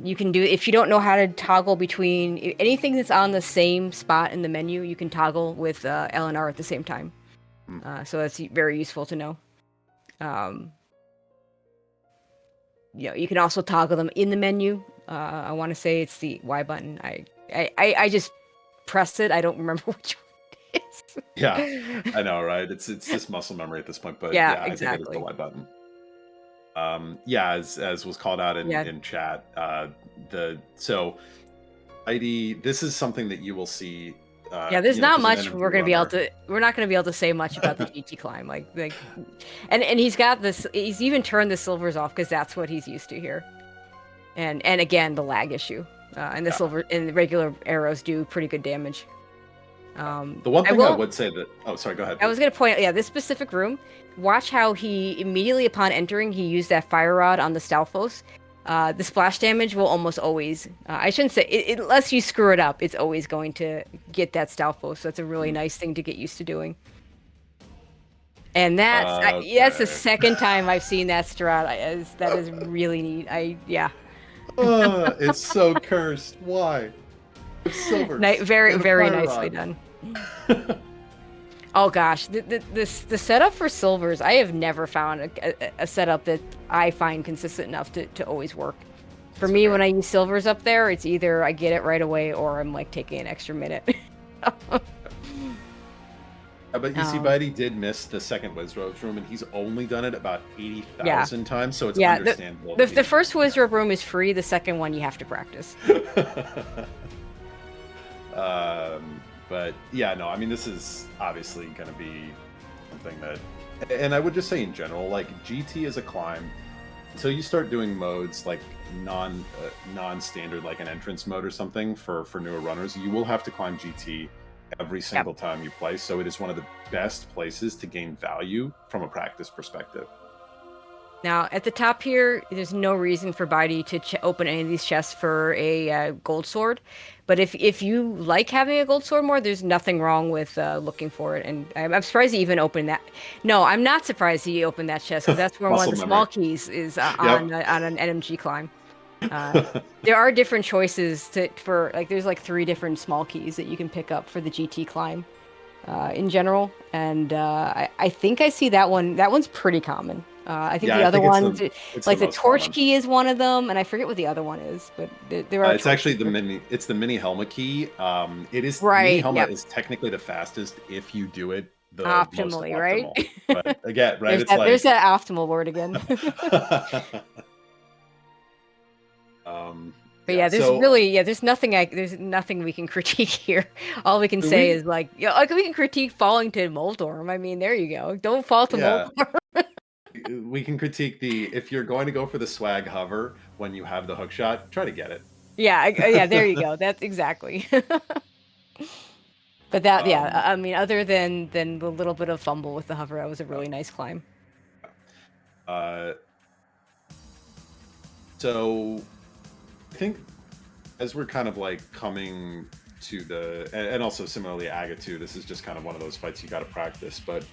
You can do, if you don't know how to toggle between anything that's on the same spot in the menu, you can toggle with L and R at the same time. So that's very useful to know. You can also toggle them in the menu. I want to say it's the Y button. I just pressed it. I don't remember which one it is. Yeah, I know, right? It's just muscle memory at this point, but yeah, exactly. I think it's the Y button. As was called out in chat, so ID, this is something that you will see. There's not much we're not gonna be able to say much about the GT climb, and he's got this. He's even turned the silvers off, because that's what he's used to here. And again, the lag issue, and the silver and the regular arrows do pretty good damage. The one thing I would say that, sorry, go ahead. I was going to point out, this specific room, watch how he immediately upon entering, he used that fire rod on the Stalfos. The splash damage will almost always, I shouldn't say, unless you screw it up, it's always going to get that stealth boost. So that's a really nice thing to get used to doing. And that's the Okay. second time I've seen that strat. That is really neat. Yeah. It's so cursed. Why? It's silvers Very, and a very fire nicely rod. done. Oh gosh, the setup for silvers, I have never found a setup that I find consistent enough to always work. For That's me, when fair. I use silvers up there, it's either I get it right away or I'm like taking an extra minute. But you see, Um, Bydey did miss the second Wizard's room, and he's only done it about yeah, 80,000 times, so it's yeah. understandable. The first wizard room is free. The second one you have to practice. But yeah, no, I mean, this is obviously going to be something that, and I would just say in general, like GT is a climb until you start doing modes like non-standard, like an entrance mode or something for newer runners. You will have to climb GT every single time you play, so it is one of the best places to gain value from a practice perspective. Now, at the top here, there's no reason for Bydey to open any of these chests for a gold sword. But if you like having a gold sword more, there's nothing wrong with looking for it. And I'm surprised he even opened that. No, I'm not surprised he opened that chest because that's where one of Muscle the memory. small keys is Yep. on an NMG climb. There are different choices for like there's like 3 different small keys that you can pick up for the GT climb in general, and I think I see that one. That one's pretty common. I think Yeah, the I other think ones, it's the like the most torch common. key is one of them, and I forget what the other one is, but there are It's actually choices there. it's the mini helmet key. It is mini Right. helmet Yep. is technically the fastest if you do it the most Optimally, right? optimal. But again, right, it's There's like that optimal word again. But yeah. yeah, So there's nothing we can critique here. All we can do say we is like, like we can critique falling to Moldorm. I mean, there you go. Don't fall to yeah, Moldorm. we can critique the if you're going to go for the swag hover when you have the hook shot, try to get it. Yeah, yeah, there you go. That's exactly. But that, yeah, um I mean, other than the little bit of fumble with the hover, that was a really nice climb. uh so I think as we're kind of like coming to the and also similarly Aga too, this is just kind of one of those fights you got to practice. But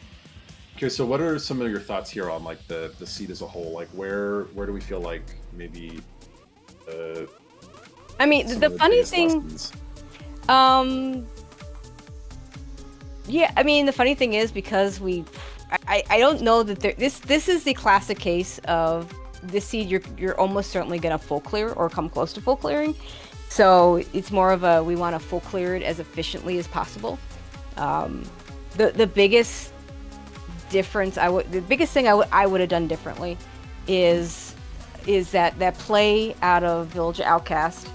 okay, so what are some of your thoughts here on like the seed as a whole? Like where do we feel like maybe uh, I mean, some the of the funny biggest thing, lessons? um, yeah, I mean, the funny thing is because I don't know that this is the classic case of this seed you're almost certainly gonna full clear or come close to full clearing. So it's more of a we want to full clear it as efficiently as possible. Um, the biggest difference the biggest thing I would have done differently is that play out of Village Outcast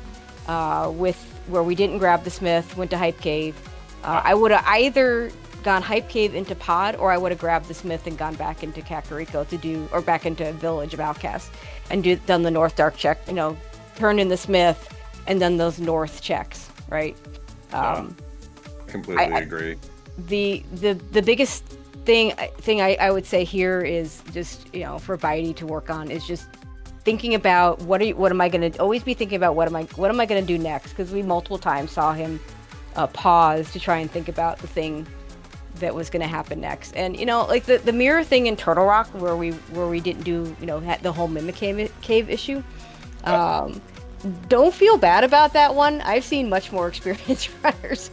with where we didn't grab the Smith, went to Hype Cave. I would have either gone Hype Cave into Pod, or I would have grabbed the Smith and gone back into Kakariko or back into Village of Outcast and done the North Dark check. Turned in the Smith and done those North checks, right? Yeah, Um, completely I, agree. the biggest thing I would say here is just for Bydey to work on is just thinking about what am I going to always be thinking about what am I going to do next, because we multiple times saw him pause to try and think about the thing that was going to happen next. And like the mirror thing in Turtle Rock where we didn't do the whole mimic cave issue. Don't feel bad about that one. I've seen much more experienced runners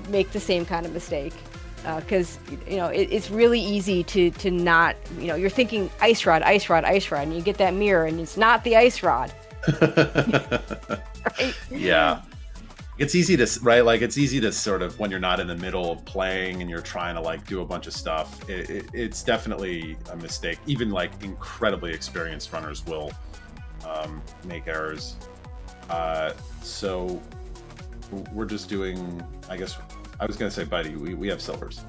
make the same kind of mistake, because it's really easy to not you're thinking ice rod, and you get that mirror and it's not the ice rod. Right? Yeah. It's easy to right, like it's easy to sort of when you're not in the middle of playing and you're trying to like do a bunch of stuff. It's definitely a mistake. Even like incredibly experienced runners will make errors. So we're just doing. I guess I was gonna say, Bydey, we have silvers.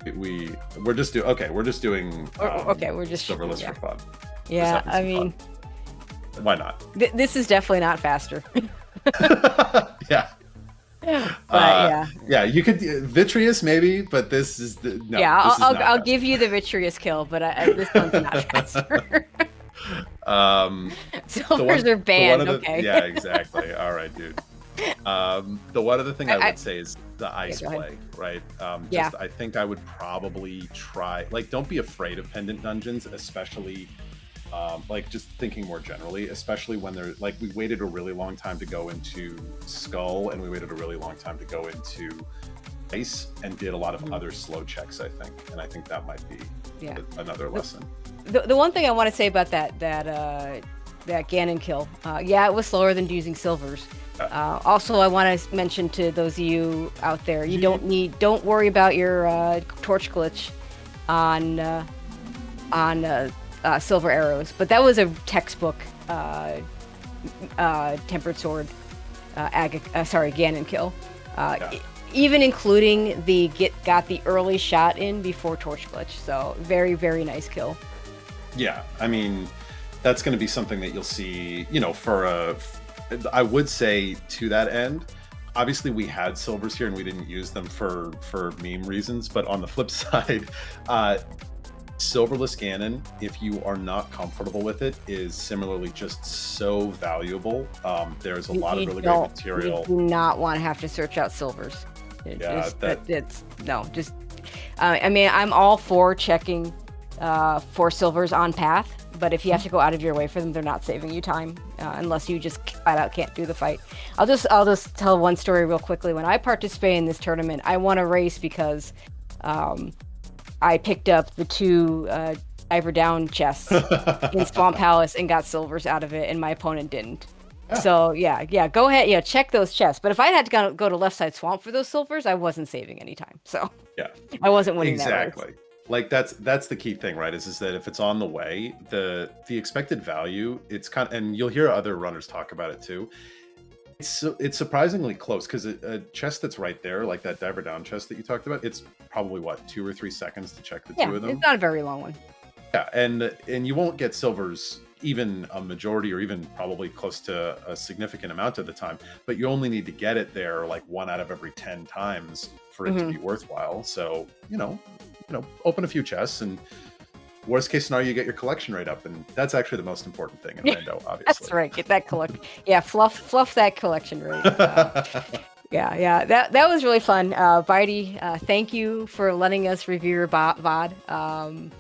We're just doing. Okay, we're just doing. Okay, we're just silverless for fun. Yeah, I mean, why not? This is definitely not faster. Yeah. But yeah, you could vitreous maybe, but this is no. Yeah, this is not I'll faster. give you the vitreous kill, but this one's not faster. Silvers are the one banned. of the Okay. yeah, exactly. All right, dude. The one other thing I I would say is the yeah, ice go ahead. play, right? Yeah. I think I would probably try, like, don't be afraid of pendant dungeons, especially, like, just thinking more generally, especially when they're like, we waited a really long time to go into Skull, and we waited a really long time to go into Ice, and did a lot of Mhm. other slow checks, I think, and I think that might be Yeah. another lesson. The one thing I want to say about that Ganon kill, yeah, it was slower than using silvers. Also, I want to mention to those of you out there, you don't worry about your torch glitch on silver arrows, but that was a textbook tempered sword Ganon kill. Yeah. Even including got the early shot in before torch glitch. So very, very nice kill. Yeah, I mean, that's going to be something that you'll see, you know, I would say to that end, obviously we had silvers here and we didn't use them for meme reasons, but on the flip side, silverless Ganon, if you are not comfortable with it, is similarly just so valuable. There's a lot of really great material. You do not want to have to search out silvers. I mean, I'm all for checking for silvers on path, but if you have to go out of your way for them, they're not saving you time unless you just flat out can't do the fight. I'll just tell one story real quickly. When I participated in this tournament, I won a race because I picked up the 2 diver down chests in Swamp Palace and got silvers out of it, and my opponent didn't. Yeah. So yeah, go ahead, check those chests. But if I had to go to left side swamp for those silvers, I wasn't saving any time. So Yeah, I wasn't winning exactly. that race. Like that's the key thing, right? Is that if it's on the way, the expected value, it's kind of, and you'll hear other runners talk about it too. It's surprisingly close because a chest that's right there, like that diver down chest that you talked about, it's probably what 2 or 3 seconds to check the 2 of them. It's not a very long one. Yeah, and you won't get silvers even a majority or even probably close to a significant amount of the time, but you only need to get it there like 1 out of every 10 times for it to be worthwhile. So, you know, open a few chests, and worst case scenario, you get your collection rate up, and that's actually the most important thing in Rando, obviously. That's right. Get that collection. Yeah, fluff that collection rate. Yeah. That was really fun. Bydey, thank you for letting us review your VOD.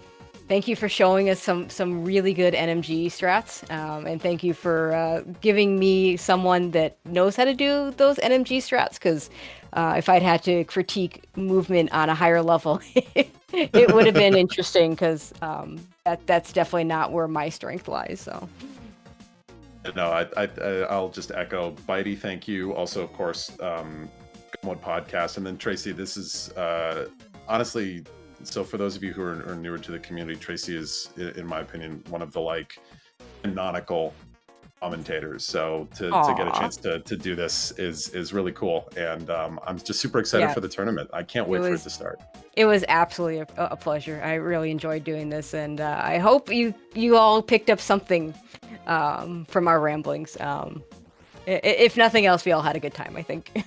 Thank you for showing us some really good NMG strats, and thank you for giving me someone that knows how to do those NMG strats, because if I'd had to critique movement on a higher level, it would have been interesting, because that's definitely not where my strength lies. So. No, I'll just echo Bydey. Thank you. Also, of course, Good Podcast, and then Tracie. This is honestly. So for those of you who are newer to the community, Tracie is, in my opinion, one of the canonical commentators. So to get a chance to do this is really cool, and I'm just super excited for the tournament. I can't wait for it to start. It was absolutely a pleasure. I really enjoyed doing this, and I hope you all picked up something from our ramblings. If nothing else, we all had a good time, I think.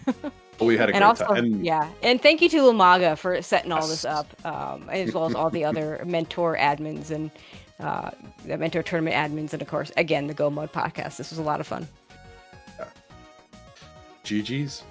We had a great time. And thank you to Lumaga for setting all this up, as well as all the other mentor admins and the mentor tournament admins, and of course, again, the Go Mode podcast. This was a lot of fun. GG's.